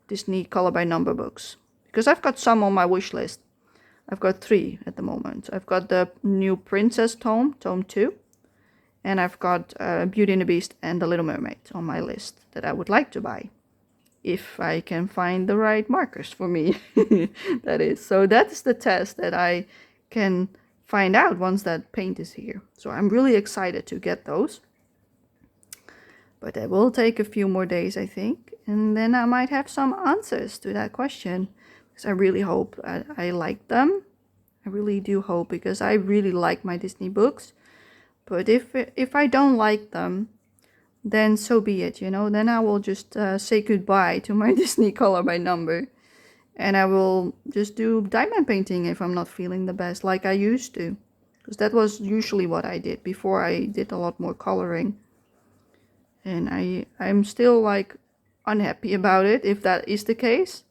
[SPEAKER 1] Disney color by number books. Because I've got some on my wish list. I've got 3 at the moment. I've got the new Princess tome, tome 2. And I've got Beauty and the Beast and The Little Mermaid on my list that I would like to buy. If I can find the right markers for me. That is. So that's the test that I can find out once that paint is here. So I'm really excited to get those. But it will take a few more days, I think. And then I might have some answers to that question. Because I really hope I like them. I really do hope, because I really like my Disney books. But if I don't like them, then so be it, you know. Then I will just say goodbye to my Disney color by number. And I will just do diamond painting if I'm not feeling the best, like I used to. Because that was usually what I did before I did a lot more coloring. And I'm still like unhappy about it, if that is the case.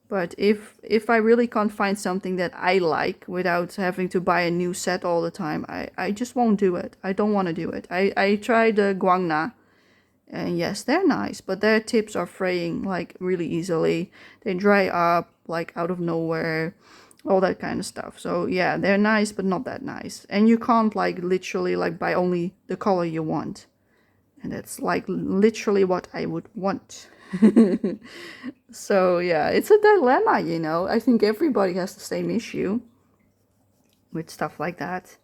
[SPEAKER 1] But if I really can't find something that I like without having to buy a new set all the time, I just won't do it. I don't want to do it. I tried the Guangna. And yes, they're nice, but their tips are fraying like really easily. They dry up like out of nowhere, all that kind of stuff. So yeah, they're nice, but not that nice. And you can't like literally like buy only the color you want. And that's like literally what I would want. So yeah, it's a dilemma, you know. I think everybody has the same issue with stuff like that.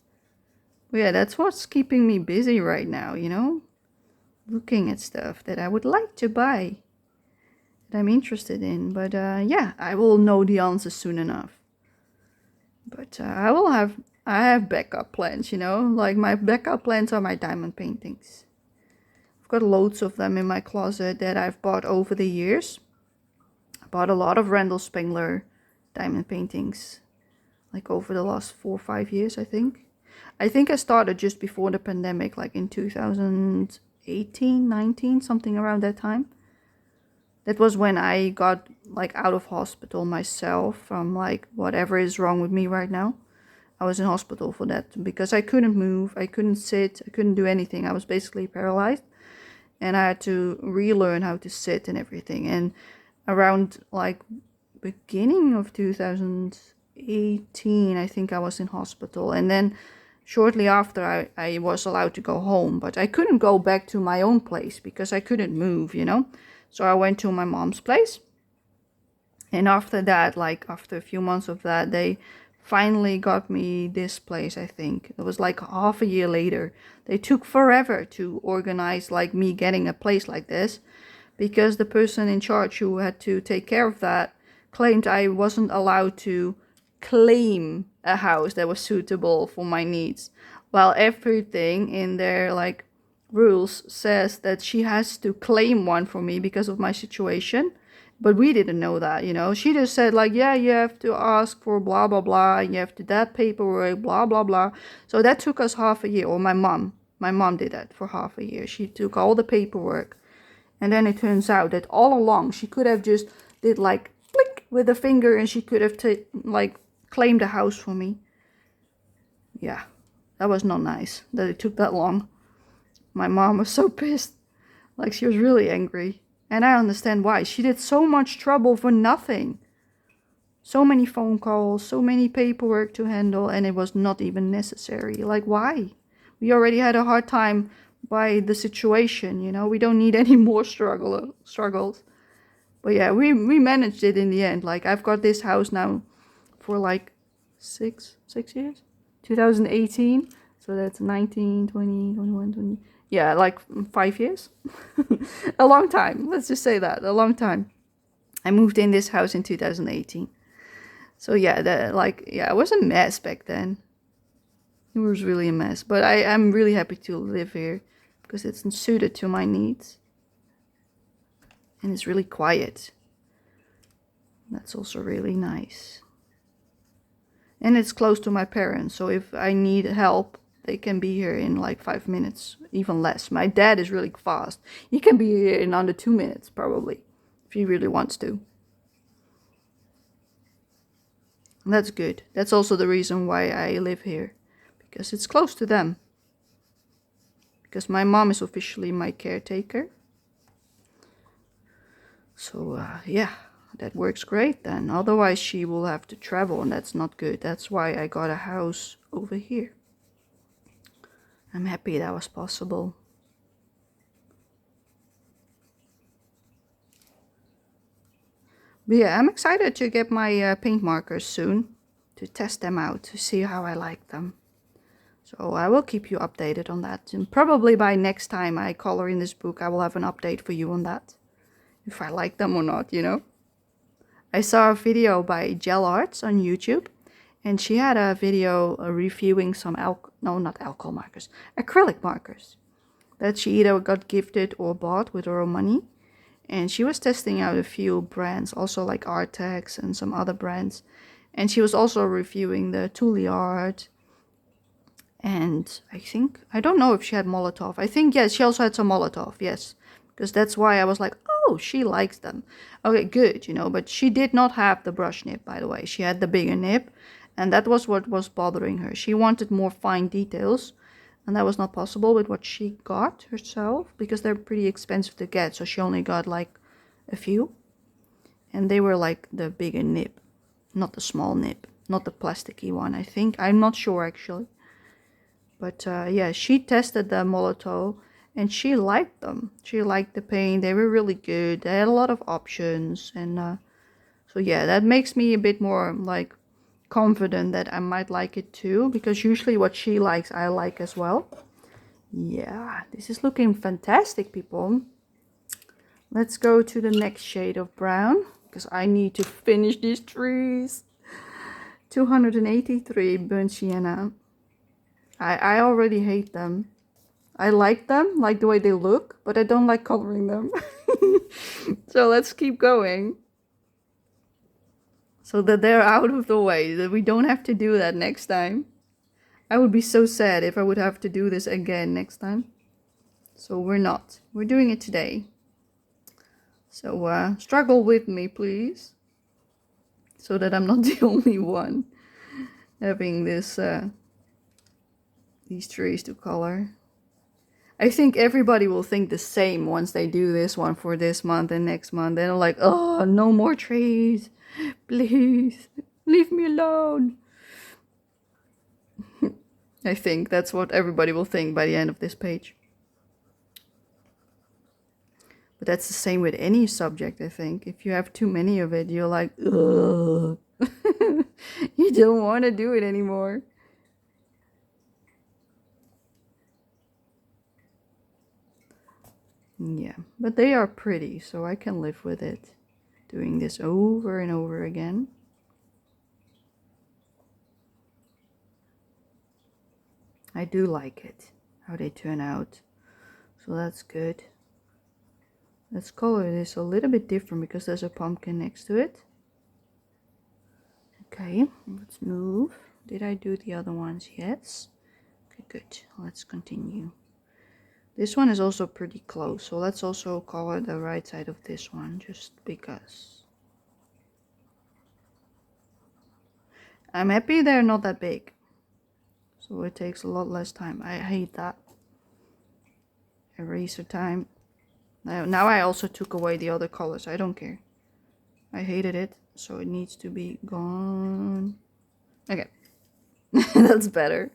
[SPEAKER 1] But yeah, that's what's keeping me busy right now, you know. Looking at stuff that I would like to buy, that I'm interested in. But yeah, I will know the answers soon enough. But I have backup plans, you know. Like my backup plans are my diamond paintings. I've got loads of them in my closet that I've bought over the years. I bought a lot of Randall Spengler diamond paintings, like over the last 4 or 5 years, I think. I think I started just before the pandemic, like in 2018, 19, something around that time. That was when I got like out of hospital myself from like whatever is wrong with me right now. I was in hospital for that because I couldn't move, I couldn't sit, I couldn't do anything. I was basically paralyzed. And I had to relearn how to sit and everything. And around like beginning of 2018, I think I was in hospital. And then shortly after, I was allowed to go home. But I couldn't go back to my own place because I couldn't move, you know. So I went to my mom's place. And after that, like after a few months of that, they finally got me this place, I think. It was like half a year later. They took forever to organize like me getting a place like this, because the person in charge who had to take care of that claimed I wasn't allowed to claim a house that was suitable for my needs, while everything in their like rules says that she has to claim one for me because of my situation. But we didn't know that, you know. She just said like, yeah, you have to ask for blah, blah, blah. You have to that paperwork, blah, blah, blah. So that took us half a year. Or my mom did that for half a year. She took all the paperwork. And then it turns out that all along she could have just did like click with a finger and she could have like claimed a house for me. Yeah, that was not nice that it took that long. My mom was so pissed. Like she was really angry. And I understand why. She did so much trouble for nothing. So many phone calls, so many paperwork to handle, and it was not even necessary. Like, why? We already had a hard time by the situation, you know. We don't need any more struggles. But yeah, we managed it in the end. Like, I've got this house now for like six years. 2018. So that's 19, 20, 21, 20. Yeah, like 5 years. A long time. Let's just say that. A long time. I moved in this house in 2018. So yeah, it was a mess back then. It was really a mess. But I'm really happy to live here because it's suited to my needs. And it's really quiet. That's also really nice. And it's close to my parents. So if I need help They can be here in like 5 minutes, even less. My dad is really fast. He can be here in under 2 minutes, probably, if he really wants to. And that's good. That's also the reason why I live here, because it's close to them. Because my mom is officially my caretaker. So yeah, that works great then. Otherwise she will have to travel, and that's not good. That's why I got a house over here. I'm happy that was possible. But yeah, I'm excited to get my paint markers soon, to test them out, to see how I like them. So I will keep you updated on that. And probably by next time I color in this book, I will have an update for you on that. If I like them or not, you know. I saw a video by Gel Arts on YouTube. And she had a video reviewing some not alcohol markers, acrylic markers. That she either got gifted or bought with her own money. And she was testing out a few brands, also like Artex and some other brands. And she was also reviewing the Thule Art. And I don't know if she had Molotov. I think, yes, she also had some Molotov, yes. Because that's why I was like, oh, she likes them. Okay, good, you know. But she did not have the brush nib, by the way. She had the bigger nib. And that was what was bothering her. She wanted more fine details. And that was not possible with what she got herself, because they're pretty expensive to get. So she only got like a few. And they were like the bigger nib, not the small nib, not the plasticky one, I think. I'm not sure actually. But yeah, she tested the Molotov and she liked them. She liked the paint. They were really good. They had a lot of options. And so yeah, that makes me a bit more like confident that I might like it too, because usually what she likes I like as well. Yeah, this is looking fantastic, people. Let's go to the next shade of brown, because I need to finish these trees. 283 burnt sienna. I already hate them. I like them, like the way they look, but I don't like coloring them. So let's keep going. So that they're out of the way, that we don't have to do that next time. I would be so sad if I would have to do this again next time. So we're not. We're doing it today. So struggle with me, please. So that I'm not the only one having this these trees to color. I think everybody will think the same once they do this one for this month and next month. They're like, oh, no more trees. Please, leave me alone. I think that's what everybody will think by the end of this page. But that's the same with any subject, I think. If you have too many of it, you're like, ugh. You don't want to do it anymore. Yeah, but they are pretty, so I can live with it. Doing this over and over again. I do like it, how they turn out. So that's good. Let's color this a little bit different because there's a pumpkin next to it. Okay, let's move. Did I do the other ones? Yes. Okay, good. Let's continue. This one is also pretty close, so let's also color the right side of this one, just because. I'm happy they're not that big, so it takes a lot less time. I hate that. Eraser time. Now I also took away the other colors. I don't care. I hated it, so it needs to be gone. Okay. That's better.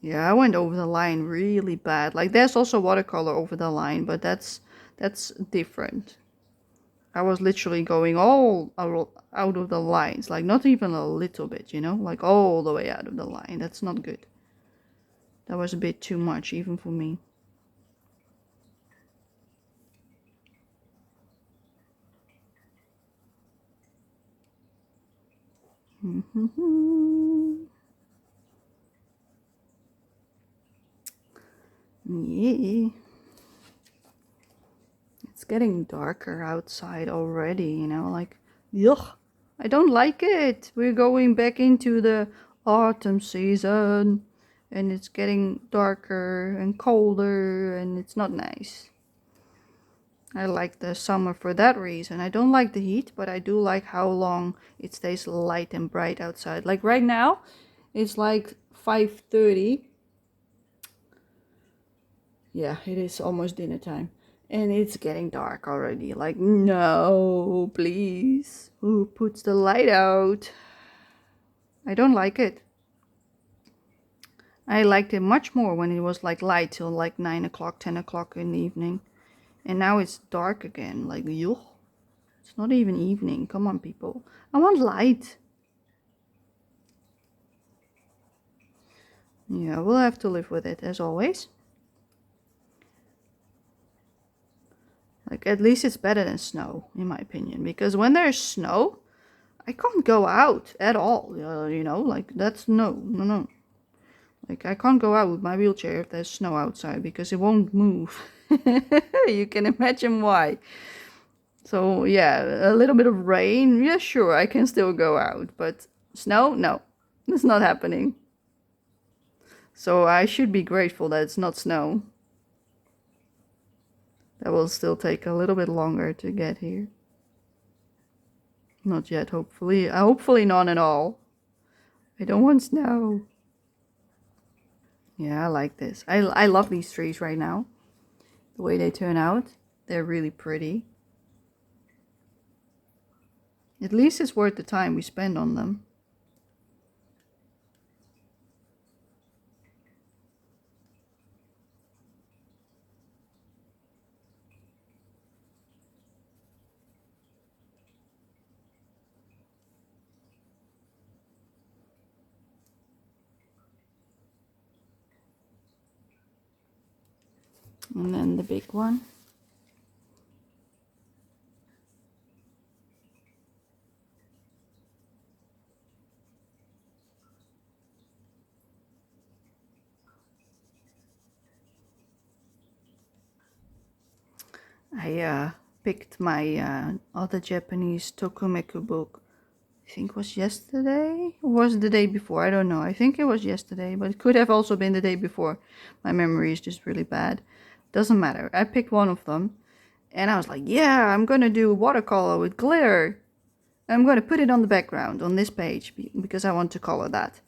[SPEAKER 1] Yeah, I went over the line really bad. Like, there's also watercolor over the line, but that's different. I was literally going all out of the lines. Like, not even a little bit, you know? Like, all the way out of the line. That's not good. That was a bit too much, even for me. Yeah. It's getting darker outside already, you know, like, yuck, I don't like it. We're going back into the autumn season and it's getting darker and colder and it's not nice. I like the summer for that reason. I don't like the heat, but I do like how long it stays light and bright outside. Like right now, it's like 5:30. Yeah, it is almost dinner time. And it's getting dark already. Like, no, please. Who puts the light out? I don't like it. I liked it much more when it was like light till like 9 o'clock, 10 o'clock in the evening. And now it's dark again. Like, yuck. It's not even evening. Come on, people. I want light. Yeah, we'll have to live with it as always. Like, at least it's better than snow, in my opinion. Because when there's snow, I can't go out at all. You know, like, that's no. Like, I can't go out with my wheelchair if there's snow outside because it won't move. You can imagine why. So, yeah, a little bit of rain. Yeah, sure, I can still go out. But snow? No, it's not happening. So I should be grateful that it's not snow. That will still take a little bit longer to get here. Not yet, hopefully. Hopefully not at all. I don't want snow. Yeah, I like this. I love these trees right now. The way they turn out. They're really pretty. At least it's worth the time we spend on them. And then the big one. I picked my other Japanese Tokumeku book. I think it was yesterday or was it the day before? I don't know. I think it was yesterday, but it could have also been the day before. My memory is just really bad. Doesn't matter. I picked one of them and I was like, yeah, I'm gonna do watercolor with glitter. I'm gonna put it on the background on this page because I want to color that.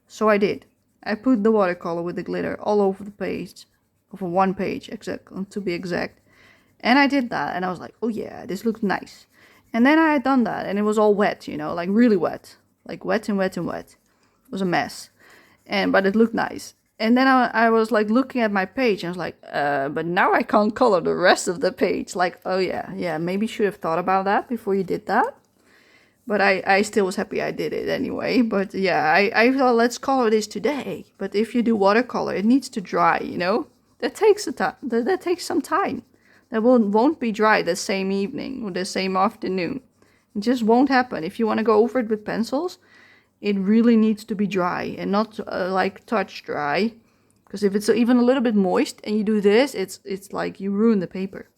[SPEAKER 1] So I did. I put the watercolor with the glitter all over the page, over one page, to be exact. And I did that and I was like, oh yeah, this looks nice. And then I had done that and it was all wet, you know, like really wet. Like wet and wet and wet. It was a mess. But it looked nice. And then I was like looking at my page and I was like, but now I can't color the rest of the page. Like, oh yeah, maybe should have thought about that before you did that. But I still was happy I did it anyway. But yeah, I thought let's color this today. But if you do watercolor, it needs to dry, you know? That takes some time. That won't be dry the same evening or the same afternoon. It just won't happen. If you want to go over it with pencils, it really needs to be dry and not like touch dry. Because if it's even a little bit moist and you do this, it's like you ruin the paper.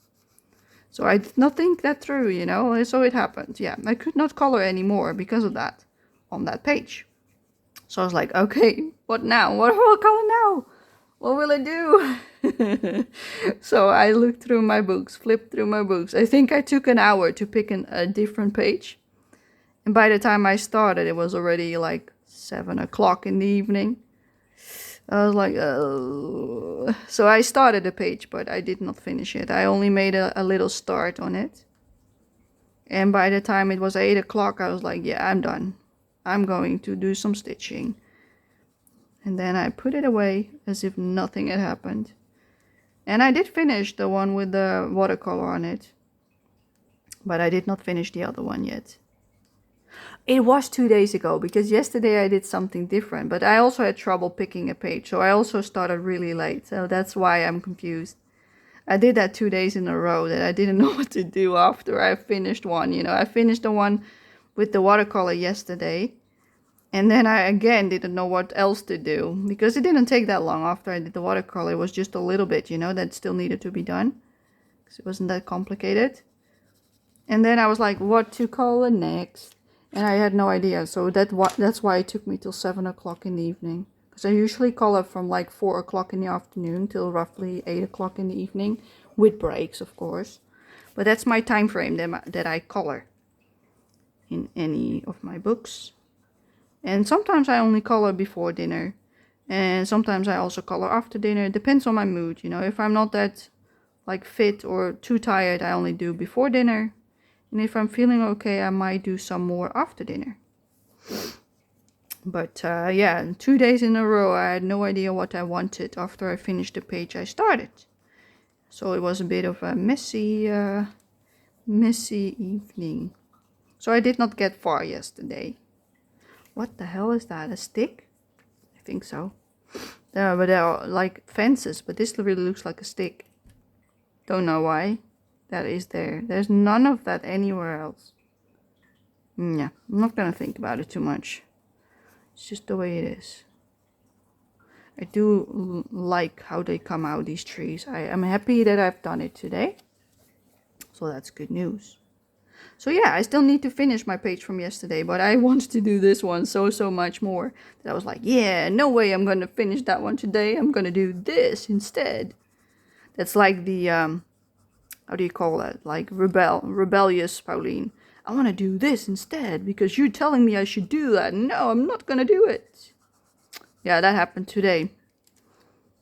[SPEAKER 1] So I did not think that through, you know, so it happened. Yeah, I could not color anymore because of that on that page. So I was like, okay, what now? What will I color now? What will I do? So I looked through my books, flipped through my books. I think I took an hour to pick a different page. And by the time I started, it was already like 7 o'clock in the evening. I was like, oh. So I started the page, but I did not finish it. I only made a little start on it. And by the time it was 8 o'clock, I was like, yeah, I'm done. I'm going to do some stitching. And then I put it away as if nothing had happened. And I did finish the one with the watercolor on it. But I did not finish the other one yet. It was 2 days ago because yesterday I did something different. But I also had trouble picking a page. So I also started really late. So that's why I'm confused. I did that 2 days in a row that I didn't know what to do after I finished one. You know, I finished the one with the watercolor yesterday. And then I again didn't know what else to do because it didn't take that long after I did the watercolor. It was just a little bit, you know, that still needed to be done because it wasn't that complicated. And then I was like, what to color next? And I had no idea, so that's why it took me till 7 o'clock in the evening. Because I usually color from like 4 o'clock in the afternoon till roughly 8 o'clock in the evening, with breaks of course. But that's my time frame that I color in any of my books. And sometimes I only color before dinner. And sometimes I also color after dinner. It depends on my mood, you know. If I'm not that like fit or too tired, I only do before dinner. And if I'm feeling okay, I might do some more after dinner. But yeah, 2 days in a row, I had no idea what I wanted after I finished the page I started. So it was a bit of a messy evening. So I did not get far yesterday. What the hell is that? A stick? I think so. But there are like fences, but this really looks like a stick. Don't know why that is there. There's none of that anywhere else. Yeah, I'm not gonna think about it too much. It's just the way it is. I do like how they come out, these trees. I am happy that I've done it today. So that's good news. So yeah, I still need to finish my page from yesterday, but I wanted to do this one so much more that I was like, yeah, no way I'm gonna finish that one today. I'm gonna do this instead. That's like the, how do you call that? Like rebellious Pauline. I want to do this instead because you're telling me I should do that. No, I'm not gonna do it. Yeah, that happened today.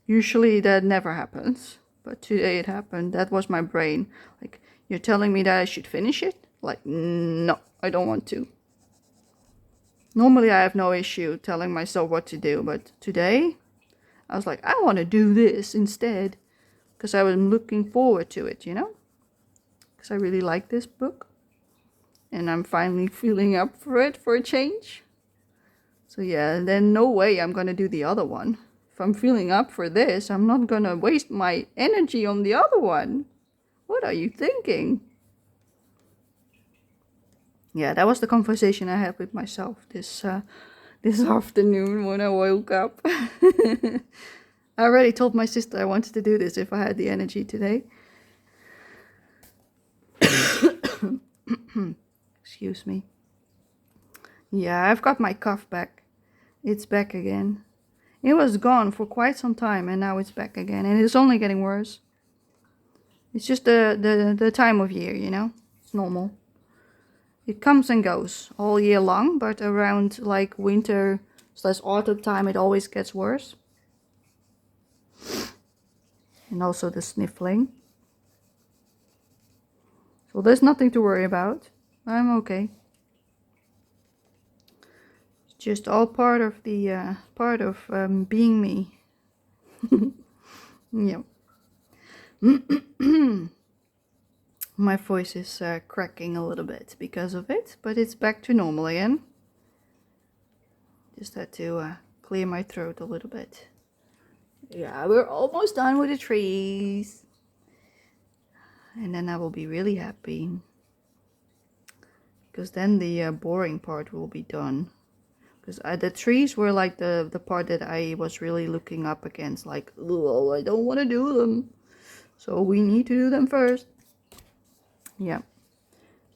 [SPEAKER 1] Usually that never happens, but today it happened. That was my brain. Like, you're telling me that I should finish it? Like, no, I don't want to. Normally I have no issue telling myself what to do, but today I was like, I want to do this instead. Because I was looking forward to it, you know? Because I really like this book. And I'm finally feeling up for it for a change. So yeah, then no way I'm gonna do the other one. If I'm feeling up for this, I'm not gonna waste my energy on the other one. What are you thinking? Yeah, that was the conversation I had with myself this afternoon when I woke up. I already told my sister I wanted to do this if I had the energy today. Excuse me. Yeah, I've got my cough back. It's back again. It was gone for quite some time and now it's back again. And it's only getting worse. It's just the time of year, you know? It's normal. It comes and goes all year long, but around like winter / autumn time it always gets worse. And also the sniffling. So there's nothing to worry about. I'm okay. It's just all part of the being me. Yeah. My voice is cracking a little bit because of it, but it's back to normal again. Just had to clear my throat a little bit. Yeah, we're almost done with the trees. And then I will be really happy. Because then the boring part will be done. Because the trees were like the part that I was really looking up against. Like, oh, I don't want to do them. So we need to do them first. Yeah.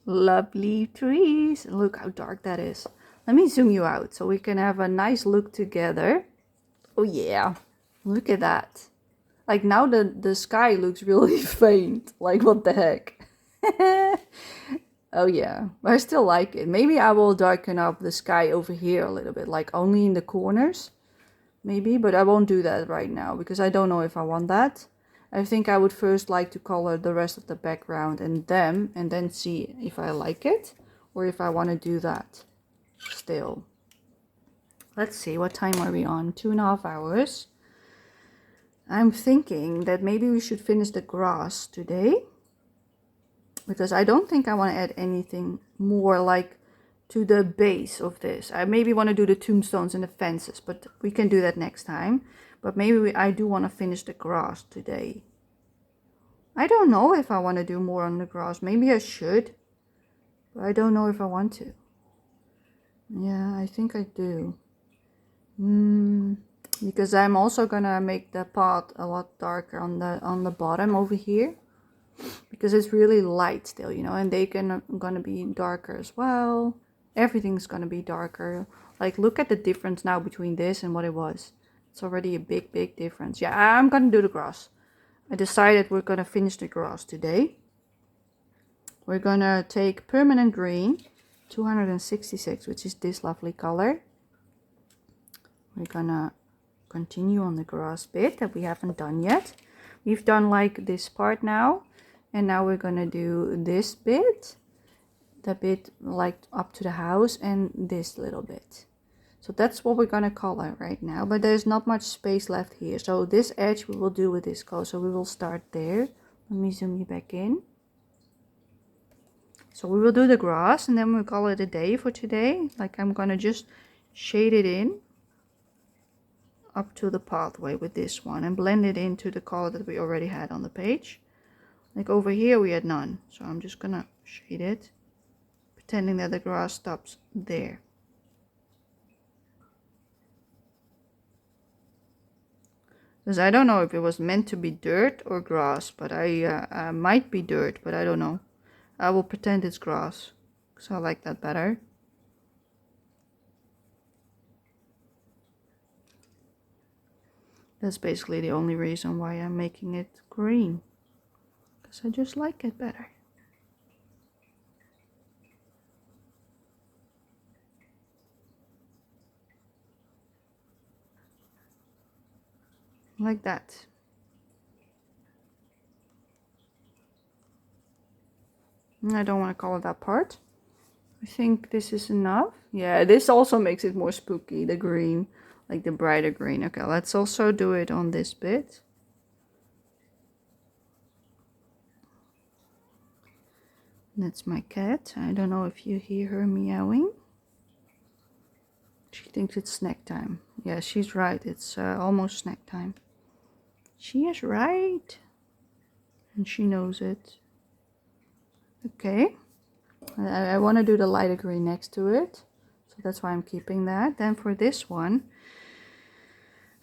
[SPEAKER 1] Lovely trees. Look how dark that is. Let me zoom you out so we can have a nice look together. Oh yeah. Look at that. Like now the sky looks really faint. Like what the heck. Oh yeah. But I still like it. Maybe I will darken up the sky over here a little bit. Like only in the corners. Maybe. But I won't do that right now. Because I don't know if I want that. I think I would first like to color the rest of the background and them. And then see if I like it. Or if I want to do that. Still. Let's see. What time are we on? 2.5 hours. I'm thinking that maybe we should finish the grass today. Because I don't think I want to add anything more like to the base of this. I maybe want to do the tombstones and the fences. But we can do that next time. But maybe I do want to finish the grass today. I don't know if I want to do more on the grass. Maybe I should. But I don't know if I want to. Yeah, I think I do. Because I'm also gonna make the pot a lot darker on the bottom over here. Because it's really light still, you know. And they gonna be darker as well. everything's gonna be darker. Like, look at the difference now between this and what it was. It's already a big difference. Yeah, I'm gonna do the grass. I decided we're gonna finish the grass today. We're gonna take permanent green, 266, which is this lovely color. We're gonna continue on the grass bit that we haven't done yet. We've done like this part now, and now we're gonna do this bit, the bit like up to the house, and this little bit. So that's what we're gonna color right now, but there's not much space left here. So this edge we will do with this color, so we will start there. Let me zoom you back in. So we will do the grass, and then we'll call it a day for today. Like, I'm gonna just shade it in up to the pathway with this one and blend it into the color that we already had on the page. Like over here we had none, so I'm just gonna shade it, pretending that the grass stops there. Because I don't know if it was meant to be dirt or grass, but I might be dirt, but I don't know. I will pretend it's grass, because I like that better. That's basically the only reason why I'm making it green, because I just like it better. Like that. I don't want to color that part. I think this is enough. Yeah, this also makes it more spooky, the green, like the brighter green. Okay, let's also do it on this bit. That's my cat. I don't know if you hear her meowing. She thinks it's snack time. Yeah, she's right. It's almost snack time. She is right. And she knows it. Okay. I want to do the lighter green next to it. So that's why I'm keeping that. Then for this one,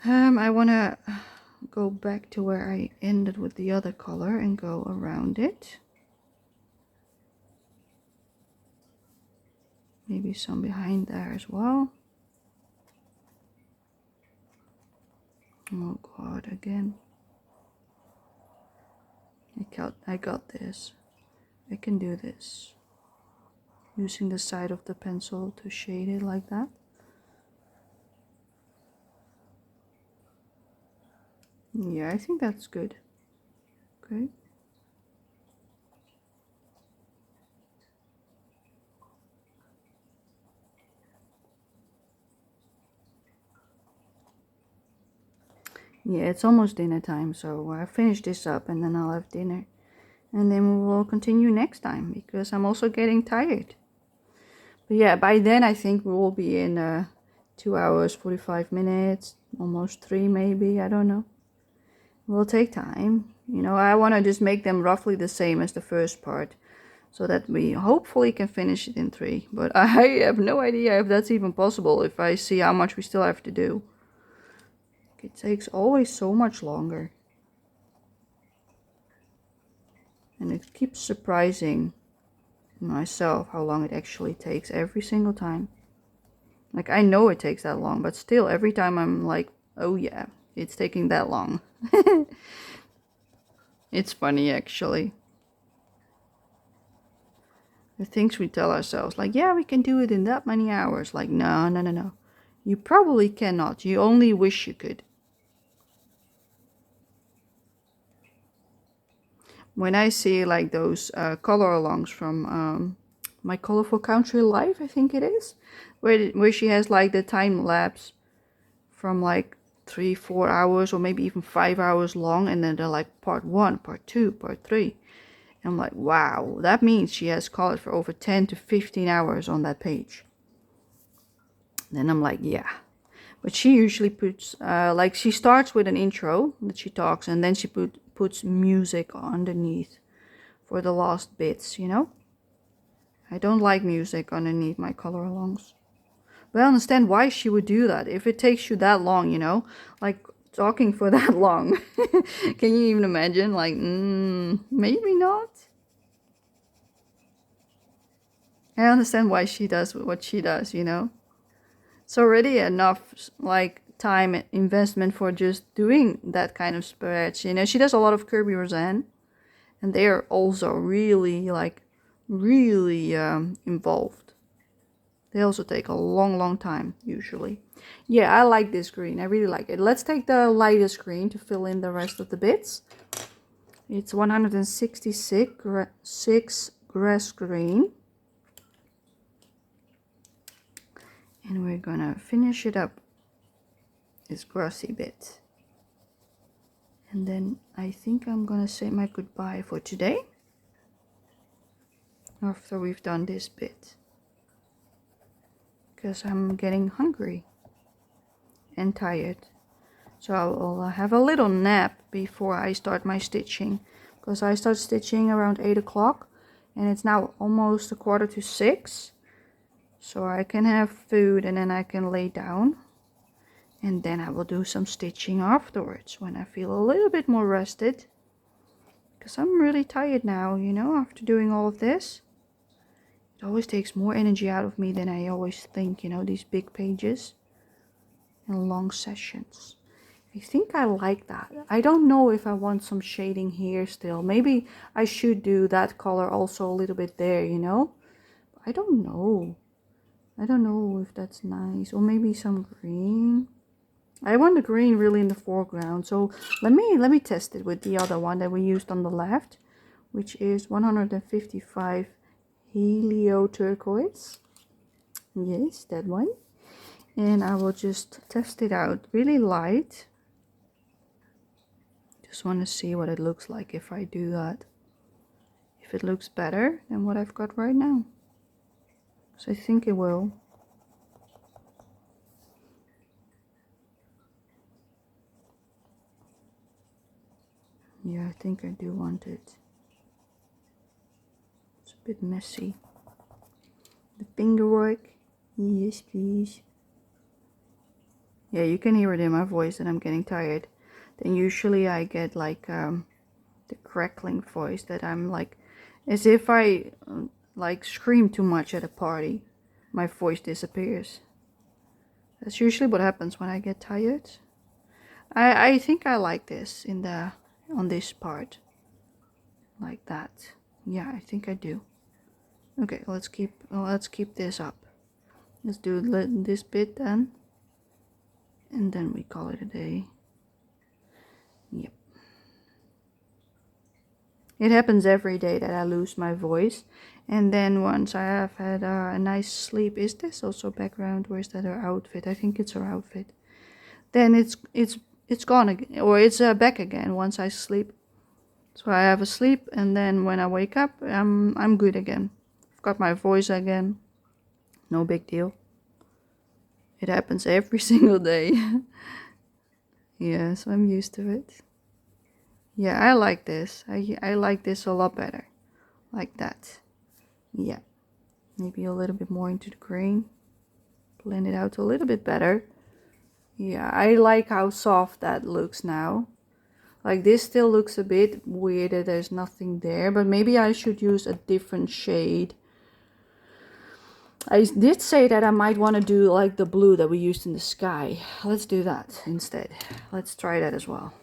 [SPEAKER 1] I want to go back to where I ended with the other color and go around it. Maybe some behind there as well. Oh God, again. I got this. I can do this. Using the side of the pencil to shade it like that. Yeah, I think that's good. Okay. Yeah, it's almost dinner time, so I finish this up and then I'll have dinner. And then we will continue next time, because I'm also getting tired. But yeah, by then I think we will be in 2 hours, 45 minutes, almost 3 maybe, I don't know. It will take time. You know, I want to just make them roughly the same as the first part, so that we hopefully can finish it in 3. But I have no idea if that's even possible, if I see how much we still have to do. It takes always so much longer. And it keeps surprising myself how long it actually takes every single time. Like, I know it takes that long, but still every time I'm like, oh yeah, it's taking that long. It's funny actually. The things we tell ourselves, like, yeah, we can do it in that many hours. Like, no. You probably cannot. You only wish you could. When I see like those color alongs from My Colorful Country Life, I think it is, where she has like the time lapse from like 3-4 hours or maybe even 5 hours long, and then they're like part 1, part 2, part 3. And I'm like, wow, that means she has colored for over 10 to 15 hours on that page. Then I'm like, yeah. But she usually puts, like, she starts with an intro that she talks, and then she puts music underneath for the last bits, you know? I don't like music underneath my color alongs. But I understand why she would do that. If it takes you that long, you know? Like, talking for that long. Can you even imagine? Like, maybe not. I understand why she does what she does, you know. It's already enough like time investment for just doing that kind of spreads. You know, she does a lot of Kirby Roseanne, and they are also really really involved. They also take a long time usually. Yeah, I like this green. I really like it. Let's take the lightest green to fill in the rest of the bits. It's 166 grass green. And we're gonna finish it up, this grassy bit. And then I think I'm gonna say my goodbye for today after we've done this bit, because I'm getting hungry and tired. So I'll have a little nap before I start my stitching, because I start stitching around 8 o'clock and it's now almost 5:45. So I can have food and then I can lay down, and then I will do some stitching afterwards when I feel a little bit more rested, because I'm really tired now, you know, after doing all of this. It always takes more energy out of me than I always think, you know, these big pages and long sessions. I think I like that. I don't know if I want some shading here still. Maybe I should do that color also a little bit there, you know. I don't know. I don't know if that's nice. Or maybe some green. I want the green really in the foreground. So let me test it with the other one that we used on the left, which is 155 Helio Turquoise. Yes, that one. And I will just test it out really light. Just want to see what it looks like if I do that. If it looks better than what I've got right now. So I think it will. Yeah, I think I do want it. It's a bit messy. The finger work. Yes, please. Yeah, you can hear it in my voice that I'm getting tired. Then usually I get like the crackling voice that I'm like, as if I like scream too much at a party. My voice disappears. That's usually what happens when I get tired. I think I like this on this part. Like that. Yeah, I think I do. Okay, let's keep this up. Let's do this bit then. And then we call it a day. Yep. It happens every day that I lose my voice. And then once I have had a nice sleep, is this also background, or is that her outfit? I think it's her outfit. Then it's gone again, or it's back again once I sleep. So I have a sleep, and then when I wake up, I'm good again. I've got my voice again. No big deal. It happens every single day. Yeah, so I'm used to it. Yeah, I like this. I like this a lot better. Like that. Yeah. Maybe a little bit more into the green. Blend it out a little bit better. Yeah, I like how soft that looks now. Like this still looks a bit weird that there's nothing there, but maybe I should use a different shade. I did say that I might want to do like the blue that we used in the sky. Let's do that instead. Let's try that as well.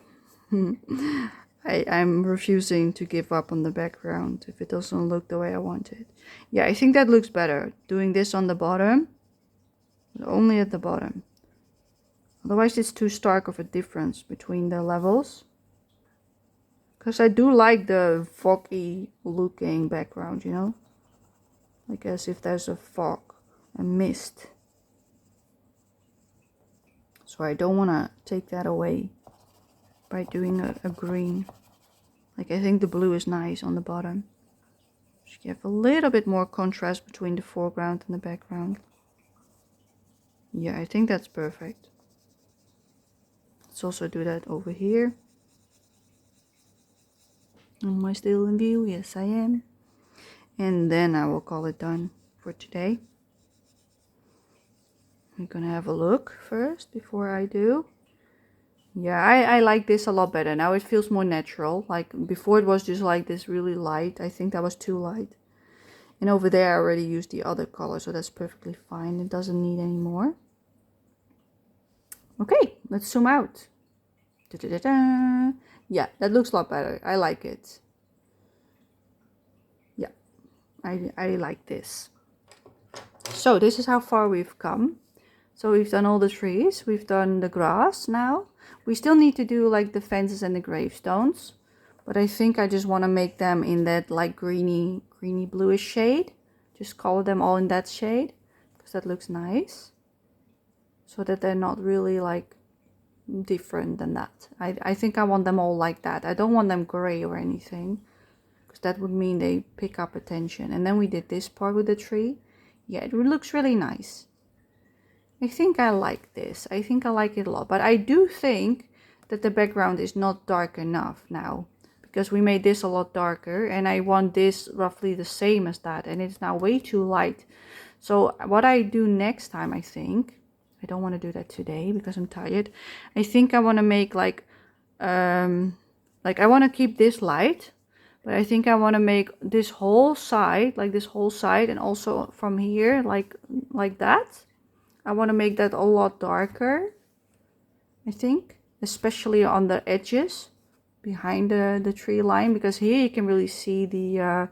[SPEAKER 1] I'm refusing to give up on the background if it doesn't look the way I want it. Yeah, I think that looks better. Doing this on the bottom, but only at the bottom. Otherwise it's too stark of a difference between the levels. Because I do like the foggy looking background, you know? Like as if there's a fog, a mist. So I don't want to take that away by doing a green. Like I think the blue is nice on the bottom. So you have a little bit more contrast between the foreground and the background. Yeah, I think that's perfect. Let's also do that over here. Am I still in view? Yes, I am. And then I will call it done for today. I'm gonna have a look first before I do. Yeah, I like this a lot better. Now it feels more natural. Like before it was just like this really light. I think that was too light. And over there I already used the other color, so that's perfectly fine. It doesn't need any more. Okay, let's zoom out. Da-da-da-da. Yeah, that looks a lot better. I like it. Yeah, I like this. So this is how far we've come. So we've done all the trees, we've done the grass now. We still need to do like the fences and the gravestones. But I think I just want to make them in that like greeny bluish shade. Just color them all in that shade, because that looks nice. So that they're not really like different than that. I think I want them all like that. I don't want them gray or anything, because that would mean they pick up attention. And then we did this part with the tree. Yeah, it looks really nice. I think I like this. I think I like it a lot. But I do think that the background is not dark enough now, because we made this a lot darker and I want this roughly the same as that, and it's now way too light. So what I do next time, I think, I don't want to do that today because I'm tired. I think I want to make like I want to keep this light, but I think I want to make this whole side, like this whole side, and also from here, like that. I want to make that a lot darker, I think, especially on the edges behind the tree line, because here you can really see the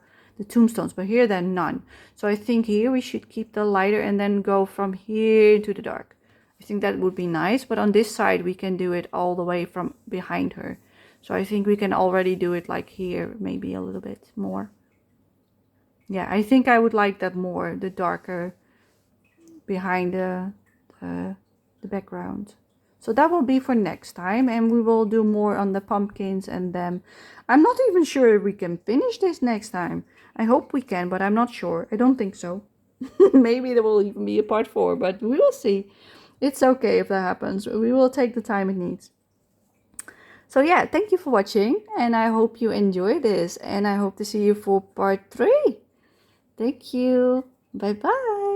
[SPEAKER 1] tombstones, but here there are none. So I think here we should keep the lighter and then go from here to the dark. I think that would be nice, but on this side we can do it all the way from behind her. So I think we can already do it like here, maybe a little bit more. Yeah, I think I would like that more, the darker behind the background. So that will be for next time, and we will do more on the pumpkins and them. I'm not even sure if we can finish this next time. I hope we can, but I'm not sure. I don't think so. Maybe there will even be a part 4, but we will see. It's okay if that happens. We will take the time it needs. So yeah, thank you for watching, and I hope you enjoy this, and I hope to see you for part 3. Thank you. Bye bye.